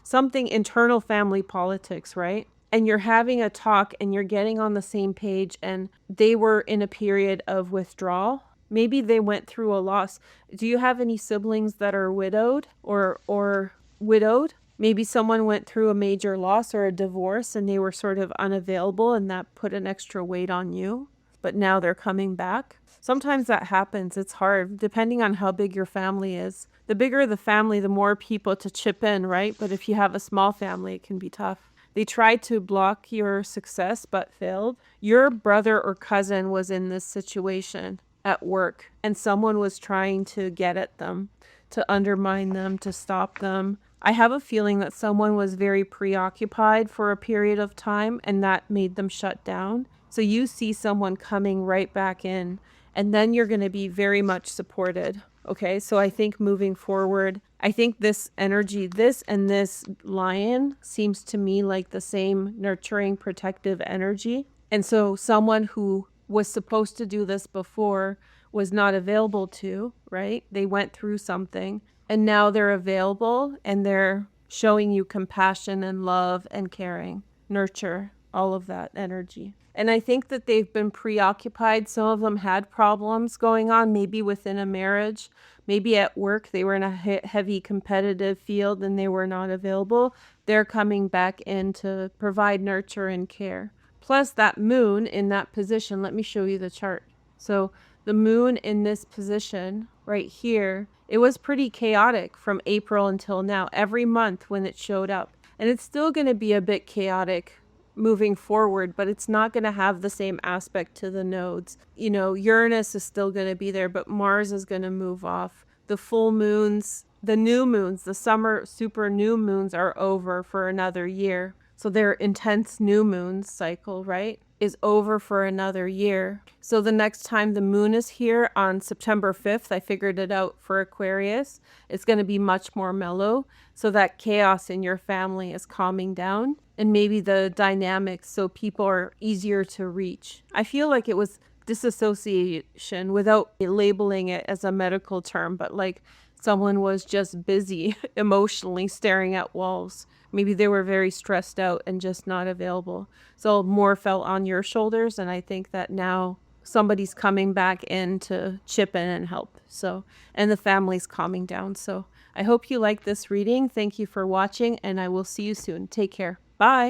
A: Something internal family politics, right? And you're having a talk and you're getting on the same page, and they were in a period of withdrawal. Maybe they went through a loss. Do you have any siblings that are widowed or widowed? Maybe someone went through a major loss or a divorce and they were sort of unavailable, and that put an extra weight on you, but now they're coming back. Sometimes that happens. It's hard, depending on how big your family is. The bigger the family, the more people to chip in, right? But if you have a small family, it can be tough. They tried to block your success but failed. Your brother or cousin was in this situation at work, and someone was trying to get at them, to undermine them, to stop them. I have a feeling that someone was very preoccupied for a period of time, and that made them shut down. So you see someone coming right back in, and then you're going to be very much supported. Okay, so I think moving forward, I think this energy, this and this lion seems to me like the same nurturing, protective energy. And so someone who was supposed to do this before was not available to, right? They went through something and now they're available and they're showing you compassion and love and caring, nurture, all of that energy. And I think that they've been preoccupied. Some of them had problems going on, maybe within a marriage, maybe at work. They were in a heavy competitive field and they were not available. They're coming back in to provide nurture and care. Plus that moon in that position, let me show you the chart. So the moon in this position right here, it was pretty chaotic from April until now, every month when it showed up. And it's still going to be a bit chaotic moving forward, but it's not going to have the same aspect to the nodes. You know, Uranus is still going to be there, but Mars is going to move off. The full moons, the new moons, the summer super new moons are over for another year. So their intense new moon cycle, right, is over for another year. So the next time the moon is here on September 5th, I figured it out for Aquarius, it's going to be much more mellow. So that chaos in your family is calming down, and maybe the dynamics so people are easier to reach. I feel like it was disassociation without labeling it as a medical term, but like someone was just busy emotionally staring at walls. Maybe they were very stressed out and just not available. So more fell on your shoulders, and I think that now somebody's coming back in to chip in and help. So, and the family's calming down. So I hope you like this reading. Thank you for watching, and I will see you soon. Take care. Bye.